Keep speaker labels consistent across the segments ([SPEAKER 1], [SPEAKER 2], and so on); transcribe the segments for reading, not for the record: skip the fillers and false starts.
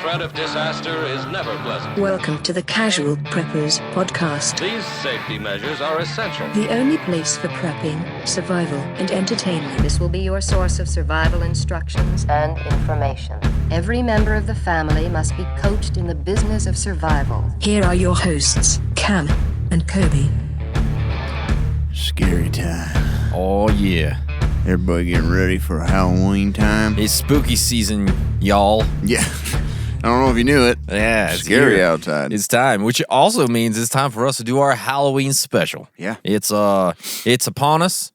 [SPEAKER 1] threat of disaster is never pleasant.
[SPEAKER 2] Welcome to the Casual Preppers podcast.
[SPEAKER 1] These safety measures are essential.
[SPEAKER 2] The only place for prepping, survival, and entertainment.
[SPEAKER 3] This will be your source of survival instructions and information. Every member of the family must be coached in the business of survival.
[SPEAKER 2] Here are your hosts, Cam and Kobe.
[SPEAKER 4] Scary time.
[SPEAKER 5] Oh, yeah.
[SPEAKER 4] Everybody getting ready for Halloween time.
[SPEAKER 5] It's spooky season, y'all.
[SPEAKER 4] Yeah. I don't know if you knew it.
[SPEAKER 5] Yeah, it's
[SPEAKER 4] scary
[SPEAKER 5] here.
[SPEAKER 4] outside.
[SPEAKER 5] It's time, which also means it's time for us to do our Halloween special.
[SPEAKER 4] Yeah.
[SPEAKER 5] It's upon us.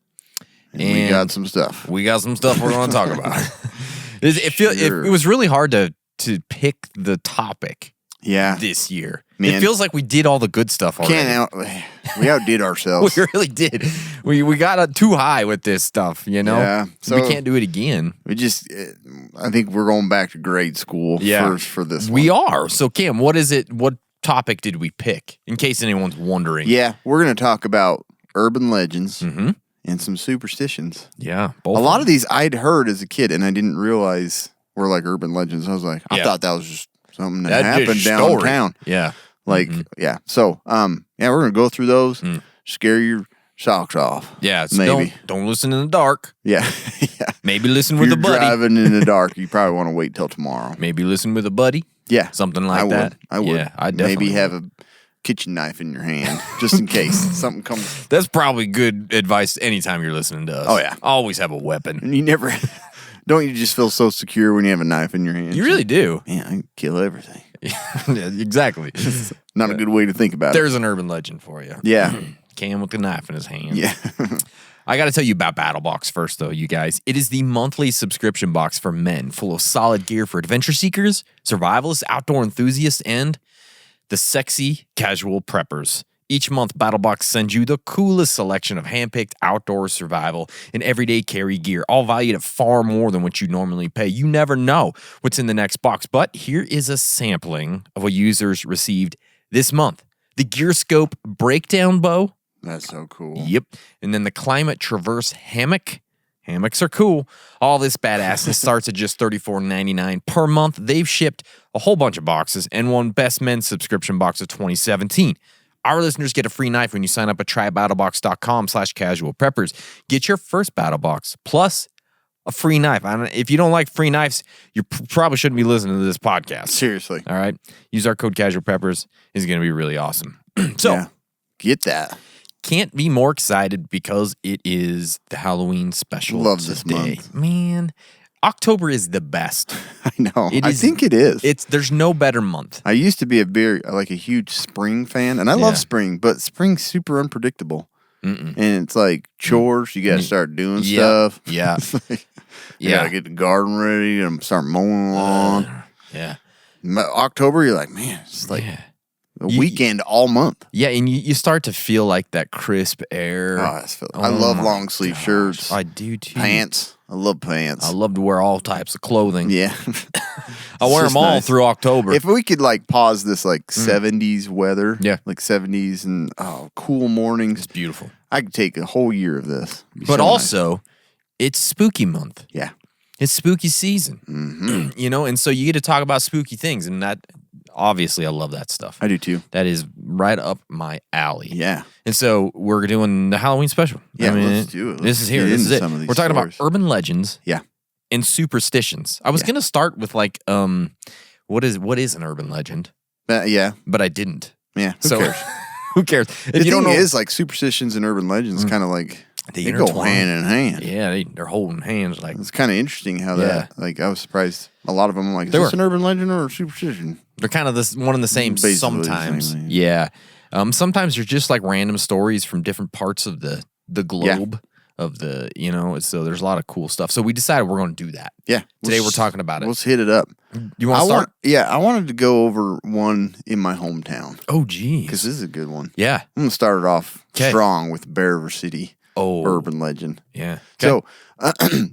[SPEAKER 4] And we got some stuff.
[SPEAKER 5] We got some stuff we're going to talk about. It was really hard to pick the topic.
[SPEAKER 4] Yeah.
[SPEAKER 5] This year.
[SPEAKER 4] Man.
[SPEAKER 5] It feels like we did all the good stuff already.
[SPEAKER 4] We outdid ourselves.
[SPEAKER 5] We really did. We got too high with this stuff, you know?
[SPEAKER 4] Yeah. So
[SPEAKER 5] we can't do it again.
[SPEAKER 4] I think we're going back to grade school for this one.
[SPEAKER 5] We are. So, Cam, what is it? What topic did we pick? In case anyone's wondering.
[SPEAKER 4] Yeah. We're going to talk about urban legends and some superstitions.
[SPEAKER 5] Yeah.
[SPEAKER 4] A lot of these I'd heard as a kid, and I didn't realize were like urban legends. I was like, I thought that was just something that happened downtown.
[SPEAKER 5] Yeah.
[SPEAKER 4] Yeah. So, we're going to go through those, scare your socks off.
[SPEAKER 5] Yeah. So
[SPEAKER 4] maybe.
[SPEAKER 5] Don't listen in the dark.
[SPEAKER 4] Yeah. Yeah.
[SPEAKER 5] Maybe listen with a buddy.
[SPEAKER 4] If you're driving in the dark, you probably want to wait till tomorrow.
[SPEAKER 5] Maybe listen with a buddy.
[SPEAKER 4] Yeah.
[SPEAKER 5] Something like that.
[SPEAKER 4] I would.
[SPEAKER 5] Yeah, I definitely
[SPEAKER 4] Maybe have
[SPEAKER 5] would.
[SPEAKER 4] a kitchen knife in your hand, just in case something comes.
[SPEAKER 5] That's probably good advice anytime you're listening to us.
[SPEAKER 4] Oh, yeah.
[SPEAKER 5] Always have a weapon.
[SPEAKER 4] And you never... Don't you just feel so secure when you have a knife in your hand?
[SPEAKER 5] You really do.
[SPEAKER 4] Man, I can kill everything.
[SPEAKER 5] Yeah, exactly.
[SPEAKER 4] Not a good way to think about
[SPEAKER 5] There's an urban legend for you.
[SPEAKER 4] Yeah.
[SPEAKER 5] Cam with the knife in his hand.
[SPEAKER 4] Yeah.
[SPEAKER 5] I got to tell you about BattleBox first, though, you guys. It is the monthly subscription box for men, full of solid gear for adventure seekers, survivalists, outdoor enthusiasts, and the sexy casual preppers. Each month, BattleBox sends you the coolest selection of handpicked outdoor survival and everyday carry gear, all valued at far more than what you normally pay. You never know what's in the next box, but here is a sampling of what users received this month. The Gear Scope Breakdown Bow.
[SPEAKER 4] That's so cool.
[SPEAKER 5] Yep. And then the Climate Traverse Hammock. Hammocks are cool. All this badassness starts at just $34.99 per month. They've shipped a whole bunch of boxes and won Best Men's Subscription Box of 2017. Our listeners get a free knife when you sign up at trybattlebox.com/casualpreppers. Get your first battle box plus a free knife. If you don't like free knives, you probably shouldn't be listening to this podcast.
[SPEAKER 4] Seriously.
[SPEAKER 5] All right? Use our code casualpreppers. It's going to be really awesome. So,
[SPEAKER 4] get that.
[SPEAKER 5] Can't be more excited because it is the Halloween special.
[SPEAKER 4] Love this month.
[SPEAKER 5] Man, October is the best.
[SPEAKER 4] I know.
[SPEAKER 5] I
[SPEAKER 4] think it is.
[SPEAKER 5] There's no better month.
[SPEAKER 4] I used to be a huge spring fan, and I love spring, but spring's super unpredictable. And it's like chores. You got to start doing stuff.
[SPEAKER 5] Yeah.
[SPEAKER 4] You got to get the garden ready and start mowing the lawn.
[SPEAKER 5] Yeah.
[SPEAKER 4] October, you're like, man, it's like a weekend all month.
[SPEAKER 5] Yeah, and you start to feel like that crisp air.
[SPEAKER 4] I love long sleeve shirts.
[SPEAKER 5] I do too.
[SPEAKER 4] Pants. I love pants.
[SPEAKER 5] I love to wear all types of clothing.
[SPEAKER 4] Yeah.
[SPEAKER 5] I wear them all through October.
[SPEAKER 4] If we could pause this 70s weather.
[SPEAKER 5] Yeah.
[SPEAKER 4] Like 70s and cool mornings.
[SPEAKER 5] It's beautiful.
[SPEAKER 4] I could take a whole year of this.
[SPEAKER 5] But also, it's spooky month.
[SPEAKER 4] Yeah.
[SPEAKER 5] It's spooky season. Mm-hmm. And so you get to talk about spooky things. And that, obviously, I love that stuff.
[SPEAKER 4] I do too.
[SPEAKER 5] That is right up my alley.
[SPEAKER 4] Yeah.
[SPEAKER 5] And so we're doing the Halloween special.
[SPEAKER 4] Yeah, let's do it.
[SPEAKER 5] This is here. This is it. We're talking about urban legends.
[SPEAKER 4] Yeah.
[SPEAKER 5] And superstitions. I was going to start with what is an urban legend?
[SPEAKER 4] Yeah.
[SPEAKER 5] But I didn't.
[SPEAKER 4] Yeah. Who cares?
[SPEAKER 5] Who cares?
[SPEAKER 4] The thing is, superstitions and urban legends kind of they go hand in hand.
[SPEAKER 5] Yeah, they're holding hands.
[SPEAKER 4] It's kind of interesting how that. I was surprised. A lot of them, is this an urban legend or a superstition?
[SPEAKER 5] They're kind of one and the same
[SPEAKER 4] Basically
[SPEAKER 5] sometimes.
[SPEAKER 4] The same,
[SPEAKER 5] yeah. Sometimes they're just random stories from different parts of the globe of the, so there's a lot of cool stuff. So we decided we're going to do that.
[SPEAKER 4] Yeah.
[SPEAKER 5] Today we're talking about it.
[SPEAKER 4] Let's hit it up.
[SPEAKER 5] You want to start?
[SPEAKER 4] I wanted to go over one in my hometown.
[SPEAKER 5] Oh, geez.
[SPEAKER 4] Because this is a good one.
[SPEAKER 5] Yeah.
[SPEAKER 4] I'm going to start it off strong with Bear River City. Urban legend.
[SPEAKER 5] Yeah.
[SPEAKER 4] Okay. So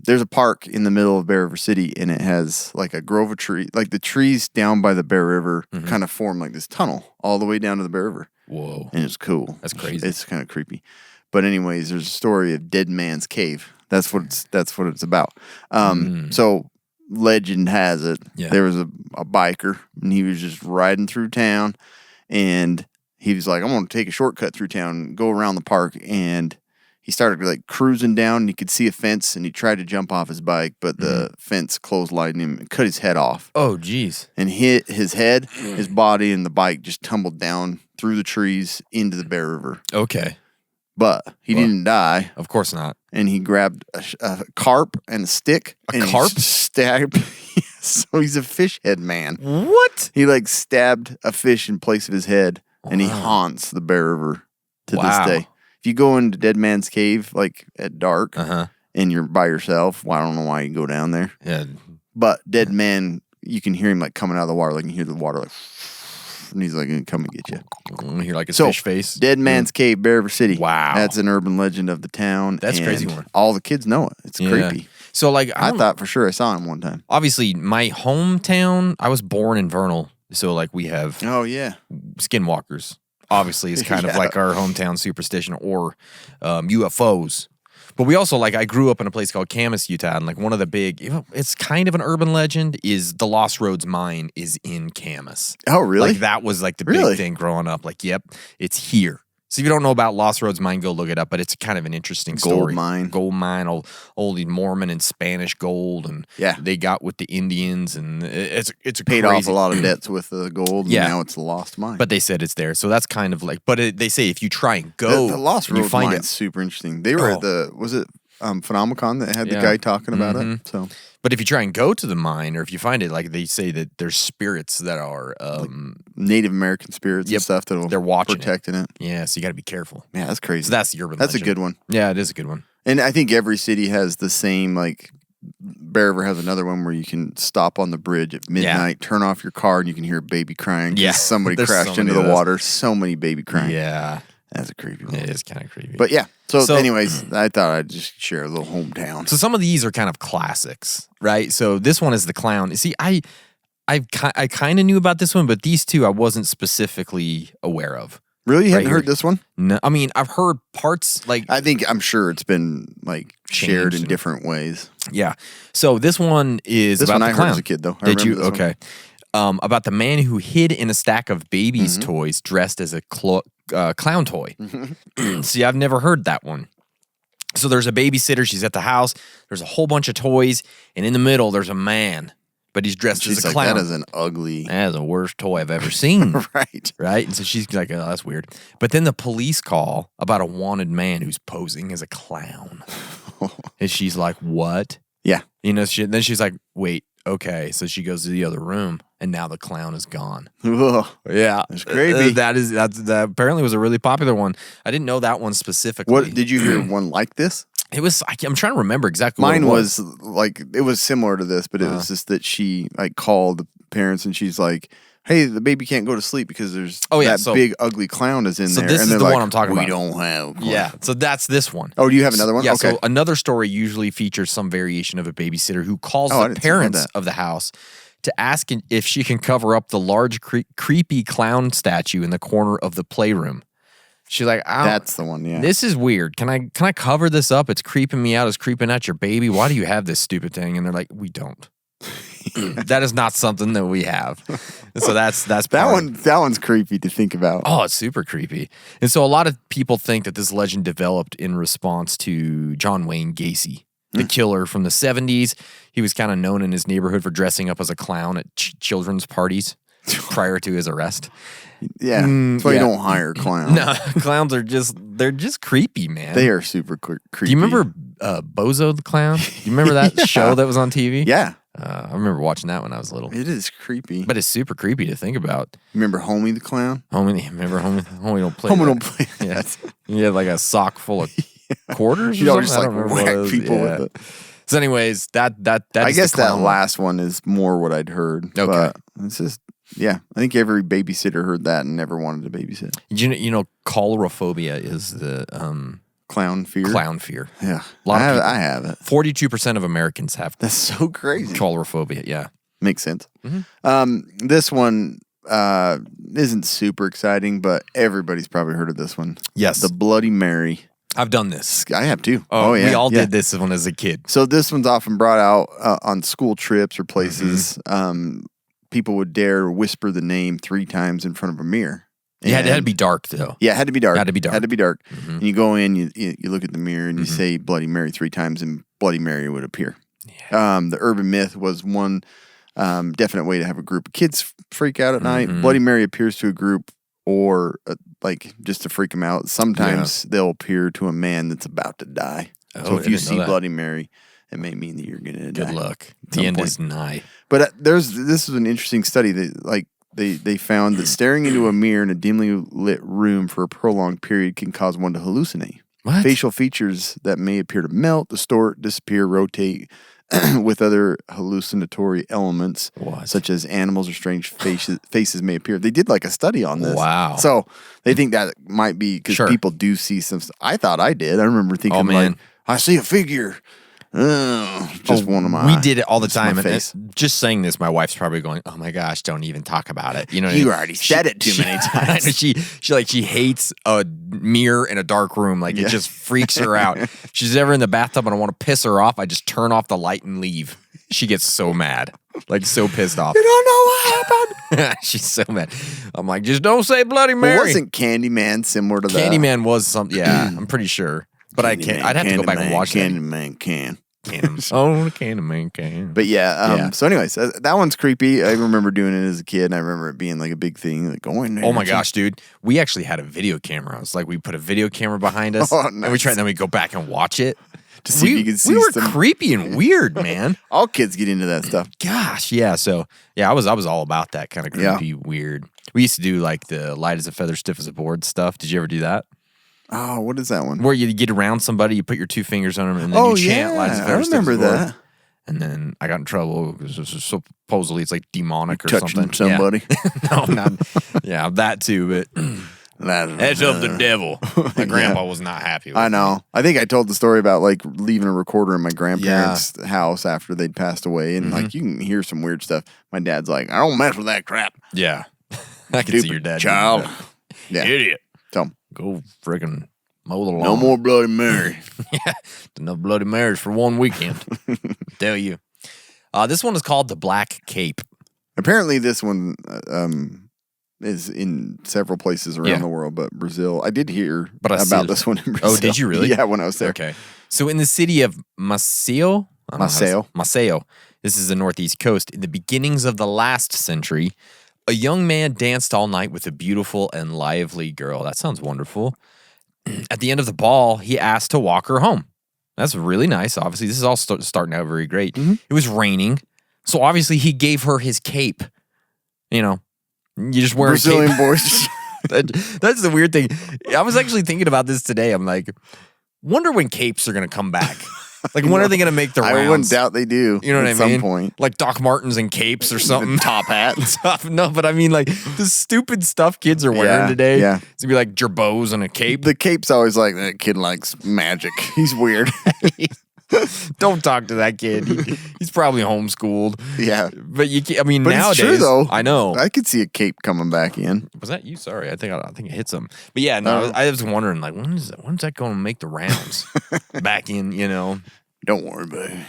[SPEAKER 4] there's a park in the middle of Bear River City, and it has a grove of trees. The trees down by the Bear River kind of form this tunnel all the way down to the Bear River.
[SPEAKER 5] Whoa.
[SPEAKER 4] And it's cool.
[SPEAKER 5] That's crazy.
[SPEAKER 4] It's kind of creepy. But anyways, there's a story of Dead Man's Cave. That's what it's about. So legend has it there was a a biker, and he was just riding through town, and he was like, I'm going to take a shortcut through town and go around the park, and he started like cruising down, and he could see a fence, and he tried to jump off his bike, but the fence clotheslined him and cut his head off.
[SPEAKER 5] Oh, geez.
[SPEAKER 4] And hit his head, his body, and the bike just tumbled down through the trees into the Bear River.
[SPEAKER 5] Okay.
[SPEAKER 4] But he didn't die.
[SPEAKER 5] Of course not.
[SPEAKER 4] And he grabbed a carp and a stick.
[SPEAKER 5] A carp?
[SPEAKER 4] Stabbed. So he's a fish head man.
[SPEAKER 5] What?
[SPEAKER 4] He like stabbed a fish in place of his head, and he haunts the Bear River to this day. If you go into Dead Man's Cave like at dark and you're by yourself, well, I don't know why you go down there.
[SPEAKER 5] Yeah.
[SPEAKER 4] But Dead Man, you can hear him like coming out of the water, like you hear the water like, and he's like gonna come and get you.
[SPEAKER 5] Hear like a fish face.
[SPEAKER 4] Dead Man's Cave, Bear River City.
[SPEAKER 5] Wow.
[SPEAKER 4] That's an urban legend of the town.
[SPEAKER 5] That's
[SPEAKER 4] and
[SPEAKER 5] crazy one.
[SPEAKER 4] All the kids know it. It's creepy.
[SPEAKER 5] So like
[SPEAKER 4] I thought for sure I saw him one time.
[SPEAKER 5] Obviously, my hometown, I was born in Vernal, so like we have skinwalkers. Obviously, is kind of like our hometown superstition, or UFOs. But we also, like, I grew up in a place called Camas, Utah, and like one of the big, it's kind of an urban legend, is the Lost Roads mine is in Camas.
[SPEAKER 4] Oh, really?
[SPEAKER 5] Like that was like the big thing growing up. Like, yep, it's here. So if you don't know about Lost Roads mine, go look it up. But it's kind of an interesting story. Gold mine, old Mormon and Spanish gold, and they got with the Indians, and it's a
[SPEAKER 4] paid
[SPEAKER 5] crazy,
[SPEAKER 4] off a lot of debts with the gold. And now it's a lost mine.
[SPEAKER 5] But they said it's there, so that's kind of like. But they say if you try and go,
[SPEAKER 4] the Lost Roads
[SPEAKER 5] mine
[SPEAKER 4] is super interesting. They were at the Phenomicon that had the guy talking about it. So.
[SPEAKER 5] But if you try and go to the mine, or if you find it, like they say that there's spirits that are
[SPEAKER 4] like Native American spirits and stuff that
[SPEAKER 5] they're watching
[SPEAKER 4] protecting it.
[SPEAKER 5] Yeah, so you got to be careful.
[SPEAKER 4] Yeah, that's crazy.
[SPEAKER 5] So that's the urban.
[SPEAKER 4] That's
[SPEAKER 5] legend.
[SPEAKER 4] a good one.
[SPEAKER 5] Yeah, it is a good one.
[SPEAKER 4] And I think every city has the same. Like Bear River has another one where you can stop on the bridge at midnight, turn off your car, and you can hear a baby crying.
[SPEAKER 5] Yeah,
[SPEAKER 4] somebody crashed into the water. So many baby crying.
[SPEAKER 5] Yeah.
[SPEAKER 4] That's a creepy one.
[SPEAKER 5] It is kind of creepy.
[SPEAKER 4] But yeah. So anyways, I thought I'd just share a little hometown.
[SPEAKER 5] So some of these are kind of classics, right? So this one is the clown. See, I kind of knew about this one, but these two I wasn't specifically aware of.
[SPEAKER 4] Really? You hadn't heard this one?
[SPEAKER 5] No. I mean, I've heard parts like...
[SPEAKER 4] I'm sure it's been like shared in different ways.
[SPEAKER 5] Yeah. So this one is about the clown.
[SPEAKER 4] I heard as a kid, though.
[SPEAKER 5] Did you? Okay. About the man who hid in a stack of babies' toys dressed as a clown toy. See, I've never heard that one. So there's a babysitter. She's at the house. There's a whole bunch of toys. And in the middle, there's a man. But he's dressed as a clown.
[SPEAKER 4] That is an ugly...
[SPEAKER 5] That is the worst toy I've ever seen.
[SPEAKER 4] Right.
[SPEAKER 5] And so she's like, oh, that's weird. But then the police call about a wanted man who's posing as a clown. And she's like, what?
[SPEAKER 4] Yeah.
[SPEAKER 5] Then she's like, wait, okay. So she goes to the other room, and now the clown is gone.
[SPEAKER 4] Ugh.
[SPEAKER 5] Yeah.
[SPEAKER 4] It's creepy.
[SPEAKER 5] That apparently was a really popular one. I didn't know that one specifically.
[SPEAKER 4] What did you hear one like this?
[SPEAKER 5] It was, I'm trying to remember exactly
[SPEAKER 4] Mine
[SPEAKER 5] what it was.
[SPEAKER 4] like, it was similar to this, but it was just that she like called the parents and she's like, hey, the baby can't go to sleep because there's big ugly clown is in there.
[SPEAKER 5] This
[SPEAKER 4] and
[SPEAKER 5] is the one I'm talking about.
[SPEAKER 4] We don't have clown.
[SPEAKER 5] Yeah, so that's this one.
[SPEAKER 4] Oh, do you have another one?
[SPEAKER 5] Yeah,
[SPEAKER 4] okay.
[SPEAKER 5] So another story usually features some variation of a babysitter who calls the parents of the house to ask if she can cover up the large creepy clown statue in the corner of the playroom. She's like,
[SPEAKER 4] that's the one, yeah.
[SPEAKER 5] This is weird. Can I cover this up? It's creeping me out. It's creeping out your baby. Why do you have this stupid thing? And they're like, we don't. That is not something that we have. So that's
[SPEAKER 4] that one's creepy to think about.
[SPEAKER 5] Oh, it's super creepy. And so a lot of people think that this legend developed in response to John Wayne Gacy, the killer from the 70s. He was kind of known in his neighborhood for dressing up as a clown at children's parties prior to his arrest.
[SPEAKER 4] Yeah, that's why you don't hire clowns.
[SPEAKER 5] No, clowns are they're just creepy, man.
[SPEAKER 4] They are super creepy.
[SPEAKER 5] Do you remember Bozo the Clown? Do you remember that show that was on TV?
[SPEAKER 4] Yeah.
[SPEAKER 5] I remember watching that when I was little.
[SPEAKER 4] It is creepy.
[SPEAKER 5] But it's super creepy to think about.
[SPEAKER 4] Remember Homie the Clown?
[SPEAKER 5] Remember Homie don't play
[SPEAKER 4] Homie
[SPEAKER 5] that.
[SPEAKER 4] don't play
[SPEAKER 5] Yeah. He had like a sock full of quarters
[SPEAKER 4] You
[SPEAKER 5] or
[SPEAKER 4] know,
[SPEAKER 5] something.
[SPEAKER 4] just like whack people with it.
[SPEAKER 5] So anyways, that
[SPEAKER 4] I guess that last one is more what I'd heard. Okay. But it's just... Yeah, I think every babysitter heard that and never wanted to babysit.
[SPEAKER 5] You know, coulrophobia is the
[SPEAKER 4] clown fear.
[SPEAKER 5] Clown fear.
[SPEAKER 4] Yeah, I have it.
[SPEAKER 5] 42% of Americans have.
[SPEAKER 4] That's so crazy.
[SPEAKER 5] Coulrophobia. Yeah,
[SPEAKER 4] makes sense. Mm-hmm. This one isn't super exciting, but everybody's probably heard of this one.
[SPEAKER 5] Yes,
[SPEAKER 4] the Bloody Mary.
[SPEAKER 5] I've done this.
[SPEAKER 4] I have too.
[SPEAKER 5] Oh yeah, we all did this one as a kid.
[SPEAKER 4] So this one's often brought out on school trips or places. people would dare whisper the name 3 times in front of a mirror.
[SPEAKER 5] Yeah, it had to be dark, though.
[SPEAKER 4] Yeah, it had to be dark.
[SPEAKER 5] Had to be dark.
[SPEAKER 4] Had to be dark.
[SPEAKER 5] Mm-hmm.
[SPEAKER 4] And you go in, you look at the mirror, and you say Bloody Mary 3 times, and Bloody Mary would appear. Yeah. The urban myth was one definite way to have a group of kids freak out at night. Bloody Mary appears to a group or like just to freak them out. Sometimes they'll appear to a man that's about to die.
[SPEAKER 5] Oh,
[SPEAKER 4] so if you see Bloody Mary, it may mean that you're going to die.
[SPEAKER 5] Good luck. The end is nigh.
[SPEAKER 4] But this is an interesting study that like they found that staring into a mirror in a dimly lit room for a prolonged period can cause one to hallucinate.
[SPEAKER 5] What?
[SPEAKER 4] Facial features that may appear to melt, distort, disappear, rotate with other hallucinatory elements, such as animals or strange faces may appear. They did like a study on this.
[SPEAKER 5] Wow.
[SPEAKER 4] So they think that might be because people do see some. I thought I did. I remember thinking, like, I see a figure. Just one of my.
[SPEAKER 5] We did it all the time.
[SPEAKER 4] My
[SPEAKER 5] and just saying this, my wife's probably going, "Oh my gosh, don't even talk about it." You know,
[SPEAKER 4] you already said it too many times.
[SPEAKER 5] She hates a mirror in a dark room. Like it just freaks her out. She's ever in the bathtub and I want to piss her off. I just turn off the light and leave. She gets so mad, like so pissed off.
[SPEAKER 4] You don't know what happened.
[SPEAKER 5] She's so mad. I'm like, just don't say Bloody Mary.
[SPEAKER 4] Well, wasn't Candyman similar to that?
[SPEAKER 5] Candyman was something. Yeah, I'm pretty sure. But I can't. I'd have to go back and watch
[SPEAKER 4] Candyman can.
[SPEAKER 5] Candyman can.
[SPEAKER 4] But so anyways, that one's creepy. I remember doing it as a kid, and I remember it being like a big thing, like going there.
[SPEAKER 5] Oh my gosh, dude. We actually had a video camera. It's like we put a video camera behind us, and we tried, and then we go back and watch it.
[SPEAKER 4] To see if you could see
[SPEAKER 5] we were
[SPEAKER 4] some
[SPEAKER 5] creepy and weird, man.
[SPEAKER 4] All kids get into that stuff.
[SPEAKER 5] Gosh, yeah. So I was all about that kind of creepy, weird. We used to do like the light as a feather, stiff as a board stuff. Did you ever do that?
[SPEAKER 4] Oh, what is that one?
[SPEAKER 5] Where you get around somebody, you put your 2 fingers on them, and then you chant light as a feather,
[SPEAKER 4] I remember
[SPEAKER 5] stiff as a board.
[SPEAKER 4] that.
[SPEAKER 5] And then I got in trouble because supposedly it's like demonic or
[SPEAKER 4] touching
[SPEAKER 5] something.
[SPEAKER 4] Somebody.
[SPEAKER 5] Yeah. No, not that too, but that's of the devil. My grandpa was not happy with
[SPEAKER 4] I know. I think I told the story about like leaving a recorder in my grandparents' house after they'd passed away, and like you can hear some weird stuff. My dad's like, I don't mess with that crap.
[SPEAKER 5] Yeah. I can see your dad.
[SPEAKER 4] Child. Yeah.
[SPEAKER 5] Idiot.
[SPEAKER 4] Tell him.
[SPEAKER 5] Go friggin' mow the lawn.
[SPEAKER 4] No more Bloody Mary.
[SPEAKER 5] Yeah. Enough Bloody Marys for one weekend. Tell you. This one is called the Black Cape.
[SPEAKER 4] Apparently this one is in several places around the world, but Brazil. I did hear about this one in Brazil.
[SPEAKER 5] Oh, did you really?
[SPEAKER 4] Yeah, when I was there.
[SPEAKER 5] Okay. So in the city of Maceió, this is the northeast coast, in the beginnings of the last century, a young man danced all night with a beautiful and lively girl. That sounds wonderful. At the end of the ball, he asked to walk her home. That's really nice. Obviously, this is all starting out very great. It was raining, so obviously he gave her his cape. You know, you just wear
[SPEAKER 4] Brazilian
[SPEAKER 5] a cape.
[SPEAKER 4] boys.
[SPEAKER 5] That's the weird thing. I was actually thinking about this today. I'm like, wonder when capes are going to come back. Like, when are they going to make the rounds?
[SPEAKER 4] I wouldn't doubt they do.
[SPEAKER 5] You know what I mean?
[SPEAKER 4] At some point.
[SPEAKER 5] Like Doc Martens and capes or something.
[SPEAKER 4] Top hat.
[SPEAKER 5] No, but I mean, like, the stupid stuff kids are wearing today.
[SPEAKER 4] Yeah.
[SPEAKER 5] It's going to be like gerbos and a cape.
[SPEAKER 4] The cape's always like, that kid likes magic. He's weird.
[SPEAKER 5] Don't talk to that kid. He's probably homeschooled.
[SPEAKER 4] Yeah.
[SPEAKER 5] But you can't, I mean,
[SPEAKER 4] but
[SPEAKER 5] nowadays.
[SPEAKER 4] It's true, though.
[SPEAKER 5] I know.
[SPEAKER 4] I could see a cape coming back in.
[SPEAKER 5] Was that you? Sorry. I think it hit some. But yeah, no, I was wondering, like, when's that going to make the rounds? Back in, you know.
[SPEAKER 4] Don't worry, baby.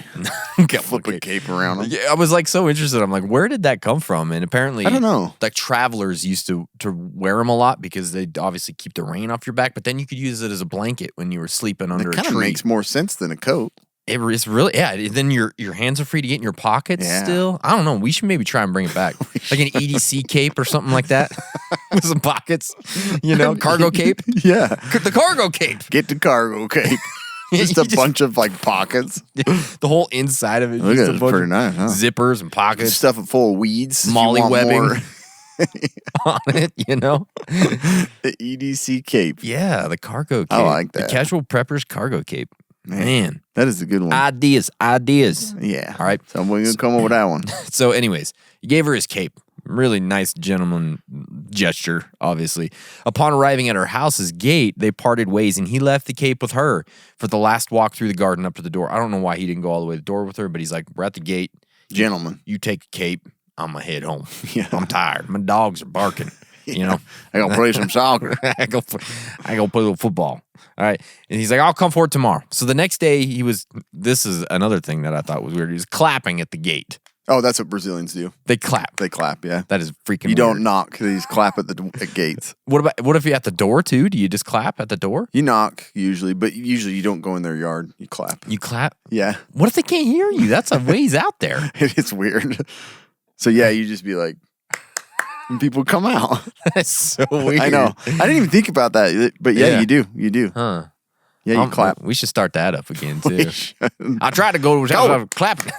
[SPEAKER 4] Flip a cape around them.
[SPEAKER 5] Yeah, I was like so interested. I'm like, where did that come from? And apparently,
[SPEAKER 4] I don't know.
[SPEAKER 5] Like travelers used to wear them a lot because they obviously keep the rain off your back. But then you could use it as a blanket when you were sleeping under a tree.
[SPEAKER 4] It kind of makes more sense than a coat.
[SPEAKER 5] It's really, yeah. Then your hands are free to get in your pockets still. I don't know. We should maybe try and bring it back. Like an EDC cape or something like that with some pockets. You know, cargo cape.
[SPEAKER 4] Yeah.
[SPEAKER 5] The cargo cape.
[SPEAKER 4] Get the cargo cape. Just a bunch of like pockets.
[SPEAKER 5] The whole inside of it.
[SPEAKER 4] Look at it. It's pretty nice, huh?
[SPEAKER 5] Zippers and pockets.
[SPEAKER 4] Stuff it full of weeds.
[SPEAKER 5] Molly webbing on it, you know?
[SPEAKER 4] The EDC cape.
[SPEAKER 5] Yeah, the cargo cape.
[SPEAKER 4] I like that.
[SPEAKER 5] The casual prepper's cargo cape. Man.
[SPEAKER 4] That is a good one.
[SPEAKER 5] Ideas.
[SPEAKER 4] Yeah.
[SPEAKER 5] All right.
[SPEAKER 4] Someone gonna come up with that one.
[SPEAKER 5] So anyways, he gave her his cape. Really nice gentleman gesture, obviously. Upon arriving at her house's gate, they parted ways, and he left the cape with her for the last walk through the garden up to the door. I don't know why he didn't go all the way to the door with her, but he's like, we're at the gate.
[SPEAKER 4] Gentleman.
[SPEAKER 5] You take a cape. I'm going to head home.
[SPEAKER 4] Yeah.
[SPEAKER 5] I'm tired. My dogs are barking. You know,
[SPEAKER 4] I gotta play some soccer.
[SPEAKER 5] I go play a little football. All right. And he's like, I'll come for it tomorrow. So the next day this is another thing that I thought was weird. He was clapping at the gate.
[SPEAKER 4] Oh, that's what Brazilians do.
[SPEAKER 5] They clap.
[SPEAKER 4] They clap, yeah.
[SPEAKER 5] That is freaking
[SPEAKER 4] You
[SPEAKER 5] weird.
[SPEAKER 4] don't knock. They just clap at gates.
[SPEAKER 5] What if you're at the door too? Do you just clap at the door?
[SPEAKER 4] You knock usually, but usually you don't go in their yard. You clap.
[SPEAKER 5] You clap?
[SPEAKER 4] Yeah.
[SPEAKER 5] What if they can't hear you? That's a ways out there.
[SPEAKER 4] It's weird. So yeah, you just be like, and people come out.
[SPEAKER 5] That's so weird.
[SPEAKER 4] I know. I didn't even think about that, but yeah, you do. You do.
[SPEAKER 5] Huh.
[SPEAKER 4] Yeah, you clap.
[SPEAKER 5] We should start that up again
[SPEAKER 4] We
[SPEAKER 5] too.
[SPEAKER 4] should.
[SPEAKER 5] I tried to go clapping.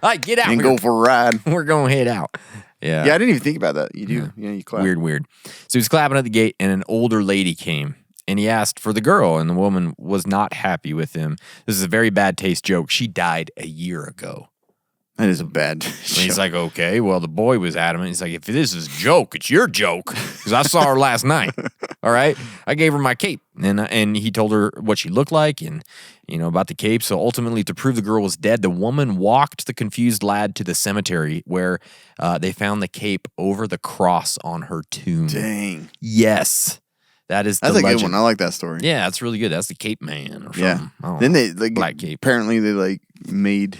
[SPEAKER 5] All right, get out.
[SPEAKER 4] And go for a ride.
[SPEAKER 5] We're going to head out. Yeah.
[SPEAKER 4] Yeah, I didn't even think about that. You do. Yeah, you clap.
[SPEAKER 5] Weird. So he was clapping at the gate, and an older lady came, and he asked for the girl, and the woman was not happy with him. This is a very bad taste joke. She died a year ago.
[SPEAKER 4] That is a bad.
[SPEAKER 5] And he's like, okay, well, the boy was adamant. He's like, if this is a joke, it's your joke. Because I saw her last night. All right. I gave her my cape. And he told her what she looked like and, about the cape. So ultimately, to prove the girl was dead, the woman walked the confused lad to the cemetery where they found the cape over the cross on her tomb.
[SPEAKER 4] Dang.
[SPEAKER 5] Yes. That's
[SPEAKER 4] a
[SPEAKER 5] legend.
[SPEAKER 4] good one. I like that story.
[SPEAKER 5] Yeah, that's really good. That's the Cape Man or something.
[SPEAKER 4] Yeah.
[SPEAKER 5] I don't
[SPEAKER 4] Then
[SPEAKER 5] know.
[SPEAKER 4] they
[SPEAKER 5] Black cape.
[SPEAKER 4] Apparently they made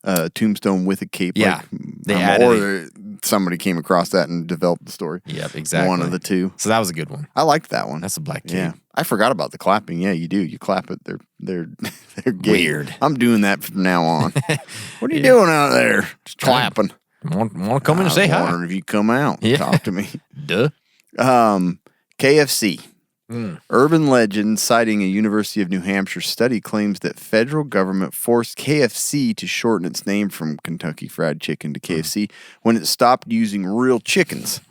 [SPEAKER 4] a tombstone with a cape.
[SPEAKER 5] Yeah. They added
[SPEAKER 4] or somebody came across that and developed the story.
[SPEAKER 5] Yep, exactly.
[SPEAKER 4] One of the two.
[SPEAKER 5] So that was a good one.
[SPEAKER 4] I liked that one.
[SPEAKER 5] That's a black cape.
[SPEAKER 4] Yeah, I forgot about the clapping. Yeah, you do. You clap at their gate.
[SPEAKER 5] Weird.
[SPEAKER 4] I'm doing that from now on. What are you doing out there? Just clapping.
[SPEAKER 5] Want to come in and say
[SPEAKER 4] I was
[SPEAKER 5] hi?
[SPEAKER 4] wondering if you come out and
[SPEAKER 5] Yeah.
[SPEAKER 4] talk to me.
[SPEAKER 5] Duh.
[SPEAKER 4] KFC. Urban legend citing a University of New Hampshire study claims that federal government forced KFC to shorten its name from Kentucky Fried Chicken to KFC when it stopped using real chickens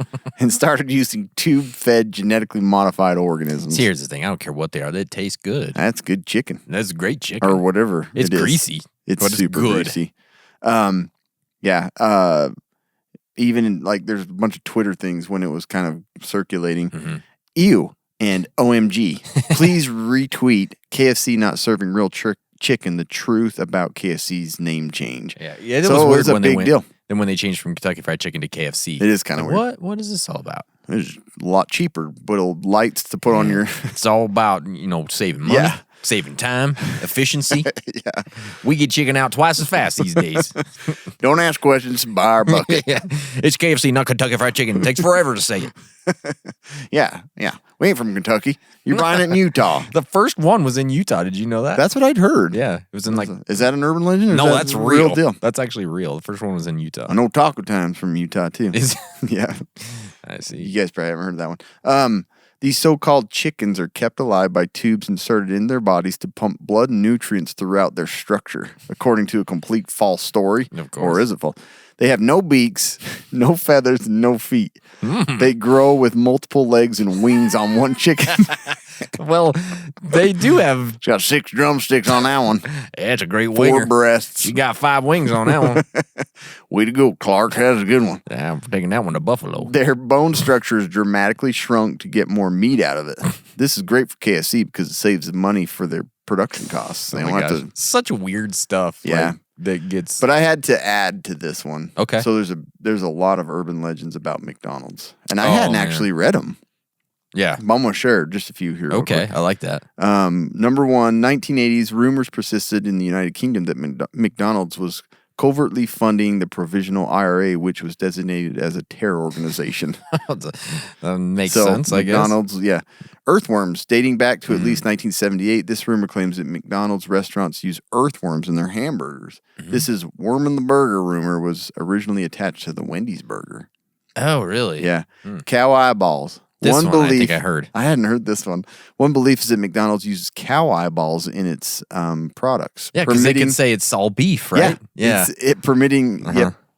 [SPEAKER 4] and started using tube-fed genetically modified organisms.
[SPEAKER 5] See, here's the thing. I don't care what they are. They taste good.
[SPEAKER 4] That's good chicken.
[SPEAKER 5] That's great chicken.
[SPEAKER 4] Or whatever.
[SPEAKER 5] It's
[SPEAKER 4] it is.
[SPEAKER 5] greasy.
[SPEAKER 4] It's
[SPEAKER 5] but
[SPEAKER 4] super
[SPEAKER 5] good.
[SPEAKER 4] greasy. Yeah. Even in, there's a bunch of Twitter things when it was kind of circulating. Ew and OMG. Please retweet KFC not serving real chicken. The truth about KFC's name change.
[SPEAKER 5] Yeah, it
[SPEAKER 4] So
[SPEAKER 5] was
[SPEAKER 4] it
[SPEAKER 5] weird
[SPEAKER 4] was a
[SPEAKER 5] when
[SPEAKER 4] big
[SPEAKER 5] they went.
[SPEAKER 4] deal.
[SPEAKER 5] Then when they changed from Kentucky Fried Chicken to KFC,
[SPEAKER 4] It is kind of weird.
[SPEAKER 5] What is this all about?
[SPEAKER 4] It's a lot cheaper. Little lights to put on your.
[SPEAKER 5] It's all about saving money,
[SPEAKER 4] Yeah.
[SPEAKER 5] saving time, efficiency.
[SPEAKER 4] Yeah.
[SPEAKER 5] We get chicken out twice as fast these days.
[SPEAKER 4] Don't ask questions. Buy our bucket.
[SPEAKER 5] Yeah, it's KFC, not Kentucky Fried Chicken. It takes forever to say it.
[SPEAKER 4] Yeah. We ain't from Kentucky. You're buying it in Utah.
[SPEAKER 5] The first one was in Utah. Did you know that?
[SPEAKER 4] That's what I'd heard.
[SPEAKER 5] yeah, it was in
[SPEAKER 4] Is that an urban legend? Or
[SPEAKER 5] no,
[SPEAKER 4] is that
[SPEAKER 5] that's
[SPEAKER 4] a
[SPEAKER 5] real.
[SPEAKER 4] deal.
[SPEAKER 5] That's actually real. The first one was in Utah.
[SPEAKER 4] I know Taco Time's from Utah too.
[SPEAKER 5] Is
[SPEAKER 4] Yeah.
[SPEAKER 5] I see.
[SPEAKER 4] You guys probably haven't heard that one. These so-called chickens are kept alive by tubes inserted in their bodies to pump blood and nutrients throughout their structure, according to a complete false story.
[SPEAKER 5] Of course.
[SPEAKER 4] Or is it false? They have no beaks, no feathers, and no feet. They grow with multiple legs and wings on one chicken.
[SPEAKER 5] Well, they do have.
[SPEAKER 4] It's got 6 drumsticks on that one.
[SPEAKER 5] That's a great
[SPEAKER 4] 4
[SPEAKER 5] winger.
[SPEAKER 4] breasts.
[SPEAKER 5] You got 5 wings on that one.
[SPEAKER 4] Way to go, Clark. That's a good one.
[SPEAKER 5] Yeah, I'm taking that one to Buffalo.
[SPEAKER 4] Their bone structure is dramatically shrunk to get more meat out of it. This is great for KFC because it saves money for their production costs. They
[SPEAKER 5] Oh
[SPEAKER 4] don't
[SPEAKER 5] my
[SPEAKER 4] have
[SPEAKER 5] gosh.
[SPEAKER 4] to.
[SPEAKER 5] Such weird stuff.
[SPEAKER 4] Yeah.
[SPEAKER 5] That gets.
[SPEAKER 4] But I had to add to this one.
[SPEAKER 5] Okay.
[SPEAKER 4] So there's a lot of urban legends about McDonald's, and I
[SPEAKER 5] Oh,
[SPEAKER 4] hadn't
[SPEAKER 5] man.
[SPEAKER 4] actually read them.
[SPEAKER 5] yeah.
[SPEAKER 4] I'm going to share just a few here. real
[SPEAKER 5] Okay,
[SPEAKER 4] quick.
[SPEAKER 5] I like that.
[SPEAKER 4] Number one, 1980s, rumors persisted in the United Kingdom that McDonald's was covertly funding the provisional IRA, which was designated as a terror organization.
[SPEAKER 5] That makes
[SPEAKER 4] So
[SPEAKER 5] sense, I guess.
[SPEAKER 4] McDonald's, yeah. Earthworms, dating back to at least 1978. This rumor claims that McDonald's restaurants use earthworms in their hamburgers. This is worm in the burger rumor was originally attached to the Wendy's burger.
[SPEAKER 5] Oh, really?
[SPEAKER 4] Yeah. Cow eyeballs.
[SPEAKER 5] This
[SPEAKER 4] one
[SPEAKER 5] one
[SPEAKER 4] belief,
[SPEAKER 5] I think I heard.
[SPEAKER 4] I hadn't heard this one. One belief is that McDonald's uses cow eyeballs in its products.
[SPEAKER 5] Yeah, because they can say it's all beef, right?
[SPEAKER 4] Yeah. It's permitting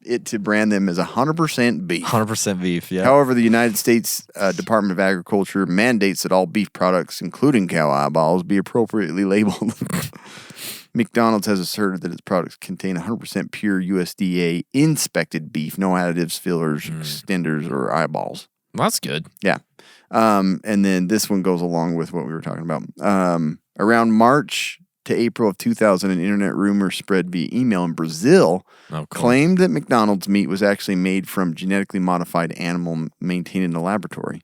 [SPEAKER 4] it to brand them as 100% beef.
[SPEAKER 5] 100% beef, yeah.
[SPEAKER 4] However, the United States Department of Agriculture mandates that all beef products, including cow eyeballs, be appropriately labeled. McDonald's has asserted that its products contain 100% pure USDA inspected beef, no additives, fillers, extenders, or eyeballs.
[SPEAKER 5] Well, that's good.
[SPEAKER 4] Yeah. And then this one goes along with what we were talking about. Around March to April of 2000, an internet rumor spread via email in Brazil claimed that McDonald's meat was actually made from genetically modified animal maintained in a laboratory.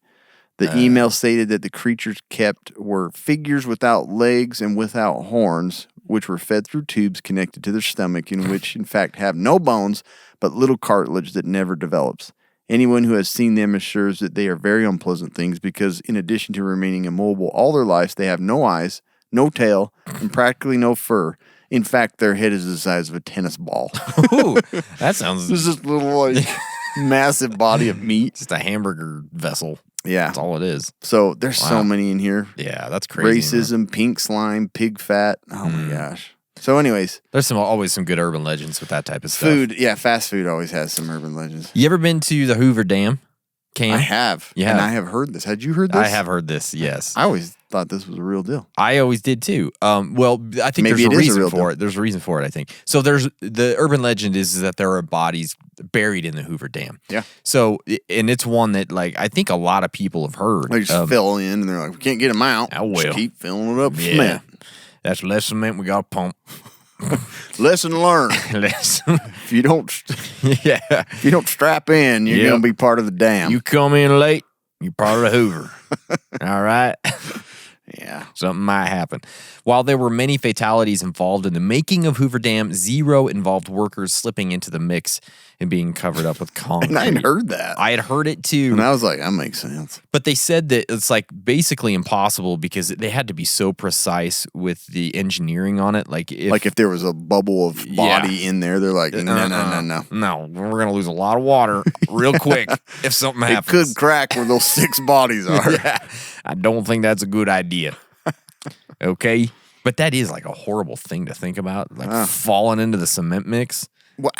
[SPEAKER 4] The email stated that the creatures kept were figures without legs and without horns, which were fed through tubes connected to their stomach, in which, in fact, have no bones but little cartilage that never develops. Anyone who has seen them assures that they are very unpleasant things because, in addition to remaining immobile all their lives, they have no eyes, no tail, and practically no fur. In fact, their head is the size of a tennis ball.
[SPEAKER 5] Ooh, that sounds
[SPEAKER 4] There's this little, like, massive body of meat.
[SPEAKER 5] just a hamburger vessel.
[SPEAKER 4] Yeah.
[SPEAKER 5] That's all it is.
[SPEAKER 4] So there's so
[SPEAKER 5] Wow.
[SPEAKER 4] many in here.
[SPEAKER 5] Yeah, that's crazy. Man.
[SPEAKER 4] Racism, pink slime, pig fat. Oh my gosh. So anyways,
[SPEAKER 5] There's always some good urban legends with that type of stuff.
[SPEAKER 4] food. Yeah, fast food always has some urban legends.
[SPEAKER 5] You ever been to the Hoover Dam? Cam?
[SPEAKER 4] I have.
[SPEAKER 5] You
[SPEAKER 4] And
[SPEAKER 5] have?
[SPEAKER 4] I have heard this. Had you heard this?
[SPEAKER 5] I have heard this, yes.
[SPEAKER 4] I always thought this was a real deal.
[SPEAKER 5] I always did too. Well, I think
[SPEAKER 4] Maybe
[SPEAKER 5] there's
[SPEAKER 4] it
[SPEAKER 5] a
[SPEAKER 4] is a
[SPEAKER 5] reason
[SPEAKER 4] real
[SPEAKER 5] for
[SPEAKER 4] deal.
[SPEAKER 5] it. There's a reason for it, I think. So the urban legend is that there are bodies buried in the Hoover Dam.
[SPEAKER 4] Yeah.
[SPEAKER 5] So, and it's one that, like, I think a lot of people have heard.
[SPEAKER 4] They just
[SPEAKER 5] of.
[SPEAKER 4] fill in and they're like, we can't get them out.
[SPEAKER 5] Oh, well.
[SPEAKER 4] Just keep filling it up with
[SPEAKER 5] Yeah.
[SPEAKER 4] cement.
[SPEAKER 5] That's less cement we got to pump.
[SPEAKER 4] Lesson learned.
[SPEAKER 5] Less.
[SPEAKER 4] If you don't
[SPEAKER 5] Yeah.
[SPEAKER 4] strap in, you're
[SPEAKER 5] Yep.
[SPEAKER 4] gonna be part of the dam.
[SPEAKER 5] You come in late, you're part of the Hoover. All right?
[SPEAKER 4] yeah.
[SPEAKER 5] Something might happen. While there were many fatalities involved in the making of Hoover Dam, 0 involved workers slipping into the mix and being covered up with concrete.
[SPEAKER 4] And I had heard that.
[SPEAKER 5] I had heard it too.
[SPEAKER 4] And I was like, that makes sense.
[SPEAKER 5] But they said that it's like basically impossible because they had to be so precise with the engineering on it. Like
[SPEAKER 4] Like if there was a bubble of body in there, they're like, no.
[SPEAKER 5] No, we're going to lose a lot of water real quick if something
[SPEAKER 4] It
[SPEAKER 5] happens.
[SPEAKER 4] could crack where those 6 bodies are.
[SPEAKER 5] Yeah, I don't think that's a good idea. Okay? But that is like a horrible thing to think about, like falling into the cement mix.
[SPEAKER 4] Well,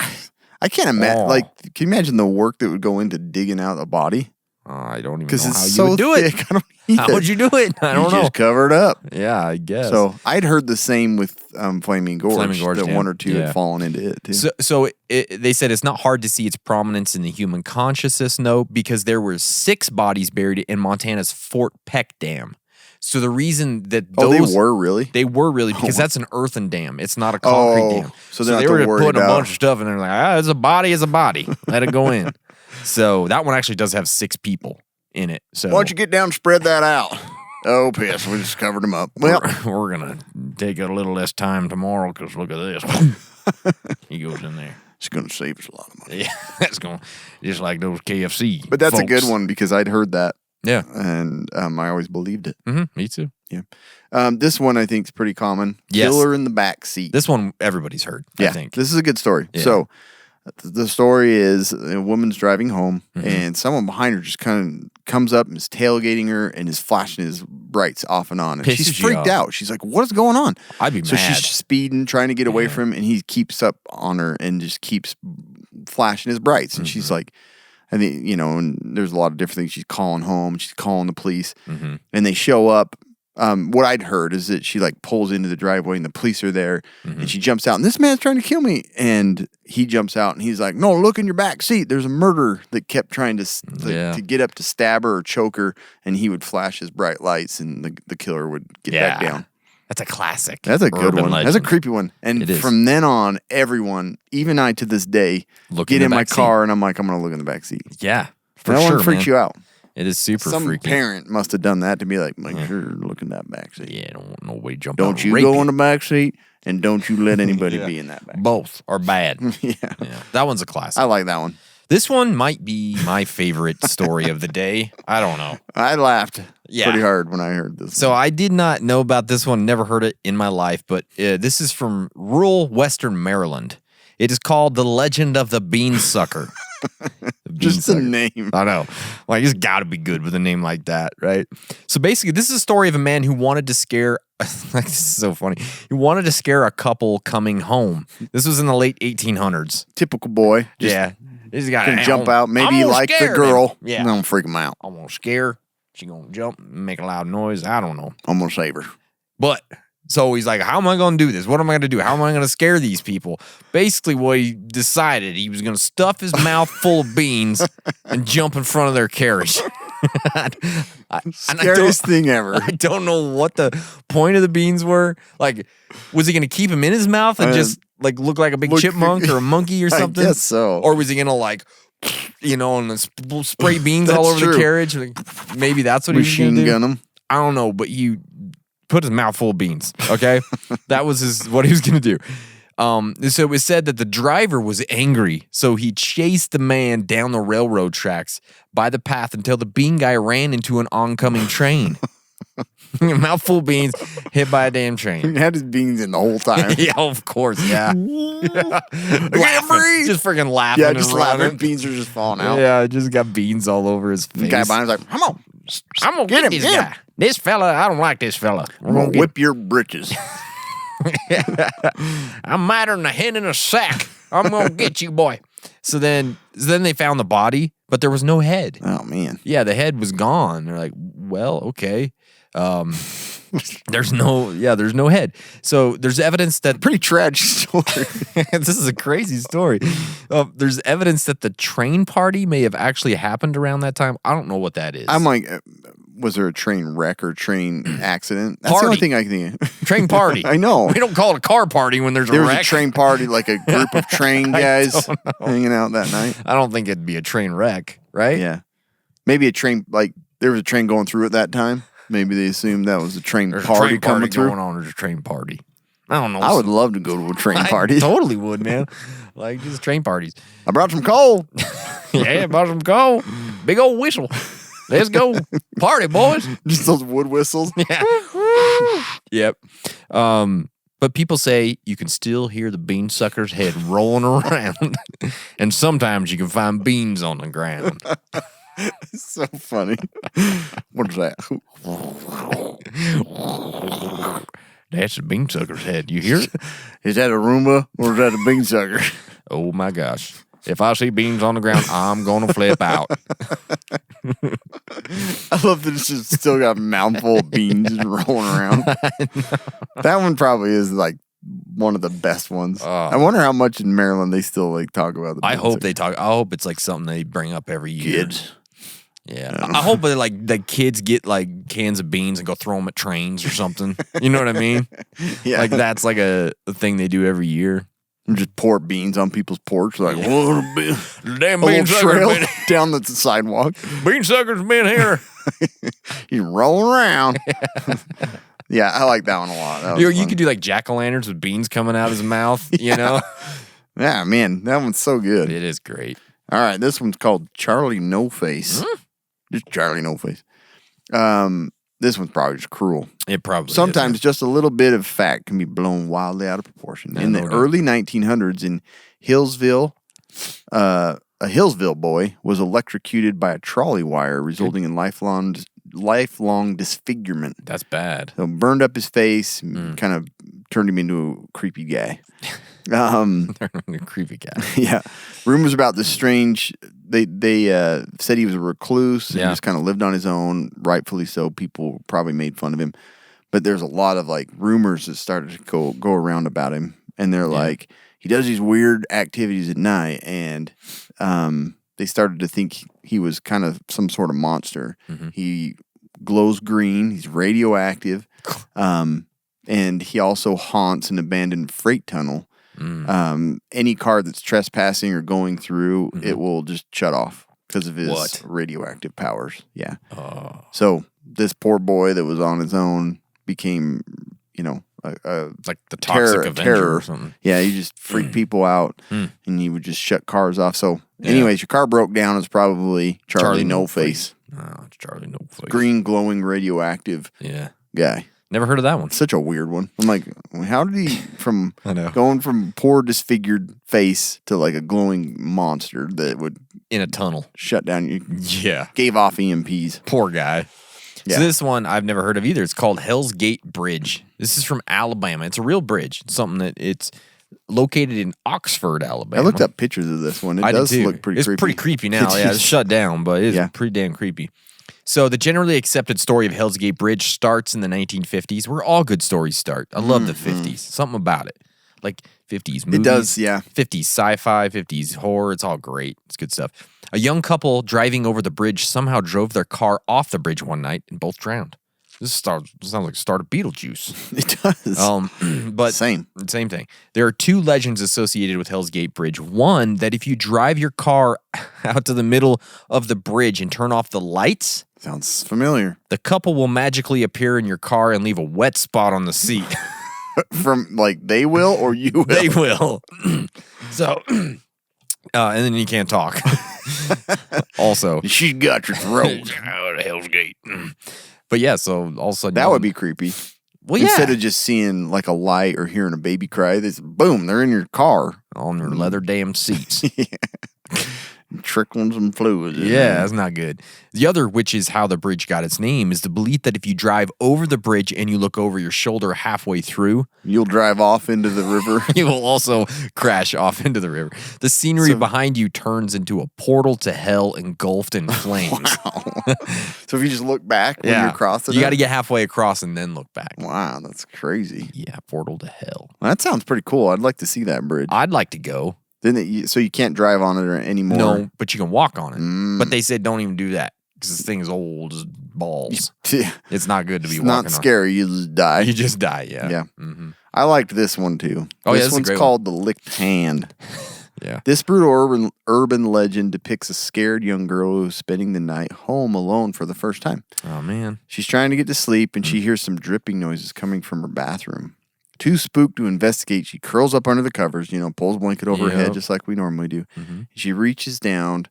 [SPEAKER 4] I can't imagine.
[SPEAKER 5] Oh.
[SPEAKER 4] Like, can you imagine the work that would go into digging out a body?
[SPEAKER 5] I don't even know
[SPEAKER 4] Because
[SPEAKER 5] how
[SPEAKER 4] it's
[SPEAKER 5] you
[SPEAKER 4] so
[SPEAKER 5] would do it.
[SPEAKER 4] thick. I don't either.
[SPEAKER 5] How would you do it? I don't know.
[SPEAKER 4] Just cover it up.
[SPEAKER 5] Yeah, I guess.
[SPEAKER 4] So I'd heard the same with Flaming Gorge.
[SPEAKER 5] Flaming Gorge,
[SPEAKER 4] that
[SPEAKER 5] yeah.
[SPEAKER 4] one or two
[SPEAKER 5] Yeah.
[SPEAKER 4] had fallen into it too.
[SPEAKER 5] So they said it's not hard to see its prominence in the human consciousness, no, because there were 6 bodies buried in Montana's Fort Peck Dam. So the reason that
[SPEAKER 4] they
[SPEAKER 5] those
[SPEAKER 4] were really?
[SPEAKER 5] They were really because that's an earthen dam. It's not a concrete dam.
[SPEAKER 4] So they're not
[SPEAKER 5] they were
[SPEAKER 4] to
[SPEAKER 5] just
[SPEAKER 4] worry
[SPEAKER 5] putting a
[SPEAKER 4] about-
[SPEAKER 5] bunch of stuff in there like, it's a body, Let it go in. So that one actually does have 6 people in it. So
[SPEAKER 4] Why don't you get down and spread that out? Oh, piss. We just covered them up. Well,
[SPEAKER 5] we're gonna take a little less time tomorrow because look at this. He goes in there.
[SPEAKER 4] it's going to save us a lot of money.
[SPEAKER 5] Yeah, that's going just like those KFC.
[SPEAKER 4] But that's a good
[SPEAKER 5] folks.
[SPEAKER 4] one because I'd heard that.
[SPEAKER 5] Yeah.
[SPEAKER 4] And I always believed it.
[SPEAKER 5] Me too.
[SPEAKER 4] Yeah. This one I think is pretty common.
[SPEAKER 5] Yes.
[SPEAKER 4] Killer in the back seat.
[SPEAKER 5] This one everybody's heard.
[SPEAKER 4] Yeah,
[SPEAKER 5] I think.
[SPEAKER 4] this is a good story.
[SPEAKER 5] Yeah.
[SPEAKER 4] So the story is a woman's driving home
[SPEAKER 5] Mm-hmm.
[SPEAKER 4] and someone behind her just kind of comes up and is tailgating her and is flashing his brights off and on. And
[SPEAKER 5] Pisses
[SPEAKER 4] she's
[SPEAKER 5] you
[SPEAKER 4] freaked
[SPEAKER 5] off.
[SPEAKER 4] out. She's like, what is going on?
[SPEAKER 5] I'd be
[SPEAKER 4] So
[SPEAKER 5] mad.
[SPEAKER 4] she's speeding, trying to get away from him, and he keeps up on her and just keeps flashing his brights. And
[SPEAKER 5] Mm-hmm.
[SPEAKER 4] she's like, I think, and there's a lot of different things. She's calling home, she's calling the police,
[SPEAKER 5] Mm-hmm.
[SPEAKER 4] and they show up. What I'd heard is that she like pulls into the driveway and the police are there
[SPEAKER 5] Mm-hmm.
[SPEAKER 4] and she jumps out and this man's trying to kill me. And he jumps out and he's like, no, look in your back seat. There's a murderer that kept trying to get up to stab her or choke her. And he would flash his bright lights and the killer would get back down.
[SPEAKER 5] That's a classic.
[SPEAKER 4] That's a good
[SPEAKER 5] urban
[SPEAKER 4] one.
[SPEAKER 5] legend.
[SPEAKER 4] That's a creepy one. And
[SPEAKER 5] It is.
[SPEAKER 4] from then on, everyone, even I to this day,
[SPEAKER 5] Look
[SPEAKER 4] get
[SPEAKER 5] in the
[SPEAKER 4] in my
[SPEAKER 5] back seat.
[SPEAKER 4] car and I'm like, I'm going to look in the back seat.
[SPEAKER 5] Yeah, for
[SPEAKER 4] That
[SPEAKER 5] sure,
[SPEAKER 4] one freaks
[SPEAKER 5] man.
[SPEAKER 4] you out.
[SPEAKER 5] It is super
[SPEAKER 4] Some
[SPEAKER 5] freaky.
[SPEAKER 4] parent must have done that to be like, make sure you look in that back seat.
[SPEAKER 5] Yeah, don't want nobody jumping.
[SPEAKER 4] Don't you go in the back seat and don't you let anybody be in that back.
[SPEAKER 5] Both are bad.
[SPEAKER 4] Yeah.
[SPEAKER 5] Yeah, that one's a classic.
[SPEAKER 4] I like that one.
[SPEAKER 5] This one might be my favorite story of the day. I don't know.
[SPEAKER 4] I laughed
[SPEAKER 5] Yeah.
[SPEAKER 4] pretty hard when I heard this.
[SPEAKER 5] So I did not know about this one, never heard it in my life, but this is from rural Western Maryland. It is called The Legend of the Bean Sucker.
[SPEAKER 4] Just the name.
[SPEAKER 5] I know. Like, it's got to be good with a name like that, right? So basically, this is a story of a man who wanted to scare, like, this is so funny. He wanted to scare a couple coming home. This was in the late 1800s.
[SPEAKER 4] Typical boy. Just
[SPEAKER 5] Yeah. He's got
[SPEAKER 4] Can
[SPEAKER 5] to
[SPEAKER 4] jump out. Maybe you like the girl.
[SPEAKER 5] Yeah.
[SPEAKER 4] Don't freak him out.
[SPEAKER 5] I'm going to scare her. She going to jump and make a loud noise. I don't know.
[SPEAKER 4] I'm going to save her.
[SPEAKER 5] But so he's like, how am I going to do this? What am I going to do? How am I going to scare these people? Basically, what he decided, he was going to stuff his mouth full of beans and jump in front of their carriage.
[SPEAKER 4] Scariest thing ever.
[SPEAKER 5] I don't know what the point of the beans were. Like, was he going to keep them in his mouth and just like look like a big
[SPEAKER 4] look-
[SPEAKER 5] chipmunk or a monkey or something?
[SPEAKER 4] I guess so.
[SPEAKER 5] Or was he going to like, and then spray beans all
[SPEAKER 4] That's
[SPEAKER 5] over
[SPEAKER 4] true.
[SPEAKER 5] the carriage? Like, maybe that's what he was going
[SPEAKER 4] Machine
[SPEAKER 5] to do.
[SPEAKER 4] gun him.
[SPEAKER 5] I don't know, but put his mouth full of beans. Okay, that was what he was gonna do. So it was said that the driver was angry, so he chased the man down the railroad tracks by the path until the bean guy ran into an oncoming train. Mouthful of beans, hit by a damn train.
[SPEAKER 4] He had his beans in the whole time.
[SPEAKER 5] Yeah, of course, yeah. Laughing, just freaking laughing.
[SPEAKER 4] Yeah,
[SPEAKER 5] and
[SPEAKER 4] just
[SPEAKER 5] running.
[SPEAKER 4] laughing. Beans are just falling out.
[SPEAKER 5] Yeah, just got beans all over his face.
[SPEAKER 4] The guy behind him's like, come on.
[SPEAKER 5] I'm gonna get this
[SPEAKER 4] get
[SPEAKER 5] guy. This fella, I don't like this fella.
[SPEAKER 4] I'm going to whip your britches.
[SPEAKER 5] I'm madder than a hen in a sack. I'm gonna get you, boy. So then they found the body, but there was no head.
[SPEAKER 4] Oh, man.
[SPEAKER 5] Yeah, the head was gone. They're like, well, okay. There's no head. So there's evidence that
[SPEAKER 4] Pretty tragic story.
[SPEAKER 5] this is a crazy story. There's evidence that the train party may have actually happened around that time. I don't know what that is.
[SPEAKER 4] I'm like, was there a train wreck or train accident? That's the only
[SPEAKER 5] Party.
[SPEAKER 4] thing I can think of.
[SPEAKER 5] Train party.
[SPEAKER 4] I know.
[SPEAKER 5] We don't call it a car party when there's
[SPEAKER 4] There
[SPEAKER 5] a
[SPEAKER 4] was
[SPEAKER 5] wreck.
[SPEAKER 4] a train party, like a group of train guys hanging out that night.
[SPEAKER 5] I don't think it'd be a train wreck, right?
[SPEAKER 4] Yeah. Maybe a train, like, there was a train going through at that time. Maybe they assumed that was a train
[SPEAKER 5] There's
[SPEAKER 4] party
[SPEAKER 5] a train
[SPEAKER 4] coming
[SPEAKER 5] party
[SPEAKER 4] through.
[SPEAKER 5] going on. There's a train party. I don't know.
[SPEAKER 4] I would love to go to a train
[SPEAKER 5] I
[SPEAKER 4] party.
[SPEAKER 5] totally would, man. Like just train parties.
[SPEAKER 4] I brought some coal.
[SPEAKER 5] Yeah, bought some coal. Big old whistle. Let's go. Party, boys.
[SPEAKER 4] Just those wood whistles.
[SPEAKER 5] Yeah. Yep. But people say you can still hear the bean sucker's head rolling around. And sometimes you can find beans on the ground.
[SPEAKER 4] It's so funny. What is that?
[SPEAKER 5] That's the bean sucker's head. You hear it?
[SPEAKER 4] Is that a Roomba or is that a bean sucker?
[SPEAKER 5] Oh my gosh. If I see beans on the ground, I'm going to flip out.
[SPEAKER 4] I love that it's just still got a mouthful of beans just rolling around. That one probably is like one of the best ones. I wonder how much in Maryland they still like talk about the
[SPEAKER 5] I
[SPEAKER 4] bean
[SPEAKER 5] hope
[SPEAKER 4] sucker.
[SPEAKER 5] they talk. I hope it's like something they bring up every year.
[SPEAKER 4] Kids.
[SPEAKER 5] Yeah. I hope that like the kids get like cans of beans and go throw them at trains or something. You know what I mean?
[SPEAKER 4] Yeah.
[SPEAKER 5] Like that's like a thing they do every year.
[SPEAKER 4] And just pour beans on people's porch. Like, what a
[SPEAKER 5] Damn
[SPEAKER 4] little
[SPEAKER 5] bean
[SPEAKER 4] trail
[SPEAKER 5] sucker's
[SPEAKER 4] down the sidewalk.
[SPEAKER 5] bean sucker's been here.
[SPEAKER 4] He's rolling around. Yeah, I like that one a lot. That was
[SPEAKER 5] You
[SPEAKER 4] fun.
[SPEAKER 5] could do like jack-o'-lanterns with beans coming out of his mouth, you know?
[SPEAKER 4] Yeah, man, that one's so good.
[SPEAKER 5] It is great.
[SPEAKER 4] All right, this one's called Charlie No Face. Just Charlie No Face. This one's probably just cruel.
[SPEAKER 5] It probably
[SPEAKER 4] Sometimes just a little bit of fact can be blown wildly out of proportion. In the
[SPEAKER 5] no doubt.
[SPEAKER 4] early 1900s in Hillsville, a Hillsville boy was electrocuted by a trolley wire, resulting in lifelong disfigurement.
[SPEAKER 5] That's bad.
[SPEAKER 4] So burned up his face, kind of turned him into a creepy guy.
[SPEAKER 5] They're a creepy guy.
[SPEAKER 4] Yeah. Rumors about this strange, they said he was a recluse and
[SPEAKER 5] Yeah.
[SPEAKER 4] just kind of lived on his own, rightfully so. People probably made fun of him. But there's a lot of like rumors that started to go around about him. And they're like, he does these weird activities at night. And they started to think he was kind of some sort of monster. He glows green. He's radioactive. And he also haunts an abandoned freight tunnel. Any car that's trespassing or going through, it will just shut off because of his radioactive powers. Yeah. So this poor boy that was on his own became, a
[SPEAKER 5] Like the Toxic Avenger
[SPEAKER 4] terror
[SPEAKER 5] or something.
[SPEAKER 4] Yeah, he just freaked people out, and he would just shut cars off. So, anyways, your car broke down. It's probably Charlie No Face,
[SPEAKER 5] Oh, it's Charlie No Face.
[SPEAKER 4] green glowing radioactive
[SPEAKER 5] Yeah.
[SPEAKER 4] guy.
[SPEAKER 5] Never heard of that one.
[SPEAKER 4] Such a weird one. I'm like, how did he
[SPEAKER 5] I know.
[SPEAKER 4] going from poor disfigured face to like a glowing monster that would
[SPEAKER 5] In a tunnel.
[SPEAKER 4] shut down you
[SPEAKER 5] Yeah.
[SPEAKER 4] gave off EMPs.
[SPEAKER 5] Poor guy.
[SPEAKER 4] Yeah.
[SPEAKER 5] So this one I've never heard of either. It's called Hell's Gate Bridge. This is from Alabama. It's a real bridge. It's something that it's located in Oxford, Alabama.
[SPEAKER 4] I looked up pictures of this one. It
[SPEAKER 5] I
[SPEAKER 4] does
[SPEAKER 5] did too.
[SPEAKER 4] look pretty
[SPEAKER 5] it's
[SPEAKER 4] creepy.
[SPEAKER 5] pretty creepy now. Yeah, it's shut down, but it's pretty damn creepy. So the generally accepted story of Hell's Gate Bridge starts in the 1950s, where all good stories start. I love the 50s. Something about it. Like 50s movies.
[SPEAKER 4] It does, yeah.
[SPEAKER 5] 50s sci-fi, 50s horror. It's all great. It's good stuff. A young couple driving over the bridge somehow drove their car off the bridge one night and both drowned. This sounds like start of Beetlejuice.
[SPEAKER 4] It does.
[SPEAKER 5] But
[SPEAKER 4] Same
[SPEAKER 5] thing. There are two legends associated with Hell's Gate Bridge. One, that if you drive your car out to the middle of the bridge and turn off the lights,
[SPEAKER 4] sounds familiar.
[SPEAKER 5] the couple will magically appear in your car and leave a wet spot on the seat.
[SPEAKER 4] From like they will or you will?
[SPEAKER 5] They will. So, and then you can't talk. Also,
[SPEAKER 4] She's got your throat.
[SPEAKER 5] out of Hell's Gate. But yeah, so all of a sudden
[SPEAKER 4] That would be creepy.
[SPEAKER 5] well, yeah,
[SPEAKER 4] Instead of just seeing like a light or hearing a baby cry, boom, they're in your car.
[SPEAKER 5] on your leather damn seats.
[SPEAKER 4] Trickling some fluid. in
[SPEAKER 5] Yeah,
[SPEAKER 4] there.
[SPEAKER 5] that's not good. The other, which is how the bridge got its name, is the belief that if you drive over the bridge and you look over your shoulder halfway through,
[SPEAKER 4] You'll drive off into the river.
[SPEAKER 5] you will also crash off into the river. The scenery behind you turns into a portal to hell engulfed in flames.
[SPEAKER 4] So if you just look back when you're crossing
[SPEAKER 5] you
[SPEAKER 4] it?
[SPEAKER 5] got to get halfway across and then look back.
[SPEAKER 4] Wow, that's crazy.
[SPEAKER 5] Yeah, portal to hell.
[SPEAKER 4] Well, that sounds pretty cool. I'd like to see that bridge.
[SPEAKER 5] I'd like to go.
[SPEAKER 4] So you can't drive on it anymore?
[SPEAKER 5] No, but you can walk on it. But they said don't even do that because this thing is old as balls.
[SPEAKER 4] Yeah.
[SPEAKER 5] It's not good to be
[SPEAKER 4] It's
[SPEAKER 5] walking
[SPEAKER 4] not
[SPEAKER 5] on.
[SPEAKER 4] scary. You just die.
[SPEAKER 5] You just die, yeah.
[SPEAKER 4] Yeah.
[SPEAKER 5] Mm-hmm.
[SPEAKER 4] I liked this one too.
[SPEAKER 5] Oh, yeah,
[SPEAKER 4] this
[SPEAKER 5] this is a
[SPEAKER 4] one's
[SPEAKER 5] great
[SPEAKER 4] called The Licked Hand.
[SPEAKER 5] Yeah.
[SPEAKER 4] This brutal urban legend depicts a scared young girl who's spending the night home alone for the first time.
[SPEAKER 5] Oh, man.
[SPEAKER 4] She's trying to get to sleep, and
[SPEAKER 5] Mm.
[SPEAKER 4] she hears some dripping noises coming from her bathroom. Too spooked to investigate, she curls up under the covers, pulls a blanket over her head
[SPEAKER 5] Yep.
[SPEAKER 4] just like we normally do.
[SPEAKER 5] Mm-hmm.
[SPEAKER 4] She reaches down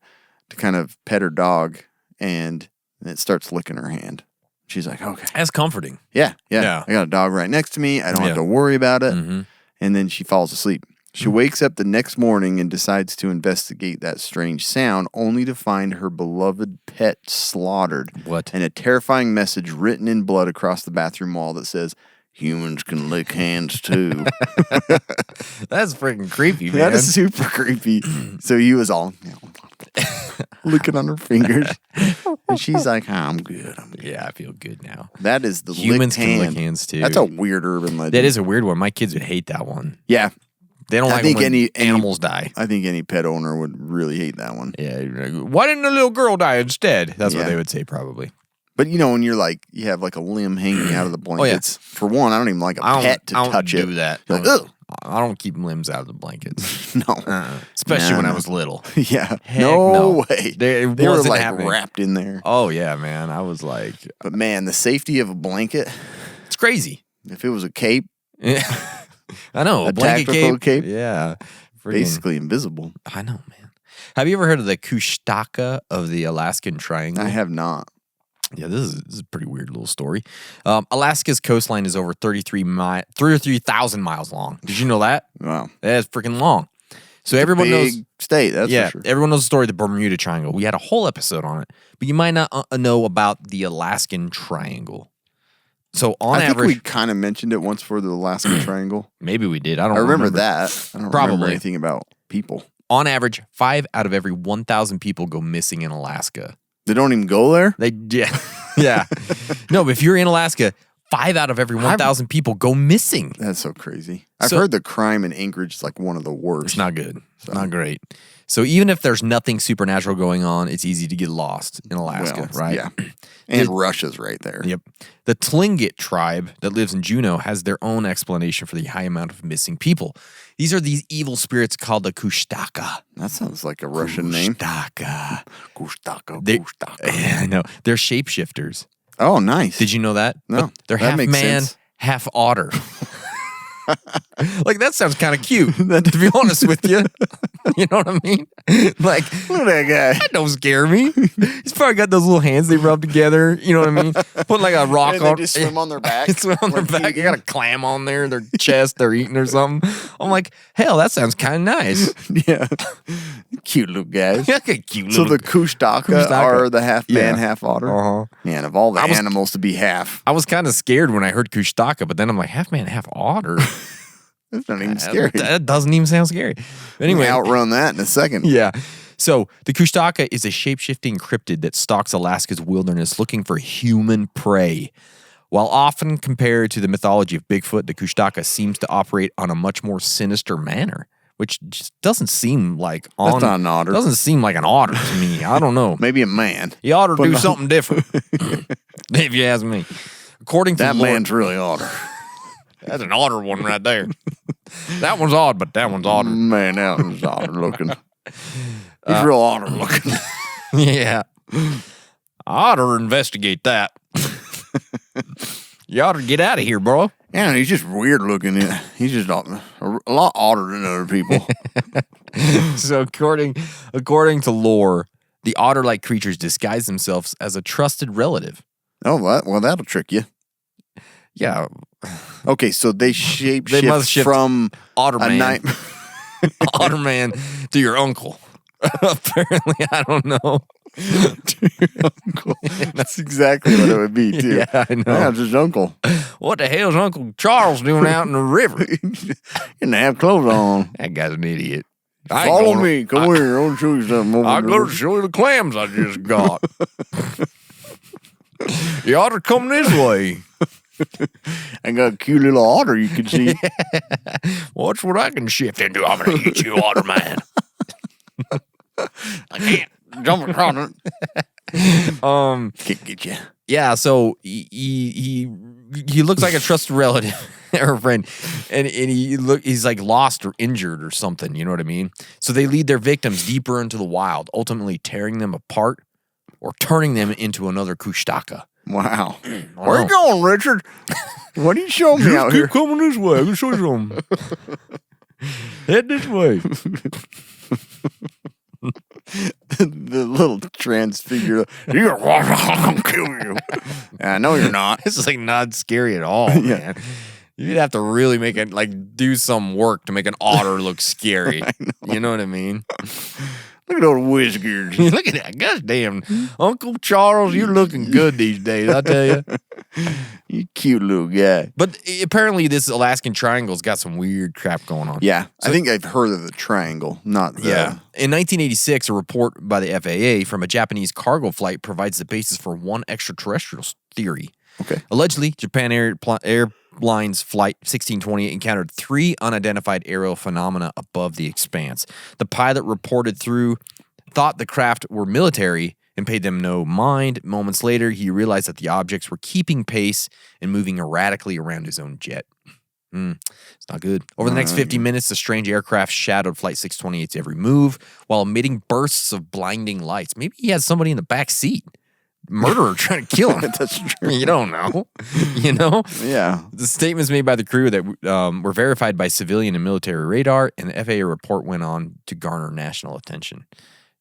[SPEAKER 4] to kind of pet her dog, and it starts licking her hand. She's like, okay.
[SPEAKER 5] That's comforting.
[SPEAKER 4] Yeah.
[SPEAKER 5] Yeah.
[SPEAKER 4] I got a dog right next to me. I don't
[SPEAKER 5] Yeah.
[SPEAKER 4] have to worry about it.
[SPEAKER 5] Mm-hmm.
[SPEAKER 4] And then she falls asleep. She wakes up the next morning and decides to investigate that strange sound, only to find her beloved pet slaughtered.
[SPEAKER 5] What?
[SPEAKER 4] And a terrifying message written in blood across the bathroom wall that says, humans can lick hands too.
[SPEAKER 5] That's freaking creepy, man.
[SPEAKER 4] That is super creepy. So he was all looking on her fingers. And she's like, I'm good.
[SPEAKER 5] Yeah, I feel good now.
[SPEAKER 4] That is the
[SPEAKER 5] Humans
[SPEAKER 4] licked
[SPEAKER 5] can
[SPEAKER 4] hand.
[SPEAKER 5] lick hands too.
[SPEAKER 4] That's a weird urban legend.
[SPEAKER 5] That is a weird one. My kids would hate that one.
[SPEAKER 4] Yeah.
[SPEAKER 5] They don't
[SPEAKER 4] I
[SPEAKER 5] like
[SPEAKER 4] think
[SPEAKER 5] when
[SPEAKER 4] any
[SPEAKER 5] animals die.
[SPEAKER 4] I think any pet owner would really hate that one.
[SPEAKER 5] Yeah. You're like, why didn't the little girl die instead? That's what
[SPEAKER 4] Yeah.
[SPEAKER 5] they would say probably.
[SPEAKER 4] But when you're like, you have like a limb hanging out of the blankets. For one, I don't even like a pet to
[SPEAKER 5] I don't
[SPEAKER 4] touch
[SPEAKER 5] do
[SPEAKER 4] it.
[SPEAKER 5] that.
[SPEAKER 4] You're like, ugh.
[SPEAKER 5] I don't keep limbs out of the blankets.
[SPEAKER 4] No.
[SPEAKER 5] Especially
[SPEAKER 4] No,
[SPEAKER 5] when I
[SPEAKER 4] no.
[SPEAKER 5] was little.
[SPEAKER 4] Yeah.
[SPEAKER 5] Heck
[SPEAKER 4] no
[SPEAKER 5] no.
[SPEAKER 4] way.
[SPEAKER 5] They
[SPEAKER 4] They were
[SPEAKER 5] wasn't
[SPEAKER 4] like
[SPEAKER 5] happening.
[SPEAKER 4] wrapped in there.
[SPEAKER 5] Oh, yeah, man. I was like,
[SPEAKER 4] But man, the safety of a blanket,
[SPEAKER 5] it's crazy.
[SPEAKER 4] if it was a cape,
[SPEAKER 5] I know.
[SPEAKER 4] A
[SPEAKER 5] blanket
[SPEAKER 4] tactical cape?
[SPEAKER 5] Yeah. Friggin-
[SPEAKER 4] basically invisible.
[SPEAKER 5] I know, man. Have you ever heard of the Kushtaka of the Alaskan Triangle?
[SPEAKER 4] I have not.
[SPEAKER 5] Yeah, this is a pretty weird little story. Alaska's coastline is over 33,000 miles long. Did you know that?
[SPEAKER 4] Wow.
[SPEAKER 5] That's freaking long. So everyone
[SPEAKER 4] Big
[SPEAKER 5] knows.
[SPEAKER 4] state, that's
[SPEAKER 5] Yeah,
[SPEAKER 4] for sure.
[SPEAKER 5] everyone knows the story of the Bermuda Triangle. We had a whole episode on it, but you might not know about the Alaskan Triangle. So on
[SPEAKER 4] I think we
[SPEAKER 5] average,
[SPEAKER 4] kind of mentioned it once for the Alaskan Triangle.
[SPEAKER 5] maybe we did. I don't
[SPEAKER 4] I remember that. I don't remember
[SPEAKER 5] Probably.
[SPEAKER 4] anything about people.
[SPEAKER 5] On average, 5 out of every 1,000 people go missing in Alaska.
[SPEAKER 4] They don't even go there?
[SPEAKER 5] Yeah. No, but if you're in Alaska, 5 out of every 1,000 people go missing.
[SPEAKER 4] That's so crazy. I've
[SPEAKER 5] So-
[SPEAKER 4] heard the crime in Anchorage is like one of the worst.
[SPEAKER 5] It's not good. It's not great. So even if there's nothing supernatural going on, it's easy to get lost in Alaska,
[SPEAKER 4] Well,
[SPEAKER 5] right?
[SPEAKER 4] Yeah. And Russia's right there.
[SPEAKER 5] Yep. The Tlingit tribe that lives in Juneau has their own explanation for the high amount of missing people. These are these evil spirits called the Kushtaka.
[SPEAKER 4] That sounds like a Russian name.
[SPEAKER 5] Kushtaka.
[SPEAKER 4] Kushtaka.
[SPEAKER 5] Yeah, I know. They're shapeshifters.
[SPEAKER 4] Oh, nice.
[SPEAKER 5] Did you know that?
[SPEAKER 4] No,
[SPEAKER 5] But they're
[SPEAKER 4] that
[SPEAKER 5] half
[SPEAKER 4] makes
[SPEAKER 5] man,
[SPEAKER 4] sense.
[SPEAKER 5] half otter. Like, that sounds kind of cute, to be honest with you. You know what I mean? Like,
[SPEAKER 4] Look at that guy.
[SPEAKER 5] that don't scare me. He's probably got those little hands they rub together. You know what I mean? Put like a rock
[SPEAKER 4] And
[SPEAKER 5] on.
[SPEAKER 4] they just swim on their back.
[SPEAKER 5] Swim on their
[SPEAKER 4] Like
[SPEAKER 5] back. You got a clam on there, their chest, they're eating or something. I'm like, hell, that sounds kind of nice.
[SPEAKER 4] Yeah. Cute little guys.
[SPEAKER 5] Like a cute
[SPEAKER 4] So
[SPEAKER 5] little.
[SPEAKER 4] the Kushtaka
[SPEAKER 5] Kushtaka.
[SPEAKER 4] are the half man,
[SPEAKER 5] Yeah.
[SPEAKER 4] half otter?
[SPEAKER 5] Uh-huh.
[SPEAKER 4] Man, of all the
[SPEAKER 5] I was-
[SPEAKER 4] animals to be half,
[SPEAKER 5] I was kind of scared when I heard Kushtaka, but then I'm like, half man, half otter.
[SPEAKER 4] that's not even scary.
[SPEAKER 5] That doesn't even sound scary.
[SPEAKER 4] Anyway,
[SPEAKER 5] Anyway,
[SPEAKER 4] outrun that in a second.
[SPEAKER 5] yeah. So the Kushtaka is a shape-shifting cryptid that stalks Alaska's wilderness looking for human prey. While often compared to the mythology of Bigfoot, the Kushtaka seems to operate on a much more sinister manner, which just doesn't seem like
[SPEAKER 4] That's not an otter.
[SPEAKER 5] Doesn't seem like an otter to me. I don't know.
[SPEAKER 4] Maybe a man.
[SPEAKER 5] You ought to
[SPEAKER 4] But
[SPEAKER 5] do
[SPEAKER 4] not-
[SPEAKER 5] something different, if you ask me. according to
[SPEAKER 4] That
[SPEAKER 5] lore,
[SPEAKER 4] man's really otter.
[SPEAKER 5] that's an otter one right there. That one's odd, but that one's otter.
[SPEAKER 4] Man, that one's otter looking. He's real otter looking.
[SPEAKER 5] Yeah. I ought to investigate that. You ought to get out of here, bro.
[SPEAKER 4] Yeah, he's just weird looking. He's just a lot odder than other people.
[SPEAKER 5] So according to lore, the otter-like creatures disguise themselves as a trusted relative.
[SPEAKER 4] Oh, well, that'll trick you.
[SPEAKER 5] Yeah.
[SPEAKER 4] Okay, so they
[SPEAKER 5] They
[SPEAKER 4] shapeshift
[SPEAKER 5] must shift
[SPEAKER 4] from
[SPEAKER 5] Otter
[SPEAKER 4] a
[SPEAKER 5] man.
[SPEAKER 4] night.
[SPEAKER 5] Otter man to your uncle. Apparently, I don't know.
[SPEAKER 4] That's exactly what it would be, too.
[SPEAKER 5] Yeah, I know.
[SPEAKER 4] Yeah, it's his uncle.
[SPEAKER 5] What the hell's Uncle Charles doing out in the river?
[SPEAKER 4] He didn't have clothes on.
[SPEAKER 5] That guy's an idiot. I ain't
[SPEAKER 4] Follow
[SPEAKER 5] gonna-
[SPEAKER 4] me. Come here. I'll show you something. Over
[SPEAKER 5] I'll
[SPEAKER 4] there.
[SPEAKER 5] go to show you the clams I just got. You ought to come this way.
[SPEAKER 4] I got a cute little otter you can see.
[SPEAKER 5] Watch what I can shift into. I'm going to eat you, otter man.
[SPEAKER 4] I can't jump across it. Can't get you.
[SPEAKER 5] Yeah, so he looks like a trusted relative or a friend, and he's like lost or injured or something. You know what I mean? So they lead their victims deeper into the wild, ultimately tearing them apart or turning them into another kushtaka.
[SPEAKER 4] Wow. Where you going, Richard? What are you showing me out here?
[SPEAKER 5] coming this way. I'm gonna show you something. Head this way.
[SPEAKER 4] The little transfigure. You're gonna kill you. I know you're not.
[SPEAKER 5] This is like not scary at all, man. You'd have to really make it do some work to make an otter look scary. You know what I mean?
[SPEAKER 4] Look at those whiskers.
[SPEAKER 5] Look at that. Goddamn. Uncle Charles, you're looking good these days, I tell you.
[SPEAKER 4] You cute little guy.
[SPEAKER 5] But apparently this Alaskan triangle's got some weird crap going on.
[SPEAKER 4] Yeah, I think I've heard of the triangle, not the...
[SPEAKER 5] Yeah. In 1986, a report by the FAA from a Japanese cargo flight provides the basis for one extraterrestrial theory.
[SPEAKER 4] Okay.
[SPEAKER 5] Allegedly, Japan Airlines Flight 1628 encountered 3 unidentified aerial phenomena above the expanse. The pilot thought the craft were military and paid them no mind. Moments later, he realized that the objects were keeping pace and moving erratically around his own jet. It's not good. Over the next 50 minutes, the strange aircraft shadowed Flight 628's every move while emitting bursts of blinding lights. Maybe he had somebody in the back seat. Murderer trying to kill him.
[SPEAKER 4] That's true.
[SPEAKER 5] You don't know. You know?
[SPEAKER 4] Yeah.
[SPEAKER 5] The statements made by the crew that were verified by civilian and military radar, and the FAA report went on to garner national attention.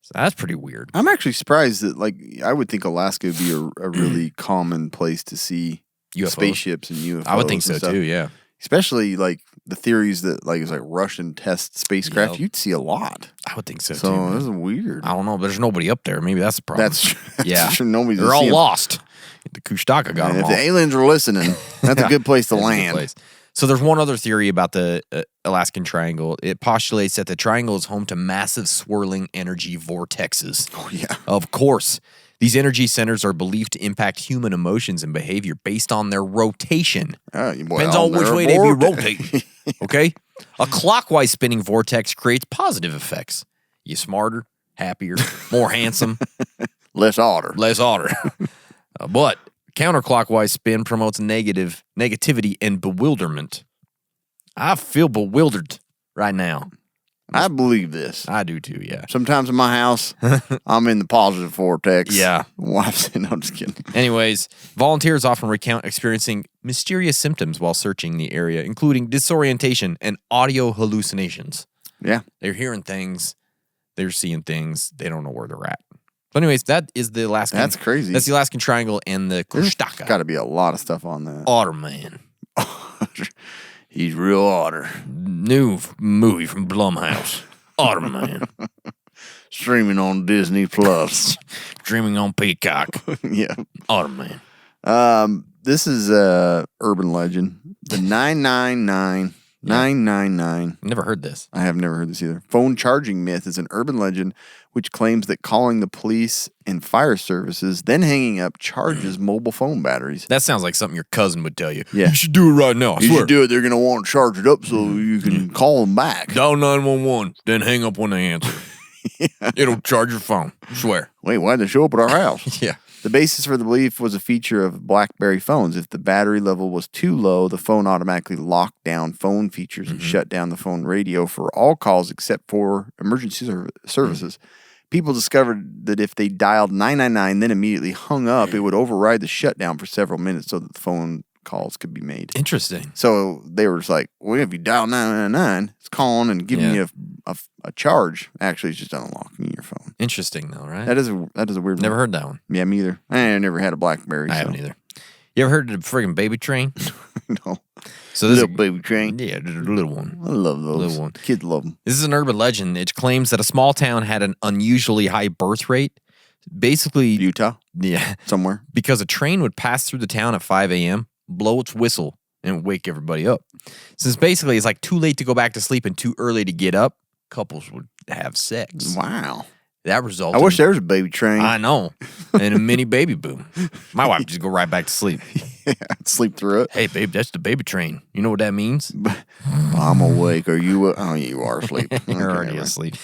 [SPEAKER 5] So that's pretty weird.
[SPEAKER 4] I'm actually surprised that, I would think Alaska would be a really common place to see
[SPEAKER 5] UFOs.
[SPEAKER 4] spaceships and UFOs.
[SPEAKER 5] I would think so
[SPEAKER 4] and stuff.
[SPEAKER 5] too, yeah.
[SPEAKER 4] Especially, the theories that, it's Russian test spacecraft,
[SPEAKER 5] Yep.
[SPEAKER 4] you'd see a lot.
[SPEAKER 5] I would think so,
[SPEAKER 4] So,
[SPEAKER 5] too. man.
[SPEAKER 4] this is weird.
[SPEAKER 5] I don't know, but there's nobody up there. Maybe that's the problem.
[SPEAKER 4] That's true.
[SPEAKER 5] Yeah.
[SPEAKER 4] That's true. Nobody's
[SPEAKER 5] They're all
[SPEAKER 4] seeing 'em.
[SPEAKER 5] lost. The Kushtaka got
[SPEAKER 4] And
[SPEAKER 5] them
[SPEAKER 4] if
[SPEAKER 5] all.
[SPEAKER 4] the aliens are listening, that's a good place to
[SPEAKER 5] That's a good
[SPEAKER 4] land.
[SPEAKER 5] place. So there's one other theory about the Alaskan Triangle. It postulates that the triangle is home to massive swirling energy vortexes.
[SPEAKER 4] Oh, yeah.
[SPEAKER 5] Of course. These energy centers are believed to impact human emotions and behavior based on their rotation. Depends on which way they be rotating. Okay? A clockwise spinning vortex creates positive effects. You smarter, happier, more handsome,
[SPEAKER 4] Less otter.
[SPEAKER 5] less otter. But counterclockwise spin promotes negativity and bewilderment. I feel bewildered right now.
[SPEAKER 4] I believe this.
[SPEAKER 5] I do too, yeah.
[SPEAKER 4] Sometimes in my house, I'm in the positive vortex.
[SPEAKER 5] Yeah.
[SPEAKER 4] Wife's saying, I'm just kidding.
[SPEAKER 5] Anyways, volunteers often recount experiencing mysterious symptoms while searching the area, including disorientation and audio hallucinations.
[SPEAKER 4] Yeah.
[SPEAKER 5] They're hearing things, they're seeing things, they don't know where they're at. But anyways, that is the Alaskan.
[SPEAKER 4] That's crazy.
[SPEAKER 5] That's the Alaskan Triangle and the
[SPEAKER 4] There's
[SPEAKER 5] Kushtaka.
[SPEAKER 4] got to be a lot of stuff on that.
[SPEAKER 5] Otter Man.
[SPEAKER 4] He's real otter.
[SPEAKER 5] New movie from Blumhouse. Otter Man.
[SPEAKER 4] Streaming on Disney Plus.
[SPEAKER 5] Dreaming on Peacock.
[SPEAKER 4] Yeah.
[SPEAKER 5] Otter Man.
[SPEAKER 4] This is urban legend. The 999.
[SPEAKER 5] Never heard this.
[SPEAKER 4] I have never heard this either. Phone charging myth is an urban legend which claims that calling the police and fire services, then hanging up, charges mobile phone batteries.
[SPEAKER 5] That sounds like something your cousin would tell you.
[SPEAKER 4] Yeah.
[SPEAKER 5] You should do it right now. I
[SPEAKER 4] You
[SPEAKER 5] swear.
[SPEAKER 4] should do it. They're going to want to charge it up so you can call them back.
[SPEAKER 5] Dial 911, then hang up when they answer. It'll charge your phone. Swear.
[SPEAKER 4] Wait, why'd they show up at our house?
[SPEAKER 5] Yeah.
[SPEAKER 4] The basis for the belief was a feature of BlackBerry phones. If the battery level was too low, the phone automatically locked down phone features and shut down the phone radio for all calls except for emergency services. People discovered that if they dialed 999, then immediately hung up, it would override the shutdown for several minutes so that the phone calls could be made.
[SPEAKER 5] Interesting.
[SPEAKER 4] So they were just like, well, if you dial 999, it's calling and giving you a charge. Actually, it's just unlocking your phone.
[SPEAKER 5] Interesting, though, right?
[SPEAKER 4] That is a weird
[SPEAKER 5] Never
[SPEAKER 4] one.
[SPEAKER 5] heard that one.
[SPEAKER 4] Yeah, me either. I never had a BlackBerry.
[SPEAKER 5] I haven't either. You ever heard of the friggin' baby train?
[SPEAKER 4] No.
[SPEAKER 5] So this
[SPEAKER 4] Little baby train.
[SPEAKER 5] Yeah, just a little one.
[SPEAKER 4] I love those.
[SPEAKER 5] Little one.
[SPEAKER 4] Kids love them.
[SPEAKER 5] This is an urban legend. It claims that a small town had an unusually high birth rate. Basically,
[SPEAKER 4] Utah?
[SPEAKER 5] yeah,
[SPEAKER 4] Somewhere?
[SPEAKER 5] because a train would pass through the town at 5 a.m., blow its whistle, and wake everybody up. Since basically it's like too late to go back to sleep and too early to get up, couples would have sex.
[SPEAKER 4] Wow.
[SPEAKER 5] That resulted.
[SPEAKER 4] I wish there was a baby train.
[SPEAKER 5] I know. And a mini baby boom. My wife just go right back to sleep.
[SPEAKER 4] I'd sleep through it.
[SPEAKER 5] Hey, babe, that's the baby train. You know what that means?
[SPEAKER 4] I'm awake. Are you? Oh, you are asleep.
[SPEAKER 5] You're
[SPEAKER 4] Okay,
[SPEAKER 5] already
[SPEAKER 4] anyway.
[SPEAKER 5] asleep.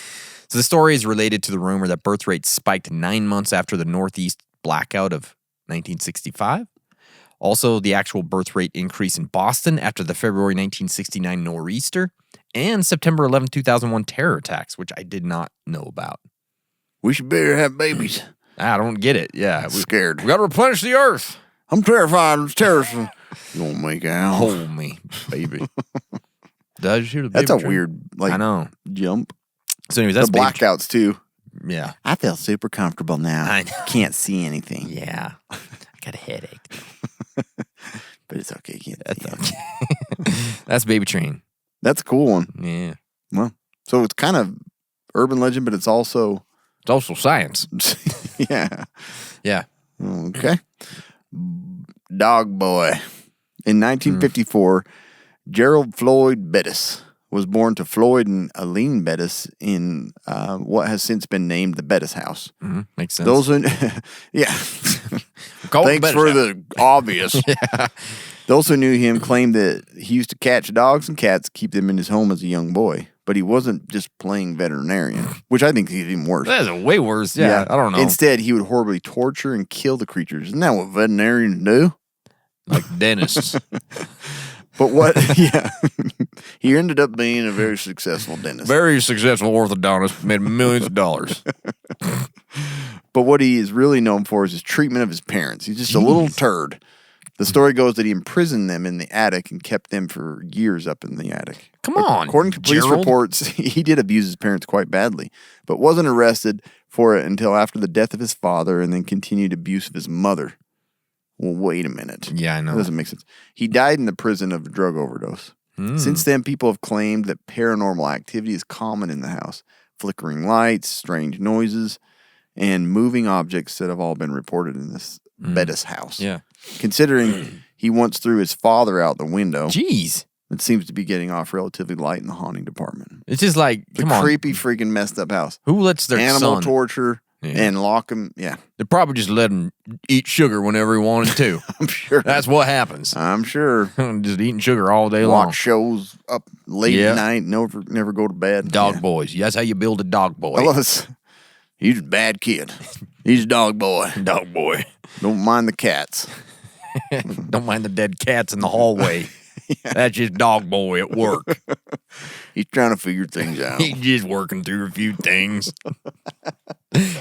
[SPEAKER 5] So the story is related to the rumor that birth rates spiked 9 months after the Northeast blackout of 1965. Also, the actual birth rate increase in Boston after the February 1969 nor'easter and September 11, 2001 terror attacks, which I did not know about.
[SPEAKER 4] We should better have babies.
[SPEAKER 5] I don't get it. Yeah.
[SPEAKER 4] I'm scared.
[SPEAKER 5] We got to replenish the earth.
[SPEAKER 4] I'm terrified of terrorists. You won't make out.
[SPEAKER 5] Hold me, baby. Did you hear the baby
[SPEAKER 4] That's a
[SPEAKER 5] train?
[SPEAKER 4] weird,
[SPEAKER 5] I know.
[SPEAKER 4] jump.
[SPEAKER 5] So anyways, that's
[SPEAKER 4] The
[SPEAKER 5] baby train.
[SPEAKER 4] blackouts, too.
[SPEAKER 5] Yeah.
[SPEAKER 4] I feel super comfortable now.
[SPEAKER 5] I know.
[SPEAKER 4] Can't see anything.
[SPEAKER 5] Yeah. I got a headache.
[SPEAKER 4] But it's okay. You can't
[SPEAKER 5] That's
[SPEAKER 4] see
[SPEAKER 5] okay. That's baby train.
[SPEAKER 4] That's a cool one.
[SPEAKER 5] Yeah.
[SPEAKER 4] Well, so it's kind of urban legend, but it's also,
[SPEAKER 5] It's also science.
[SPEAKER 4] yeah.
[SPEAKER 5] Yeah.
[SPEAKER 4] Okay. Dog Boy. In 1954, Gerald Floyd Bettis was born to Floyd and Aline Bettis in what has since been named the Bettis House.
[SPEAKER 5] Mm-hmm. Makes sense.
[SPEAKER 4] Those who, yeah.
[SPEAKER 5] Call it
[SPEAKER 4] Thanks
[SPEAKER 5] Bettis
[SPEAKER 4] for
[SPEAKER 5] House.
[SPEAKER 4] the obvious. Those who knew him claimed that he used to catch dogs and cats, keep them in his home as a young boy. But he wasn't just playing veterinarian, which I think is even worse.
[SPEAKER 5] That's a way worse. Yeah. I don't know.
[SPEAKER 4] Instead, he would horribly torture and kill the creatures. Isn't that what veterinarians do?
[SPEAKER 5] Like dentists.
[SPEAKER 4] But what? Yeah, he ended up being a very successful dentist.
[SPEAKER 5] Very successful orthodontist. Made millions of dollars.
[SPEAKER 4] But what he is really known for is his treatment of his parents. He's just a little turd. The story goes that he imprisoned them in the attic and kept them for years up in the attic.
[SPEAKER 5] Come on,
[SPEAKER 4] According to police
[SPEAKER 5] Gerald.
[SPEAKER 4] reports, he did abuse his parents quite badly, but wasn't arrested for it until after the death of his father and then continued abuse of his mother. Well, wait a minute.
[SPEAKER 5] Yeah, I know.
[SPEAKER 4] That doesn't make sense. He died in the prison of a drug overdose. Since then, people have claimed that paranormal activity is common in the house. Flickering lights, strange noises, and moving objects that have all been reported in this Bettis house.
[SPEAKER 5] Yeah.
[SPEAKER 4] Considering he once threw his father out the window,
[SPEAKER 5] Jeez.
[SPEAKER 4] it seems to be getting off relatively light in the haunting department.
[SPEAKER 5] It's just like,
[SPEAKER 4] It's
[SPEAKER 5] come
[SPEAKER 4] a
[SPEAKER 5] on.
[SPEAKER 4] creepy, freaking messed up house.
[SPEAKER 5] Who lets their
[SPEAKER 4] Animal
[SPEAKER 5] son?
[SPEAKER 4] torture
[SPEAKER 5] Yeah.
[SPEAKER 4] and lock him. Yeah,
[SPEAKER 5] They probably just let him eat sugar whenever he wanted to.
[SPEAKER 4] I'm sure.
[SPEAKER 5] That's what happens.
[SPEAKER 4] I'm sure.
[SPEAKER 5] Just eating sugar all day long.
[SPEAKER 4] Watch shows up late
[SPEAKER 5] Yeah.
[SPEAKER 4] at night, never go to bed.
[SPEAKER 5] Dog
[SPEAKER 4] Yeah.
[SPEAKER 5] boys. That's how you build a dog boy.
[SPEAKER 4] I love this. He's a bad kid. He's a dog boy.
[SPEAKER 5] Dog boy.
[SPEAKER 4] Don't mind the cats.
[SPEAKER 5] Don't mind the dead cats in the hallway. That's just dog boy at work.
[SPEAKER 4] He's trying to figure things out.
[SPEAKER 5] He's just working through a few things.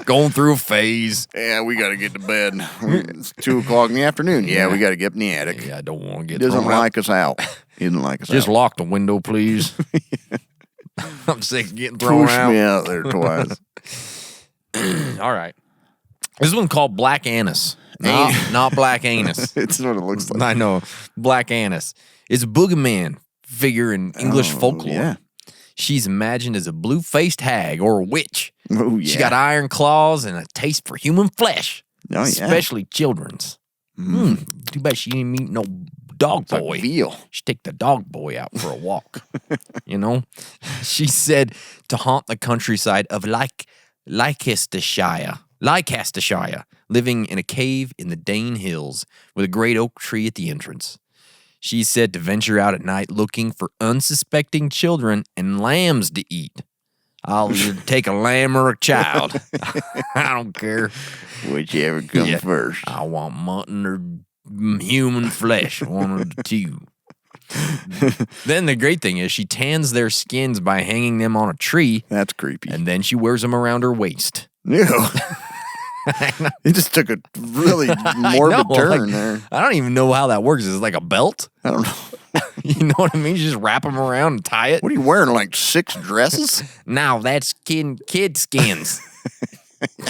[SPEAKER 5] Going through a phase.
[SPEAKER 4] Yeah, we got to get to bed. It's 2:00 in the afternoon. Yeah, we got to get up in the attic.
[SPEAKER 5] Yeah, I don't want to
[SPEAKER 4] He
[SPEAKER 5] get
[SPEAKER 4] doesn't
[SPEAKER 5] thrown out.
[SPEAKER 4] like us out. He doesn't like us
[SPEAKER 5] Just
[SPEAKER 4] out.
[SPEAKER 5] lock the window, please. I'm sick of getting thrown
[SPEAKER 4] Push
[SPEAKER 5] out.
[SPEAKER 4] me out there twice.
[SPEAKER 5] All right. This one called Black Anise. Not Black Anus.
[SPEAKER 4] It's what it looks like.
[SPEAKER 5] I know. Black Anise. It's a boogeyman figure in English folklore.
[SPEAKER 4] Yeah.
[SPEAKER 5] She's imagined as a blue-faced hag or a witch.
[SPEAKER 4] Oh, yeah.
[SPEAKER 5] She got iron claws and a taste for human flesh,
[SPEAKER 4] Oh, yeah.
[SPEAKER 5] especially children's. Too bad she didn't meet no dog
[SPEAKER 4] It's like
[SPEAKER 5] boy.
[SPEAKER 4] veal.
[SPEAKER 5] She take the dog boy out for a walk. You know? She's said to haunt the countryside of Leicestershire, living in a cave in the Dane Hills with a great oak tree at the entrance. She's said to venture out at night looking for unsuspecting children and lambs to eat. I'll either take a lamb or a child. I don't care.
[SPEAKER 4] Whichever comes first.
[SPEAKER 5] I want mutton or human flesh. One of the two. Then the great thing is she tans their skins by hanging them on a tree.
[SPEAKER 4] That's creepy.
[SPEAKER 5] And then she wears them around her waist.
[SPEAKER 4] Ew. It just took a really morbid turn there.
[SPEAKER 5] I don't even know how that works. Is it like a belt?
[SPEAKER 4] I don't know.
[SPEAKER 5] You know what I mean? You just wrap them around and tie it.
[SPEAKER 4] What are you wearing, like 6 dresses?
[SPEAKER 5] No, that's kid skins.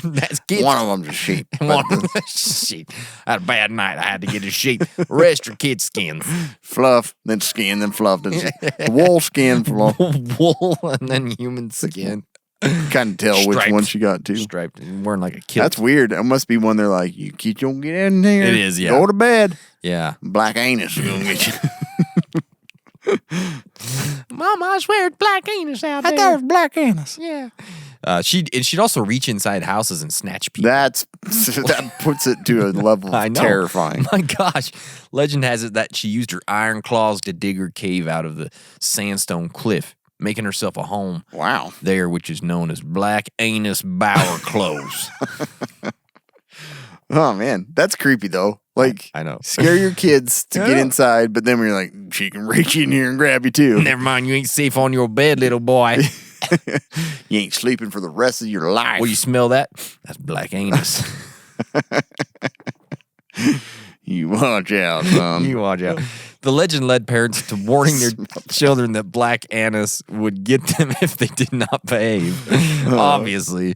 [SPEAKER 5] That's kids.
[SPEAKER 4] One of them's a sheep.
[SPEAKER 5] Sheep. I had a bad night. I had to get a sheep. Rest your kid skins.
[SPEAKER 4] Fluff, then skin, then fluff, then wool, skin, fluff.
[SPEAKER 5] Wool, and then human skin.
[SPEAKER 4] Kind of tell which one she got to.
[SPEAKER 5] Striped. Wearing like a kilt.
[SPEAKER 4] That's weird. It must be one they're like, you keep don't get in here.
[SPEAKER 5] It is, yeah.
[SPEAKER 4] Go to bed.
[SPEAKER 5] Yeah.
[SPEAKER 4] Black Anise is gonna get you.
[SPEAKER 5] Mama, I swear it's Black Anise out there.
[SPEAKER 4] I thought it was Black Anise.
[SPEAKER 5] Yeah. She'd also reach inside houses and snatch people.
[SPEAKER 4] That puts it to a level
[SPEAKER 5] I
[SPEAKER 4] of
[SPEAKER 5] know.
[SPEAKER 4] terrifying.
[SPEAKER 5] My gosh. Legend has it that she used her iron claws to dig her cave out of the sandstone cliff, making herself a home there, which is known as Black Anise Bower Close.
[SPEAKER 4] Oh, man. That's creepy, though. Like,
[SPEAKER 5] I know.
[SPEAKER 4] Scare your kids to get inside, but then we're like, she can reach in here and grab you, too.
[SPEAKER 5] Never mind, you ain't safe on your bed, little boy.
[SPEAKER 4] You ain't sleeping for the rest of your life.
[SPEAKER 5] Well, you smell that? That's Black Anise.
[SPEAKER 4] You watch out, son.
[SPEAKER 5] You watch out. The legend led parents to warning their children that Black Anise would get them if they did not behave. Obviously.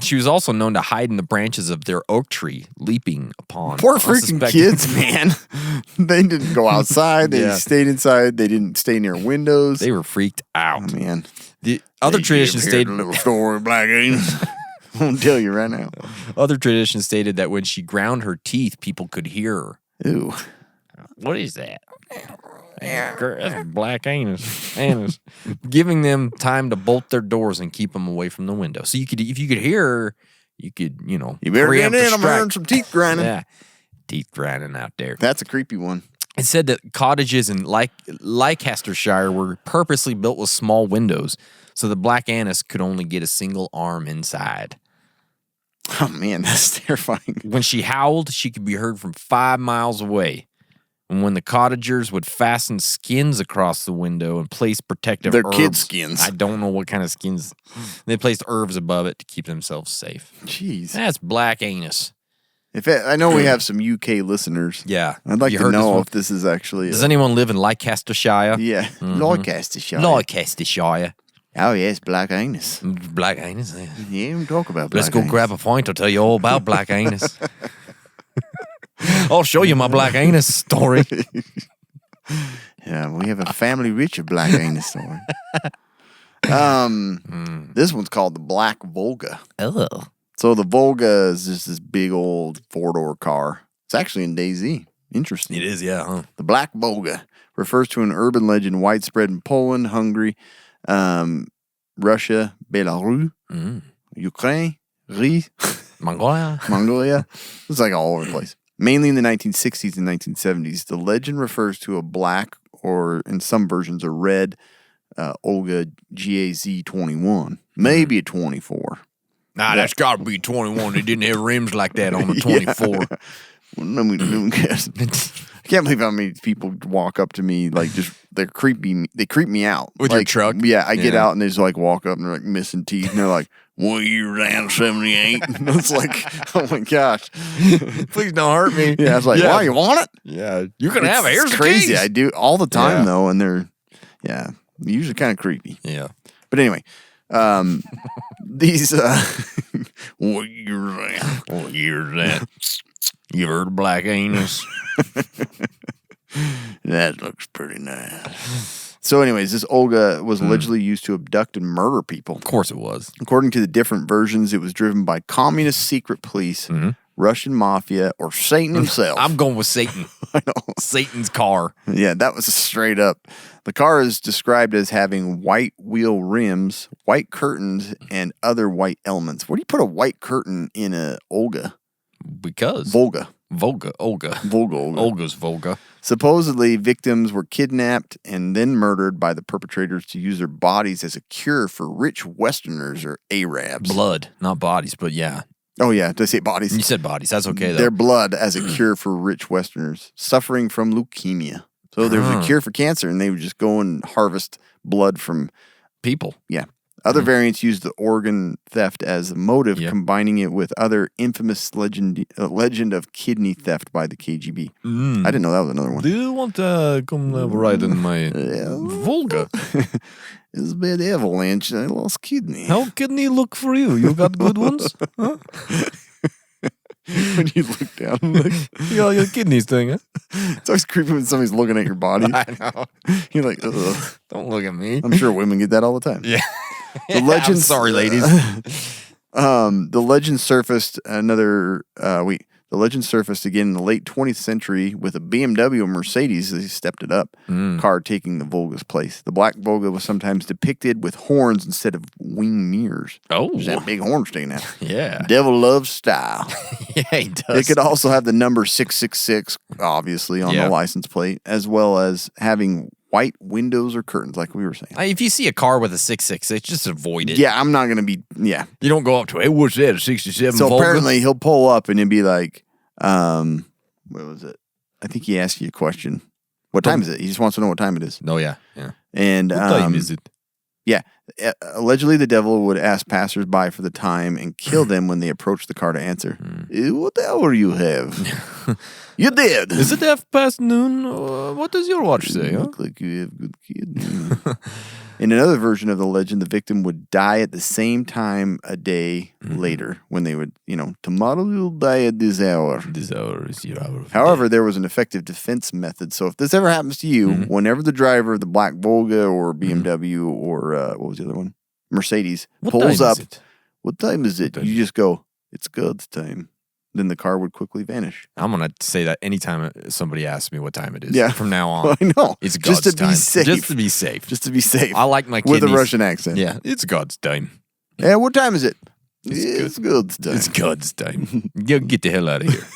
[SPEAKER 5] She was also known to hide in the branches of their oak tree, leaping upon
[SPEAKER 4] Poor freaking kids, man. They didn't go outside. They stayed inside. They didn't stay near windows.
[SPEAKER 5] They were freaked out.
[SPEAKER 4] Oh, man.
[SPEAKER 5] The other tradition stated...
[SPEAKER 4] a little story, Black Anise. I won't tell you right now.
[SPEAKER 5] Other tradition stated that when she ground her teeth, people could hear her.
[SPEAKER 4] Ew.
[SPEAKER 5] What is that? That's Black Anise. Giving them time to bolt their doors and keep them away from the window. So if you could hear her, you could, you
[SPEAKER 4] better get in. I'm hearing some teeth grinding.
[SPEAKER 5] Yeah, teeth grinding out there.
[SPEAKER 4] That's a creepy one.
[SPEAKER 5] It said that cottages in Leicestershire were purposely built with small windows, so the Black Anise could only get a single arm inside.
[SPEAKER 4] Oh, man, that's terrifying.
[SPEAKER 5] When she howled, she could be heard from 5 miles away. And when the cottagers would fasten skins across the window and place protective
[SPEAKER 4] They're
[SPEAKER 5] herbs.
[SPEAKER 4] kid skins.
[SPEAKER 5] I don't know what kind of skins. They placed herbs above it to keep themselves safe.
[SPEAKER 4] Jeez.
[SPEAKER 5] That's Black Anise.
[SPEAKER 4] I know we have some UK listeners.
[SPEAKER 5] Yeah.
[SPEAKER 4] I'd like to know if this is actually...
[SPEAKER 5] Does anyone live in Leicestershire?
[SPEAKER 4] Yeah.
[SPEAKER 5] Mm-hmm.
[SPEAKER 4] Leicestershire.
[SPEAKER 5] Leicestershire.
[SPEAKER 4] Oh, yes, Black Anise.
[SPEAKER 5] Black Anise.
[SPEAKER 4] Yeah, we talk about Black
[SPEAKER 5] Let's go
[SPEAKER 4] Anise.
[SPEAKER 5] grab a pint. I'll tell you all about Black Anise. I'll show you my Black Anise story.
[SPEAKER 4] Yeah, we have a family rich of Black Anise story. This one's called the Black Volga.
[SPEAKER 5] Oh.
[SPEAKER 4] So the Volga is just this big old 4-door car. It's actually in DayZ. Interesting.
[SPEAKER 5] It is, yeah, huh?
[SPEAKER 4] The Black Volga refers to an urban legend widespread in Poland, Hungary, Russia, Belarus, Ukraine, Mongolia. It's like all over the place. Mainly in the 1960s and 1970s, the legend refers to a black, or in some versions, a red Olga GAZ 21, maybe a 24.
[SPEAKER 5] Nah, that's got to be 21. They didn't have rims like that on the 24.
[SPEAKER 4] Yeah. Well, let me guess. I can't believe how many people walk up to me like just they creep me out
[SPEAKER 5] with
[SPEAKER 4] like,
[SPEAKER 5] your truck.
[SPEAKER 4] Yeah, I get out and they just like walk up and they're like missing teeth and they're like, "What year down 78?" And it's like, oh my gosh,
[SPEAKER 5] please don't hurt me.
[SPEAKER 4] Yeah, I was like, "Why you want it?"
[SPEAKER 5] Yeah, you can have it. Here's
[SPEAKER 4] crazy.
[SPEAKER 5] The
[SPEAKER 4] I do all the time though, and they're usually kind of creepy.
[SPEAKER 5] Yeah,
[SPEAKER 4] but anyway. These what year's that?
[SPEAKER 5] You heard of Black Anise?
[SPEAKER 4] That looks pretty nice. So anyways, this Olga was allegedly used to abduct and murder people.
[SPEAKER 5] Of course it was.
[SPEAKER 4] According to the different versions, it was driven by communist secret police, Russian mafia, or Satan himself.
[SPEAKER 5] I'm going with Satan.
[SPEAKER 4] I know.
[SPEAKER 5] Satan's car.
[SPEAKER 4] Yeah, that was straight up. The car is described as having white wheel rims, white curtains, and other white elements. Where do you put a white curtain in a Olga?
[SPEAKER 5] Because.
[SPEAKER 4] Volga.
[SPEAKER 5] Volga.
[SPEAKER 4] Volga.
[SPEAKER 5] Olga's Volga.
[SPEAKER 4] Supposedly, victims were kidnapped and then murdered by the perpetrators to use their bodies as a cure for rich Westerners or Arabs.
[SPEAKER 5] Blood, not bodies, but yeah.
[SPEAKER 4] Oh, yeah. Did I say bodies?
[SPEAKER 5] You said bodies. That's okay, though.
[SPEAKER 4] Their blood as a cure for rich Westerners suffering from leukemia. So there was a cure for cancer, and they would just go and harvest blood from
[SPEAKER 5] people.
[SPEAKER 4] Yeah. Other variants use the organ theft as a motive,
[SPEAKER 5] Yep.
[SPEAKER 4] combining it with other infamous legend of kidney theft by the KGB. I didn't know that was another one.
[SPEAKER 5] Do you want to come ride in my Volga?
[SPEAKER 4] It's a bad avalanche. I lost kidney.
[SPEAKER 5] How kidney look for you? You got good ones? Huh?
[SPEAKER 4] When you look down, like,
[SPEAKER 5] You got your kidneys thing, huh?
[SPEAKER 4] it's always creepy when somebody's looking at your body.
[SPEAKER 5] I know.
[SPEAKER 4] You're like, ugh.
[SPEAKER 5] Don't look at me.
[SPEAKER 4] I'm sure women get that all the time.
[SPEAKER 5] Yeah.
[SPEAKER 4] The legend.
[SPEAKER 5] I'm sorry, ladies.
[SPEAKER 4] The legend surfaced The legend surfaced again in the late 20th century with a BMW and Mercedes. They stepped it up. Car taking the Volga's place. The black Volga was sometimes depicted with horns instead of wing mirrors.
[SPEAKER 5] Oh.
[SPEAKER 4] Just that big horn sticking out.
[SPEAKER 5] Yeah.
[SPEAKER 4] Devil loves style.
[SPEAKER 5] Yeah, he does.
[SPEAKER 4] It could also have the number 666, obviously, on the license plate, as well as having white windows or curtains, like we were saying.
[SPEAKER 5] If you see a car with a 666, just avoid it.
[SPEAKER 4] Yeah, I'm not going to be, yeah.
[SPEAKER 5] You don't go up to it. Hey, what's that, a 67
[SPEAKER 4] So
[SPEAKER 5] Volga?
[SPEAKER 4] apparently he'll pull up and it'd be like, what was it? I think he asked you a question. What time is it? He just wants to know what time it is.
[SPEAKER 5] Oh, yeah.
[SPEAKER 4] And
[SPEAKER 5] What time is it?
[SPEAKER 4] Yeah. Allegedly, the devil would ask passersby for the time and kill them when they approached the car to answer. What the hour you have? You did.
[SPEAKER 5] Is it 12:00? What does your watch say?
[SPEAKER 4] You
[SPEAKER 5] Huh?
[SPEAKER 4] look like you have good kid. In another version of the legend, the victim would die at the same time a day later when they would, tomorrow you'll die at this hour.
[SPEAKER 5] This hour is your hour.
[SPEAKER 4] However, there was an effective defense method. So if this ever happens to you, whenever the driver of the black Volga or BMW or what was the other one? Mercedes pulls up, what time is it? You just go, it's God's time. Then the car would quickly vanish.
[SPEAKER 5] I'm going to say that anytime somebody asks me what time it is.
[SPEAKER 4] Yeah.
[SPEAKER 5] From now on.
[SPEAKER 4] I know.
[SPEAKER 5] It's God's
[SPEAKER 4] Just to
[SPEAKER 5] time.
[SPEAKER 4] be safe.
[SPEAKER 5] Just to be safe.
[SPEAKER 4] Just to be safe.
[SPEAKER 5] I like my kidneys.
[SPEAKER 4] With a Russian accent.
[SPEAKER 5] Yeah. It's God's time.
[SPEAKER 4] Yeah, what time is it? It's God's time.
[SPEAKER 5] It's God's time. Get the hell out of here.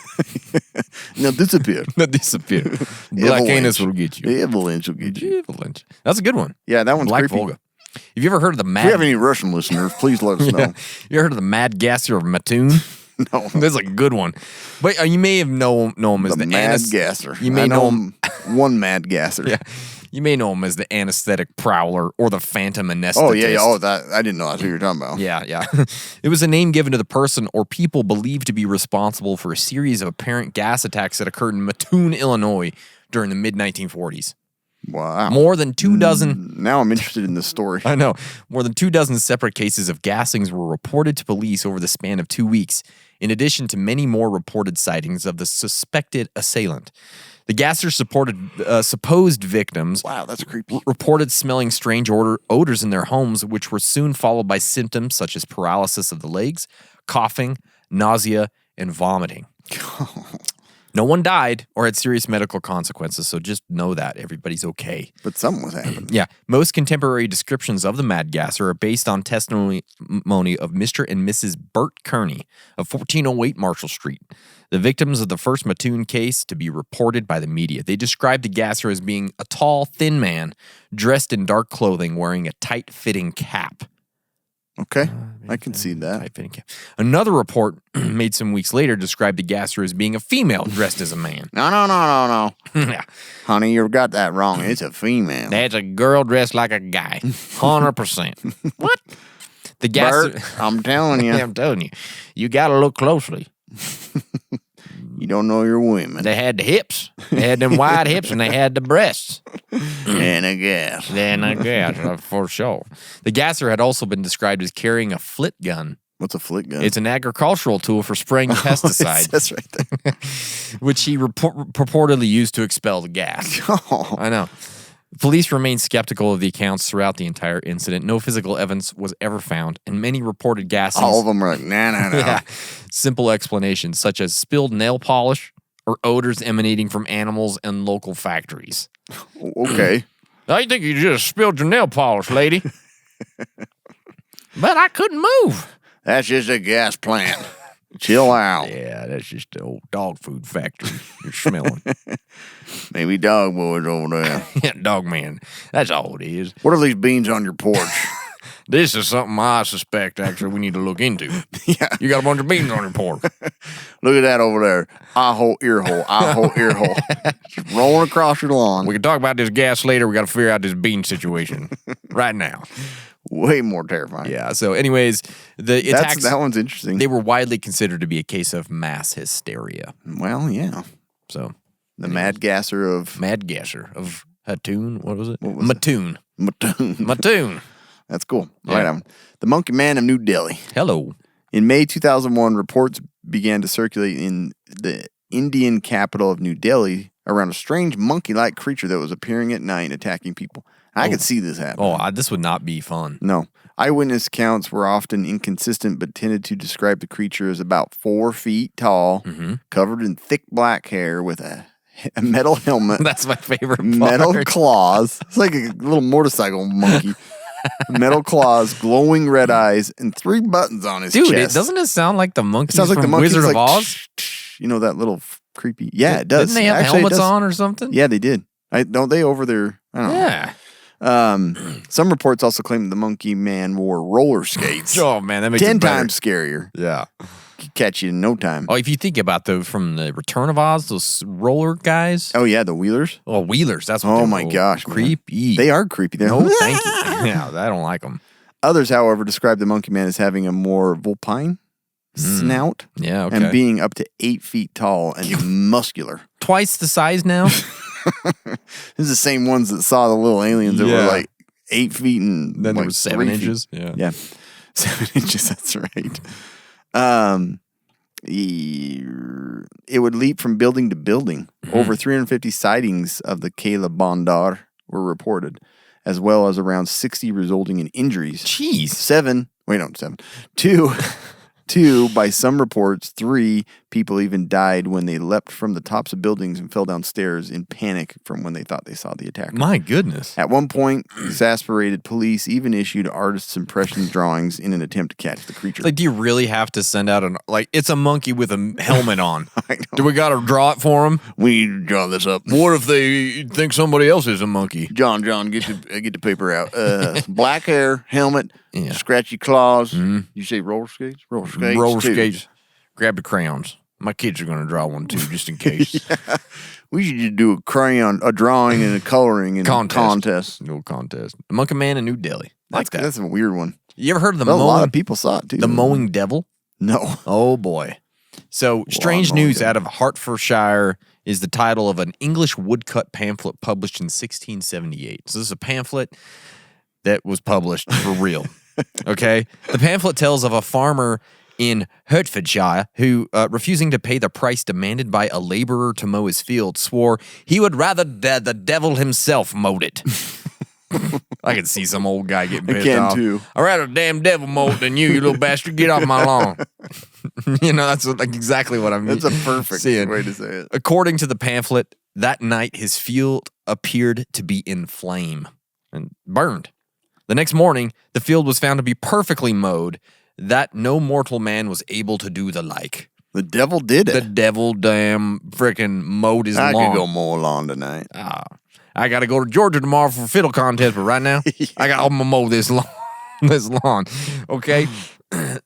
[SPEAKER 4] Now disappear.
[SPEAKER 5] Not disappear. Black Anise will get you.
[SPEAKER 4] The avalanche will get you.
[SPEAKER 5] Avalanche. That's a good one.
[SPEAKER 4] Yeah, that one's
[SPEAKER 5] Black
[SPEAKER 4] creepy.
[SPEAKER 5] Volga. Have you ever heard of the
[SPEAKER 4] If
[SPEAKER 5] Mad...
[SPEAKER 4] we have any Russian listeners, please let us know.
[SPEAKER 5] You ever heard of the Mad Gasser of Mattoon?
[SPEAKER 4] No.
[SPEAKER 5] That's a good one. But you may have know him as the
[SPEAKER 4] Mad Gasser.
[SPEAKER 5] You may
[SPEAKER 4] I
[SPEAKER 5] know him.
[SPEAKER 4] One Mad Gasser.
[SPEAKER 5] Yeah. You may know him as the anesthetic prowler or the phantom anesthetist.
[SPEAKER 4] Oh, yeah. Oh, that I didn't know that's what you were talking about.
[SPEAKER 5] Yeah. It was a name given to the person or people believed to be responsible for a series of apparent gas attacks that occurred in Mattoon, Illinois during the mid-1940s.
[SPEAKER 4] Wow.
[SPEAKER 5] More than 2 dozen...
[SPEAKER 4] Now I'm interested in this story.
[SPEAKER 5] I know. More than 2 dozen separate cases of gassings were reported to police over the span of 2 weeks, in addition to many more reported sightings of the suspected assailant. The gassers supposed victims
[SPEAKER 4] Wow, that's creepy.
[SPEAKER 5] reported smelling strange odors in their homes, which were soon followed by symptoms such as paralysis of the legs, coughing, nausea, and vomiting. No one died or had serious medical consequences, so just know that everybody's okay.
[SPEAKER 4] But something was happening.
[SPEAKER 5] Yeah. Most contemporary descriptions of the Mad Gasser are based on testimony of Mr. and Mrs. Bert Kearney of 1408 Marshall Street, the victims of the first Mattoon case to be reported by the media. They described the Gasser as being a tall, thin man dressed in dark clothing wearing a tight-fitting cap.
[SPEAKER 4] Okay. I can see that.
[SPEAKER 5] Tight-fitting cap. Another report made some weeks later described the Gasser as being a female dressed as a man.
[SPEAKER 4] No.
[SPEAKER 5] Yeah.
[SPEAKER 4] Honey, you got that wrong. It's a female.
[SPEAKER 5] That's a girl dressed like a guy. 100%. What? The Gasser...
[SPEAKER 4] Bert, I'm telling you.
[SPEAKER 5] I'm telling you. You got to look closely.
[SPEAKER 4] You don't know your women.
[SPEAKER 5] They had the hips. They had them wide hips, and they had the breasts.
[SPEAKER 4] And a gas.
[SPEAKER 5] And I guess, for sure. The Gasser had also been described as carrying a flit gun.
[SPEAKER 4] What's a flit gun?
[SPEAKER 5] It's an agricultural tool for spraying pesticides,
[SPEAKER 4] That's right there.
[SPEAKER 5] which he purportedly used to expel the gas.
[SPEAKER 4] Oh.
[SPEAKER 5] I know. Police remained skeptical of the accounts throughout the entire incident. No physical evidence was ever found, and many reported gassings.
[SPEAKER 4] All of them are like, nah.
[SPEAKER 5] Yeah. Simple explanations such as spilled nail polish or odors emanating from animals and local factories.
[SPEAKER 4] Okay.
[SPEAKER 5] I think you just spilled your nail polish, lady. But I couldn't move.
[SPEAKER 4] That's just a gas plant. Chill out.
[SPEAKER 5] Yeah, that's just the old dog food factory you're smelling.
[SPEAKER 4] Maybe dog boys over there.
[SPEAKER 5] Yeah, dog man. That's all it is.
[SPEAKER 4] What are these beans on your porch?
[SPEAKER 5] This is something I suspect, actually, we need to look into.
[SPEAKER 4] Yeah.
[SPEAKER 5] You got a bunch of beans on your porch.
[SPEAKER 4] Look at that over there. Eye hole, ear hole, eye hole, ear hole. Just rolling across your lawn.
[SPEAKER 5] We can talk about this gas later. We got to figure out this bean situation right now.
[SPEAKER 4] Way more terrifying.
[SPEAKER 5] Yeah. So, anyways, the attacks,
[SPEAKER 4] That one's interesting.
[SPEAKER 5] they were widely considered to be a case of mass hysteria.
[SPEAKER 4] Well, yeah.
[SPEAKER 5] So,
[SPEAKER 4] The Mad Gasser of
[SPEAKER 5] Mad Gasser of Mattoon. What was it?
[SPEAKER 4] What was
[SPEAKER 5] Mattoon.
[SPEAKER 4] Mattoon.
[SPEAKER 5] Mattoon.
[SPEAKER 4] That's cool.
[SPEAKER 5] Yeah.
[SPEAKER 4] Right on. The Monkey Man of New Delhi.
[SPEAKER 5] Hello.
[SPEAKER 4] In May 2001, reports began to circulate in the Indian capital of New Delhi around a strange monkey-like creature that was appearing at night attacking people. I could see this happening.
[SPEAKER 5] This would not be fun.
[SPEAKER 4] No. Eyewitness accounts were often inconsistent, but tended to describe the creature as about 4 feet tall, covered in thick black hair with a metal helmet,
[SPEAKER 5] That's my favorite part.
[SPEAKER 4] metal claws. It's like a little motorcycle monkey. Metal claws, glowing red eyes, and 3 buttons on his
[SPEAKER 5] Dude,
[SPEAKER 4] chest.
[SPEAKER 5] doesn't it sound like the
[SPEAKER 4] It
[SPEAKER 5] monkeys
[SPEAKER 4] sounds like
[SPEAKER 5] from
[SPEAKER 4] the monkey's
[SPEAKER 5] Wizard of
[SPEAKER 4] like,
[SPEAKER 5] Oz?
[SPEAKER 4] You know, that little creepy. Yeah, it does.
[SPEAKER 5] Didn't they have
[SPEAKER 4] Actually, it
[SPEAKER 5] helmets
[SPEAKER 4] does.
[SPEAKER 5] on or something?
[SPEAKER 4] Yeah, they did. Don't they over there? I don't know.
[SPEAKER 5] Yeah.
[SPEAKER 4] Some reports also claim the monkey man wore roller skates.
[SPEAKER 5] Oh, man, that makes
[SPEAKER 4] 10
[SPEAKER 5] it better.
[SPEAKER 4] times scarier.
[SPEAKER 5] Yeah.
[SPEAKER 4] Could catch you in no time.
[SPEAKER 5] Oh, if you think about from the Return of Oz, those roller guys.
[SPEAKER 4] Oh, yeah, the Wheelers.
[SPEAKER 5] Oh, wheelers. That's what
[SPEAKER 4] Oh,
[SPEAKER 5] they're
[SPEAKER 4] my
[SPEAKER 5] called.
[SPEAKER 4] gosh. man.
[SPEAKER 5] Creepy.
[SPEAKER 4] They are creepy. They're
[SPEAKER 5] No, thank you. Yeah, I don't like them.
[SPEAKER 4] Others, however, describe the monkey man as having a more vulpine snout
[SPEAKER 5] Yeah, okay.
[SPEAKER 4] and being up to 8 feet tall and muscular.
[SPEAKER 5] Twice the size now?
[SPEAKER 4] This is the same ones that saw the little aliens that
[SPEAKER 5] Yeah.
[SPEAKER 4] were like 8 feet and
[SPEAKER 5] Then there
[SPEAKER 4] like
[SPEAKER 5] was 7
[SPEAKER 4] 3 feet.
[SPEAKER 5] inches. Yeah.
[SPEAKER 4] Yeah. 7 inches, that's right. It would leap from building to building. Over 350 sightings of the Kala Bandar were reported, as well as around 60 resulting in injuries.
[SPEAKER 5] Jeez.
[SPEAKER 4] 7, Two, by some reports, 3 people even died when they leapt from the tops of buildings and fell downstairs in panic from when they thought they saw the attacker.
[SPEAKER 5] My goodness.
[SPEAKER 4] At one point, exasperated police even issued artists' impression drawings in an attempt to catch the creature.
[SPEAKER 5] Like, do you really have to send out it's a monkey with a helmet on?
[SPEAKER 4] I know.
[SPEAKER 5] Do we got to draw it for them?
[SPEAKER 4] We need to draw this up.
[SPEAKER 5] What if they think somebody else is a monkey?
[SPEAKER 4] John, get the paper out. Black hair, helmet,
[SPEAKER 5] Yeah.
[SPEAKER 4] scratchy claws. You say roller skates? Roller skates.
[SPEAKER 5] Roller
[SPEAKER 4] too.
[SPEAKER 5] skates. Grab the crayons. My kids are going to draw one too, just in case.
[SPEAKER 4] We should just do a drawing and a coloring and contest.
[SPEAKER 5] No contest. The Monkey Man in New Delhi. Like that.
[SPEAKER 4] That's a weird one.
[SPEAKER 5] You ever heard of the
[SPEAKER 4] Well, a lot
[SPEAKER 5] mowing?
[SPEAKER 4] of people saw it too.
[SPEAKER 5] The mowing devil?
[SPEAKER 4] No.
[SPEAKER 5] Oh boy. So, strange
[SPEAKER 4] mowing
[SPEAKER 5] news
[SPEAKER 4] devil.
[SPEAKER 5] out of Hertfordshire is the title of an English woodcut pamphlet published in 1678. So, this is a pamphlet that was published for real. Okay? The pamphlet tells of a farmer in Hertfordshire who, refusing to pay the price demanded by a laborer to mow his field, swore he would rather the devil himself mowed it. I can see some old guy getting pissed
[SPEAKER 4] can
[SPEAKER 5] off.
[SPEAKER 4] too.
[SPEAKER 5] I'd rather the damn devil mow it than you little bastard. Get off my lawn. That's exactly what I mean.
[SPEAKER 4] That's a perfect
[SPEAKER 5] seeing.
[SPEAKER 4] way to say it.
[SPEAKER 5] According to the pamphlet, that night his field appeared to be in flame and burned. The next morning, the field was found to be perfectly mowed, that no mortal man was able to do the like.
[SPEAKER 4] The devil did
[SPEAKER 5] The
[SPEAKER 4] it.
[SPEAKER 5] devil damn freaking mowed his
[SPEAKER 4] I
[SPEAKER 5] lawn.
[SPEAKER 4] could go mow a lawn tonight.
[SPEAKER 5] I got to go to Georgia tomorrow for a fiddle contest, but right now, I got to mow this lawn. This lawn, okay?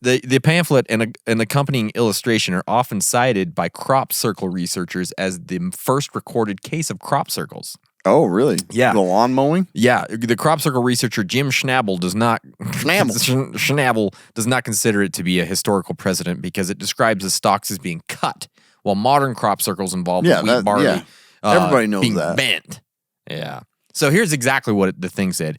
[SPEAKER 5] The pamphlet and an accompanying illustration are often cited by crop circle researchers as the first recorded case of crop circles.
[SPEAKER 4] Oh, really?
[SPEAKER 5] Yeah.
[SPEAKER 4] The lawn mowing?
[SPEAKER 5] Yeah, the crop circle researcher Jim Schnabel does not Schnabel does not consider it to be a historical precedent because it describes the stalks as being cut, while modern crop circles involve wheat, barley,
[SPEAKER 4] Everybody knows
[SPEAKER 5] being
[SPEAKER 4] that.
[SPEAKER 5] bent. Yeah. So here's exactly what the thing said.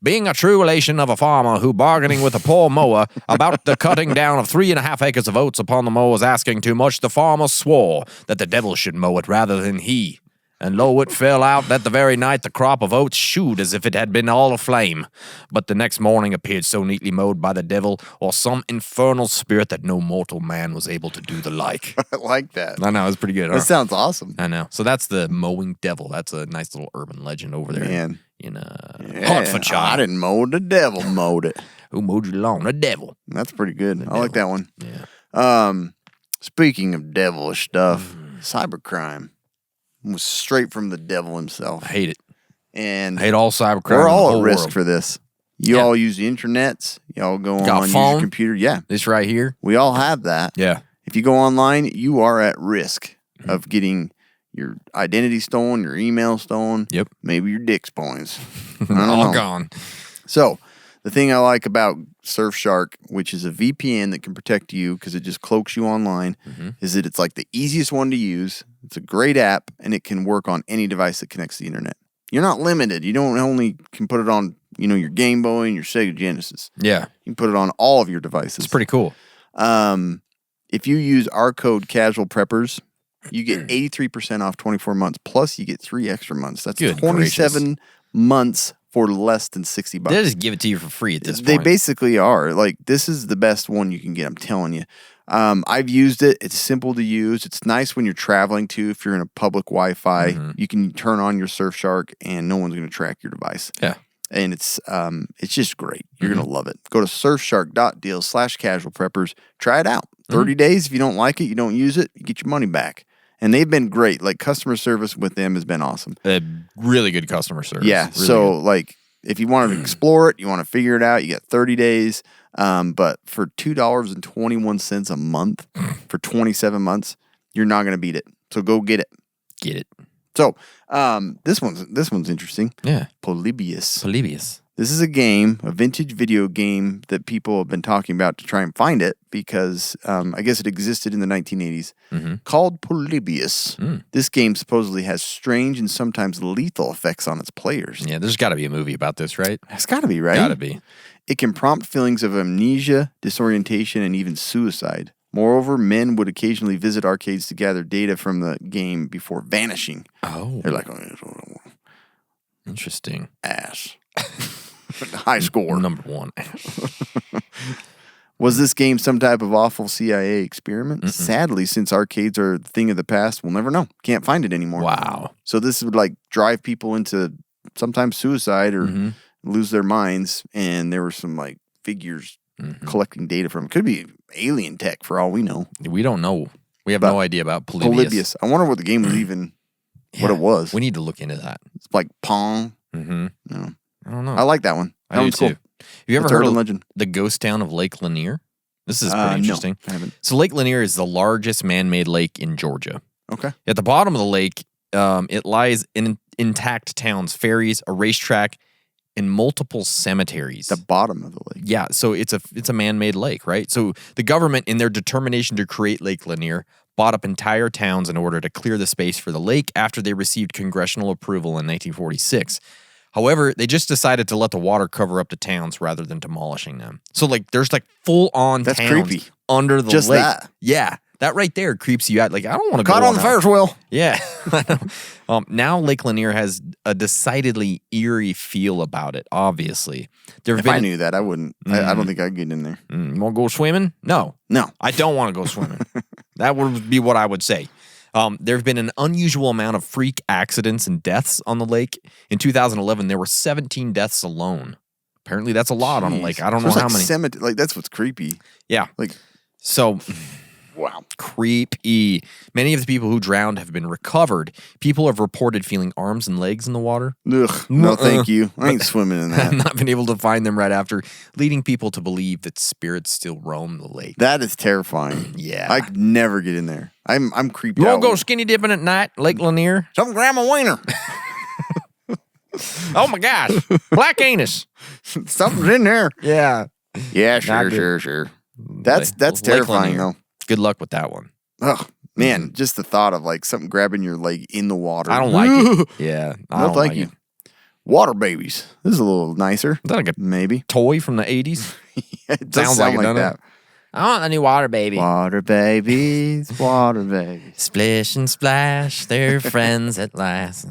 [SPEAKER 5] Being a true relation of a farmer who, bargaining with a poor mower about the cutting down of 3.5 acres of oats upon the mower's asking too much, the farmer swore that the devil should mow it rather than he. And lo, it fell out that the very night the crop of oats shewed as if it had been all aflame. But the next morning appeared so neatly mowed by the devil or some infernal spirit that no mortal man was able to do the like.
[SPEAKER 4] I like that.
[SPEAKER 5] I know, it's pretty good.
[SPEAKER 4] That
[SPEAKER 5] Huh?
[SPEAKER 4] sounds awesome.
[SPEAKER 5] I know. So that's the mowing devil. That's a nice little urban legend over there.
[SPEAKER 4] Man.
[SPEAKER 5] In
[SPEAKER 4] Yeah,
[SPEAKER 5] Hertfordshire.
[SPEAKER 4] I didn't mow it. The devil mowed it.
[SPEAKER 5] Who mowed your lawn? The devil.
[SPEAKER 4] That's pretty good. I like that one.
[SPEAKER 5] Yeah.
[SPEAKER 4] Speaking of devilish stuff, cybercrime was straight from the devil himself.
[SPEAKER 5] I hate it.
[SPEAKER 4] And
[SPEAKER 5] I hate all cybercrime.
[SPEAKER 4] we're
[SPEAKER 5] in the
[SPEAKER 4] all
[SPEAKER 5] whole
[SPEAKER 4] at risk
[SPEAKER 5] world.
[SPEAKER 4] for this. You
[SPEAKER 5] Yeah.
[SPEAKER 4] all use the internets. You all go
[SPEAKER 5] Got a
[SPEAKER 4] on, use
[SPEAKER 5] phone?
[SPEAKER 4] your computer. Yeah,
[SPEAKER 5] This right here.
[SPEAKER 4] we all have that.
[SPEAKER 5] Yeah.
[SPEAKER 4] If you go online, you are at risk of getting your identity stolen, your email stolen.
[SPEAKER 5] Yep.
[SPEAKER 4] Maybe your dick spoils. I don't
[SPEAKER 5] All
[SPEAKER 4] know.
[SPEAKER 5] gone.
[SPEAKER 4] So, the thing I like about Surfshark, which is a VPN that can protect you because it just cloaks you online, is that it's like the easiest one to use. It's a great app, and it can work on any device that connects to the internet. You're not limited. You don't only can put it on, your Game Boy and your Sega Genesis.
[SPEAKER 5] Yeah.
[SPEAKER 4] You can put it on all of your devices.
[SPEAKER 5] It's pretty cool.
[SPEAKER 4] If you use our code Casual Preppers, you get 83% off 24 months. Plus, you get 3 extra months. That's
[SPEAKER 5] Good
[SPEAKER 4] 27 months for less than $60.
[SPEAKER 5] They just give it to you for free at this
[SPEAKER 4] They
[SPEAKER 5] point.
[SPEAKER 4] basically are. Like, this is the best one you can get, I'm telling you. I've used it. It's simple to use. It's nice when you're traveling, too. If you're in a public Wi-Fi, you can turn on your Surfshark, and no one's going to track your device.
[SPEAKER 5] Yeah.
[SPEAKER 4] And it's just great. You're going to love it. Go to surfshark.deal/casual preppers. Try it out. 30 days. If you don't like it, you don't use it, you get your money back. And they've been great. Like, customer service with them has been awesome.
[SPEAKER 5] Really good customer service.
[SPEAKER 4] Yeah.
[SPEAKER 5] Really
[SPEAKER 4] So,
[SPEAKER 5] good.
[SPEAKER 4] like, if you want to explore it, you want to figure it out, you get 30 days. But for $2.21 a month for 27 months, you're not going to beat it. So go get it.
[SPEAKER 5] Get it.
[SPEAKER 4] So, this one's interesting.
[SPEAKER 5] Yeah.
[SPEAKER 4] Polybius.
[SPEAKER 5] Polybius.
[SPEAKER 4] This is a game, a vintage video game that people have been talking about to try and find it because I guess it existed in the 1980s, called Polybius. This game supposedly has strange and sometimes lethal effects on its players.
[SPEAKER 5] Yeah, there's got to be a movie about this, right?
[SPEAKER 4] It's got to be, right?
[SPEAKER 5] Got to be.
[SPEAKER 4] It can prompt feelings of amnesia, disorientation, and even suicide. Moreover, men would occasionally visit arcades to gather data from the game before vanishing.
[SPEAKER 5] Oh.
[SPEAKER 4] They're like, oh, that's what I want.
[SPEAKER 5] Interesting.
[SPEAKER 4] Ass. High score.
[SPEAKER 5] Number one.
[SPEAKER 4] Was this game some type of awful CIA experiment? Sadly, since arcades are a thing of the past, we'll never know. Can't find it anymore.
[SPEAKER 5] Wow.
[SPEAKER 4] So this would like drive people into sometimes suicide or lose their minds. And there were some like figures collecting data from it. Could be alien tech for all we know.
[SPEAKER 5] We don't know. We have no idea about Polybius.
[SPEAKER 4] Polybius. I wonder what the game was even, what it was.
[SPEAKER 5] We need to look into that.
[SPEAKER 4] It's like Pong.
[SPEAKER 5] Mm-hmm.
[SPEAKER 4] No.
[SPEAKER 5] I don't know.
[SPEAKER 4] I like that one. That
[SPEAKER 5] I do
[SPEAKER 4] one's cool.
[SPEAKER 5] too. Have you ever
[SPEAKER 4] It's
[SPEAKER 5] heard
[SPEAKER 4] urban
[SPEAKER 5] of
[SPEAKER 4] legend.
[SPEAKER 5] the ghost town of Lake Lanier? This is pretty interesting.
[SPEAKER 4] No, I haven't.
[SPEAKER 5] So Lake Lanier is the largest man-made lake in Georgia.
[SPEAKER 4] Okay.
[SPEAKER 5] At the bottom of the lake, it lies in intact towns, ferries, a racetrack, and multiple cemeteries.
[SPEAKER 4] The bottom of the lake.
[SPEAKER 5] Yeah, so it's a man-made lake, right? So the government, in their determination to create Lake Lanier, bought up entire towns in order to clear the space for the lake after they received congressional approval in 1946. However, they just decided to let the water cover up the towns rather than demolishing them. So like there's like full-on
[SPEAKER 4] That's
[SPEAKER 5] towns
[SPEAKER 4] creepy.
[SPEAKER 5] under the
[SPEAKER 4] Just
[SPEAKER 5] lake.
[SPEAKER 4] that.
[SPEAKER 5] Yeah. That right there creeps you out. Like, I don't want to go
[SPEAKER 4] Caught on the Ferris wheel.
[SPEAKER 5] Yeah. Now Lake Lanier has a decidedly eerie feel about it, obviously.
[SPEAKER 4] If I knew that, I wouldn't. I don't think I'd get in there.
[SPEAKER 5] You want to go swimming? No. I don't want to go swimming. That would be what I would say. There have been an unusual amount of freak accidents and deaths on the lake. In 2011, there were 17 deaths alone. Apparently, that's a lot on a lake. I don't know how many.
[SPEAKER 4] Like, that's what's creepy.
[SPEAKER 5] Yeah.
[SPEAKER 4] Like,
[SPEAKER 5] so...
[SPEAKER 4] Wow.
[SPEAKER 5] Creepy. Many of the people who drowned have been recovered. People have reported feeling arms and legs in the water.
[SPEAKER 4] Ugh. No, thank you. I ain't swimming in that.
[SPEAKER 5] Not been able to find them right after, leading people to believe that spirits still roam the lake.
[SPEAKER 4] That is terrifying.
[SPEAKER 5] Yeah.
[SPEAKER 4] I could never get in there. I'm creeped
[SPEAKER 5] You
[SPEAKER 4] out.
[SPEAKER 5] won't go skinny dipping at night, Lake Lanier?
[SPEAKER 4] Some grandma wiener.
[SPEAKER 5] Oh my gosh. Black anus.
[SPEAKER 4] Something's in there.
[SPEAKER 5] Yeah.
[SPEAKER 4] Yeah,
[SPEAKER 5] Not
[SPEAKER 4] sure. That's
[SPEAKER 5] Lake
[SPEAKER 4] terrifying,
[SPEAKER 5] Lanier.
[SPEAKER 4] though.
[SPEAKER 5] Good luck with that one.
[SPEAKER 4] Oh, man. Just the thought of like something grabbing your leg in the water.
[SPEAKER 5] I don't like it. Yeah. I
[SPEAKER 4] No,
[SPEAKER 5] don't
[SPEAKER 4] thank
[SPEAKER 5] like
[SPEAKER 4] you.
[SPEAKER 5] it.
[SPEAKER 4] Water babies. This is a little nicer.
[SPEAKER 5] Is that like a
[SPEAKER 4] Maybe.
[SPEAKER 5] toy from the 80s?
[SPEAKER 4] It does
[SPEAKER 5] Sounds
[SPEAKER 4] sound
[SPEAKER 5] like it,
[SPEAKER 4] like
[SPEAKER 5] doesn't
[SPEAKER 4] that.
[SPEAKER 5] it? I want a new water baby.
[SPEAKER 4] Water babies, water babies.
[SPEAKER 5] Splish and splash, they're friends at last.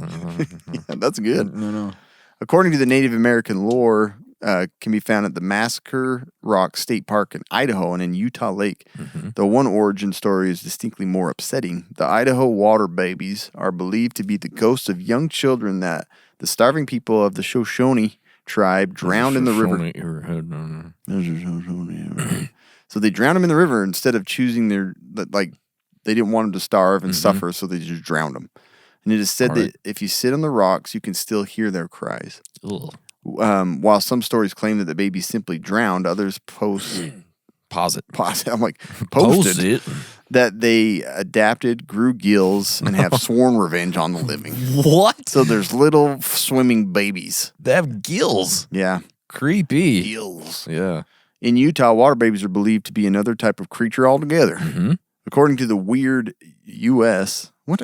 [SPEAKER 4] Yeah, that's good. No. According to the Native American lore, can be found at the Massacre Rock State Park in Idaho and in Utah Lake. Though one origin story is distinctly more upsetting. The Idaho water babies are believed to be the ghosts of young children that the starving people of the Shoshone tribe drowned in the river. So they drowned them in the river instead of choosing they didn't want them to starve and suffer, so they just drowned them. And it is said that if you sit on the rocks, you can still hear their cries.
[SPEAKER 5] Ugh.
[SPEAKER 4] While some stories claim that the baby simply drowned, others posted that they adapted, grew gills, and have sworn revenge on the living.
[SPEAKER 5] What?
[SPEAKER 4] So there's little swimming babies.
[SPEAKER 5] They have gills.
[SPEAKER 4] Yeah.
[SPEAKER 5] Creepy.
[SPEAKER 4] Gills.
[SPEAKER 5] Yeah.
[SPEAKER 4] In Utah, water babies are believed to be another type of creature altogether.
[SPEAKER 5] Mm-hmm.
[SPEAKER 4] According to the Weird U.S. What?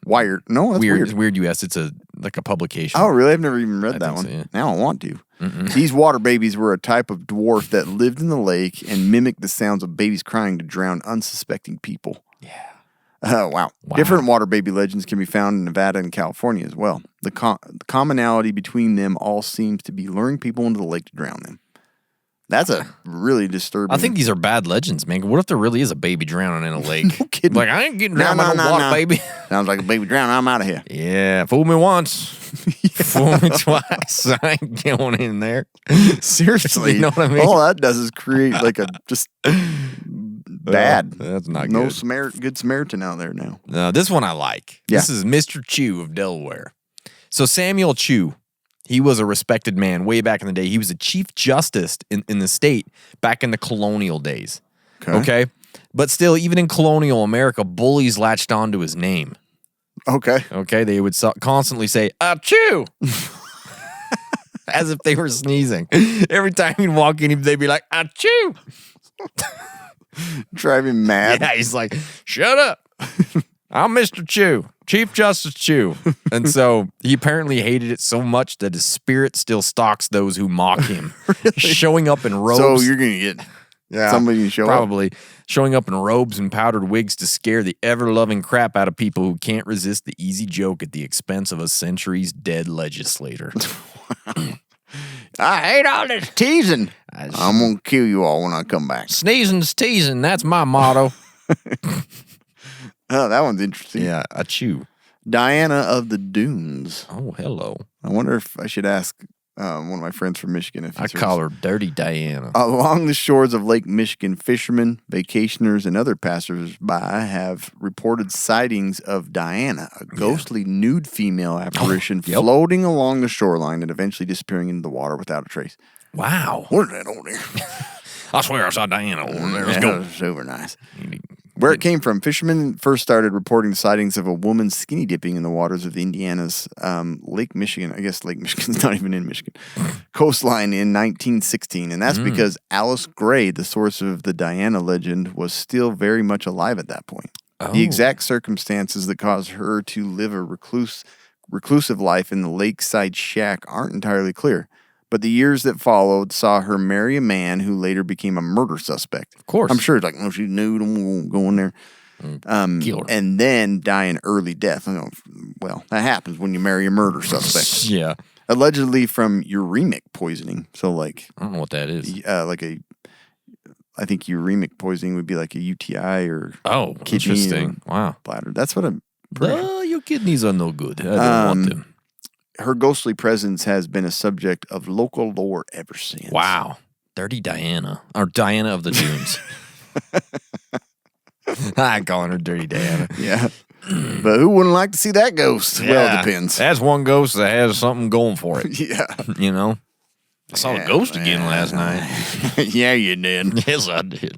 [SPEAKER 4] Wired? No, that's weird.
[SPEAKER 5] It's Weird U.S. It's like a publication.
[SPEAKER 4] Oh, really? I've never even read that one.
[SPEAKER 5] So, yeah.
[SPEAKER 4] Now I want to. These water babies were a type of dwarf that lived in the lake and mimicked the sounds of babies crying to drown unsuspecting people.
[SPEAKER 5] Yeah.
[SPEAKER 4] Wow. Different water baby legends can be found in Nevada and California as well. The commonality between them all seems to be luring people into the lake to drown them. That's a really disturbing.
[SPEAKER 5] I think these are bad legends, man. What if there really is a baby drowning in a lake?
[SPEAKER 4] No kidding.
[SPEAKER 5] Like, I ain't getting drowned by no water baby.
[SPEAKER 4] Sounds like a baby drowning. I'm out of here.
[SPEAKER 5] Yeah, fool me once, fool me twice. I ain't going in there.
[SPEAKER 4] Seriously.
[SPEAKER 5] You know what I mean?
[SPEAKER 4] All that does is create like a just bad.
[SPEAKER 5] That's not
[SPEAKER 4] no
[SPEAKER 5] good.
[SPEAKER 4] Good Samaritan out there now.
[SPEAKER 5] No, this one I like.
[SPEAKER 4] Yeah.
[SPEAKER 5] This is Mr. Chew of Delaware. So Samuel Chew, he was a respected man way back in the day. He was a chief justice in the state back in the colonial days. Okay? But still, even in colonial America, bullies latched onto his name. Okay? They would constantly say, "Achoo!" As if they were sneezing. Every time he'd walk in, they'd be like, "Achoo!"
[SPEAKER 4] Drive him mad.
[SPEAKER 5] Yeah, he's like, "Shut up. I'm Mr. Chew, Chief Justice Chew." And so he apparently hated it so much that his spirit still stalks those who mock him. Really? Showing up in robes.
[SPEAKER 4] So you're going to get somebody to show
[SPEAKER 5] probably. Showing up in robes and powdered wigs to scare the ever-loving crap out of people who can't resist the easy joke at the expense of a centuries dead legislator.
[SPEAKER 4] I hate all this teasing. I'm going to kill you all when I come back.
[SPEAKER 5] Sneezing's teasing. That's my motto.
[SPEAKER 4] Oh, that one's interesting.
[SPEAKER 5] Yeah, a chew.
[SPEAKER 4] Diana of the Dunes.
[SPEAKER 5] Oh, hello.
[SPEAKER 4] I wonder if I should ask one of my friends from Michigan. If
[SPEAKER 5] I call her Dirty Diana.
[SPEAKER 4] Along the shores of Lake Michigan, fishermen, vacationers, and other passersby have reported sightings of Diana, a ghostly nude female apparition floating along the shoreline and eventually disappearing into the water without a trace.
[SPEAKER 5] Wow.
[SPEAKER 4] What is that over there?
[SPEAKER 5] I swear I saw Diana over there. Let's go.
[SPEAKER 4] Super nice. Where it came from, fishermen first started reporting sightings of a woman skinny dipping in the waters of Indiana's Lake Michigan. I guess Lake Michigan's not even in Michigan. Coastline in 1916. And that's because Alice Gray, the source of the Diana legend, was still very much alive at that point. Oh. The exact circumstances that caused her to live a reclusive life in the lakeside shack aren't entirely clear. But the years that followed saw her marry a man who later became a murder suspect.
[SPEAKER 5] Of course.
[SPEAKER 4] I'm sure it's like, oh, she's nude, we won't go in there. And then die an early death. Well, that happens when you marry a murder suspect.
[SPEAKER 5] Yeah.
[SPEAKER 4] Allegedly from uremic poisoning. So like...
[SPEAKER 5] I don't know what that is.
[SPEAKER 4] I think uremic poisoning would be like a UTI or...
[SPEAKER 5] Oh, interesting. Wow.
[SPEAKER 4] Bladder. That's what I'm...
[SPEAKER 5] Your kidneys are no good. I don't want them.
[SPEAKER 4] Her ghostly presence has been a subject of local lore ever since.
[SPEAKER 5] Wow. Dirty Diana. Or Diana of the Dunes. I'm calling her Dirty Diana.
[SPEAKER 4] Yeah. But who wouldn't like to see that ghost? Yeah. Well, it depends.
[SPEAKER 5] That's one ghost that has something going for it.
[SPEAKER 4] Yeah.
[SPEAKER 5] You know? I saw a ghost again last night.
[SPEAKER 4] Yeah, you did.
[SPEAKER 5] Yes, I did.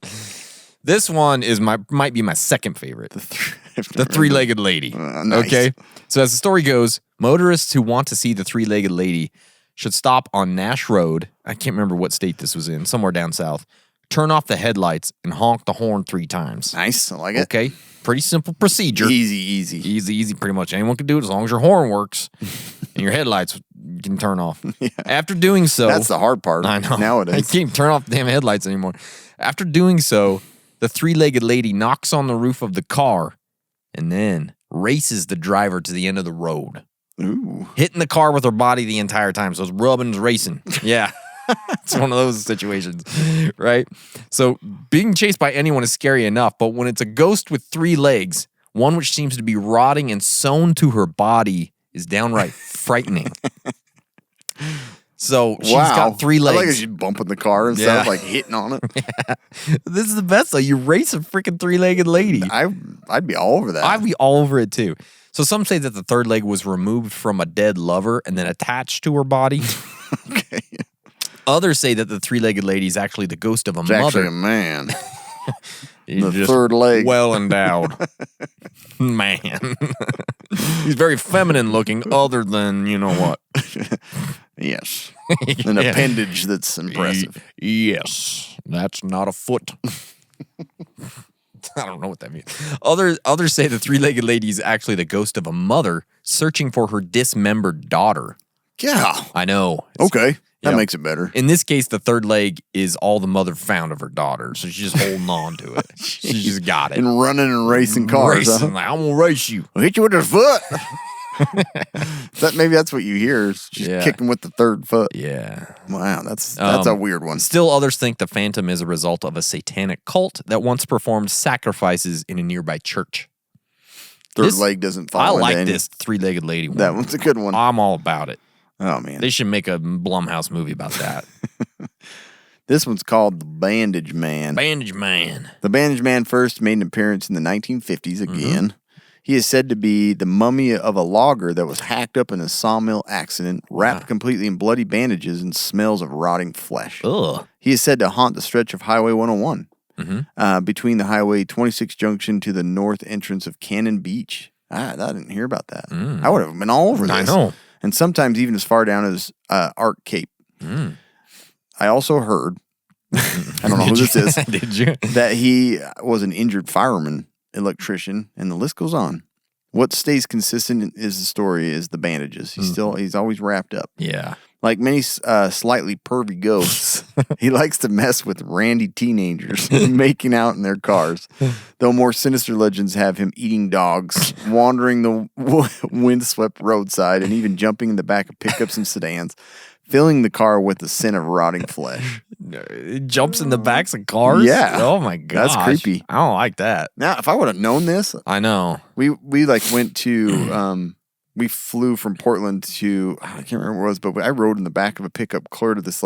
[SPEAKER 5] This one might be my second favorite. The three-legged lady.
[SPEAKER 4] Nice.
[SPEAKER 5] Okay? So as the story goes, motorists who want to see the three-legged lady should stop on Nash Road. I can't remember what state this was in, somewhere down south. Turn off the headlights and honk the horn 3 times.
[SPEAKER 4] Nice. I like it.
[SPEAKER 5] Okay? Pretty simple procedure.
[SPEAKER 4] Easy.
[SPEAKER 5] Pretty much anyone can do it as long as your horn works and your headlights you can turn off. Yeah. After doing so...
[SPEAKER 4] That's the hard part.
[SPEAKER 5] I know.
[SPEAKER 4] Nowadays.
[SPEAKER 5] I can't turn off the damn headlights anymore. After doing so, the three-legged lady knocks on the roof of the car and then races the driver to the end of the road.
[SPEAKER 4] Ooh.
[SPEAKER 5] Hitting the car with her body the entire time. So it's rubbing and racing. Yeah. It's one of those situations, right? So being chased by anyone is scary enough, but when it's a ghost with 3 legs, one which seems to be rotting and sewn to her body is downright frightening. So she's got 3 legs.
[SPEAKER 4] I like she's bumping the car and stuff, like hitting on it.
[SPEAKER 5] This is the best, though. You race a freaking 3-legged lady.
[SPEAKER 4] I'd be all over that.
[SPEAKER 5] I'd be all over it, too. So some say that the 3rd leg was removed from a dead lover and then attached to her body.
[SPEAKER 4] Okay.
[SPEAKER 5] Others say that the 3-legged lady is actually the ghost of a mother.
[SPEAKER 4] Actually a man.
[SPEAKER 5] He's
[SPEAKER 4] the
[SPEAKER 5] just
[SPEAKER 4] 3rd leg.
[SPEAKER 5] well endowed. Man. He's very feminine looking, other than, you know what?
[SPEAKER 4] Yes. An appendage that's impressive.
[SPEAKER 5] Yes. That's not a foot. I don't know what that means. Others say the 3-legged lady is actually the ghost of a mother searching for her dismembered daughter.
[SPEAKER 4] Yeah.
[SPEAKER 5] I know.
[SPEAKER 4] Okay. That makes it better.
[SPEAKER 5] In this case, the 3rd leg is all the mother found of her daughter. So she's just holding on to it. She just got it.
[SPEAKER 4] And running and racing cars.
[SPEAKER 5] Racing. Like, I'm going to race you.
[SPEAKER 4] I'll hit you with the foot. Maybe that's what you hear. Is just kicking with the 3rd foot.
[SPEAKER 5] Yeah.
[SPEAKER 4] Wow, that's a weird one.
[SPEAKER 5] Still, others think the phantom is a result of a satanic cult that once performed sacrifices in a nearby church.
[SPEAKER 4] 3rd leg doesn't fall.
[SPEAKER 5] I like this 3-legged lady one.
[SPEAKER 4] That one's a good one.
[SPEAKER 5] I'm all about it.
[SPEAKER 4] Oh, man.
[SPEAKER 5] They should make a Blumhouse movie about that.
[SPEAKER 4] This one's called The Bandage Man.
[SPEAKER 5] Bandage Man.
[SPEAKER 4] The Bandage Man first made an appearance in the 1950s again. He is said to be the mummy of a logger that was hacked up in a sawmill accident, wrapped completely in bloody bandages and smells of rotting flesh.
[SPEAKER 5] Ugh.
[SPEAKER 4] He is said to haunt the stretch of Highway 101 between the Highway 26 junction to the north entrance of Cannon Beach. I didn't hear about that. I would have been all over this.
[SPEAKER 5] I know.
[SPEAKER 4] And sometimes even as far down as Ark Cape. I also heard, I don't know who this is,
[SPEAKER 5] Did you?
[SPEAKER 4] that he was an injured fireman, electrician, and the list goes on. What stays consistent is the story is the bandages. He's always wrapped up.
[SPEAKER 5] Yeah.
[SPEAKER 4] Like many slightly pervy ghosts, he likes to mess with randy teenagers making out in their cars. Though more sinister legends have him eating dogs, wandering the windswept roadside, and even jumping in the back of pickups and sedans, filling the car with the scent of rotting flesh.
[SPEAKER 5] It jumps in the backs of cars?
[SPEAKER 4] Yeah.
[SPEAKER 5] Oh, my gosh.
[SPEAKER 4] That's creepy.
[SPEAKER 5] I don't like that.
[SPEAKER 4] Now, if I would have known this,
[SPEAKER 5] I know.
[SPEAKER 4] we went to... we flew from Portland to, I can't remember where it was, but I rode in the back of a pickup clear to this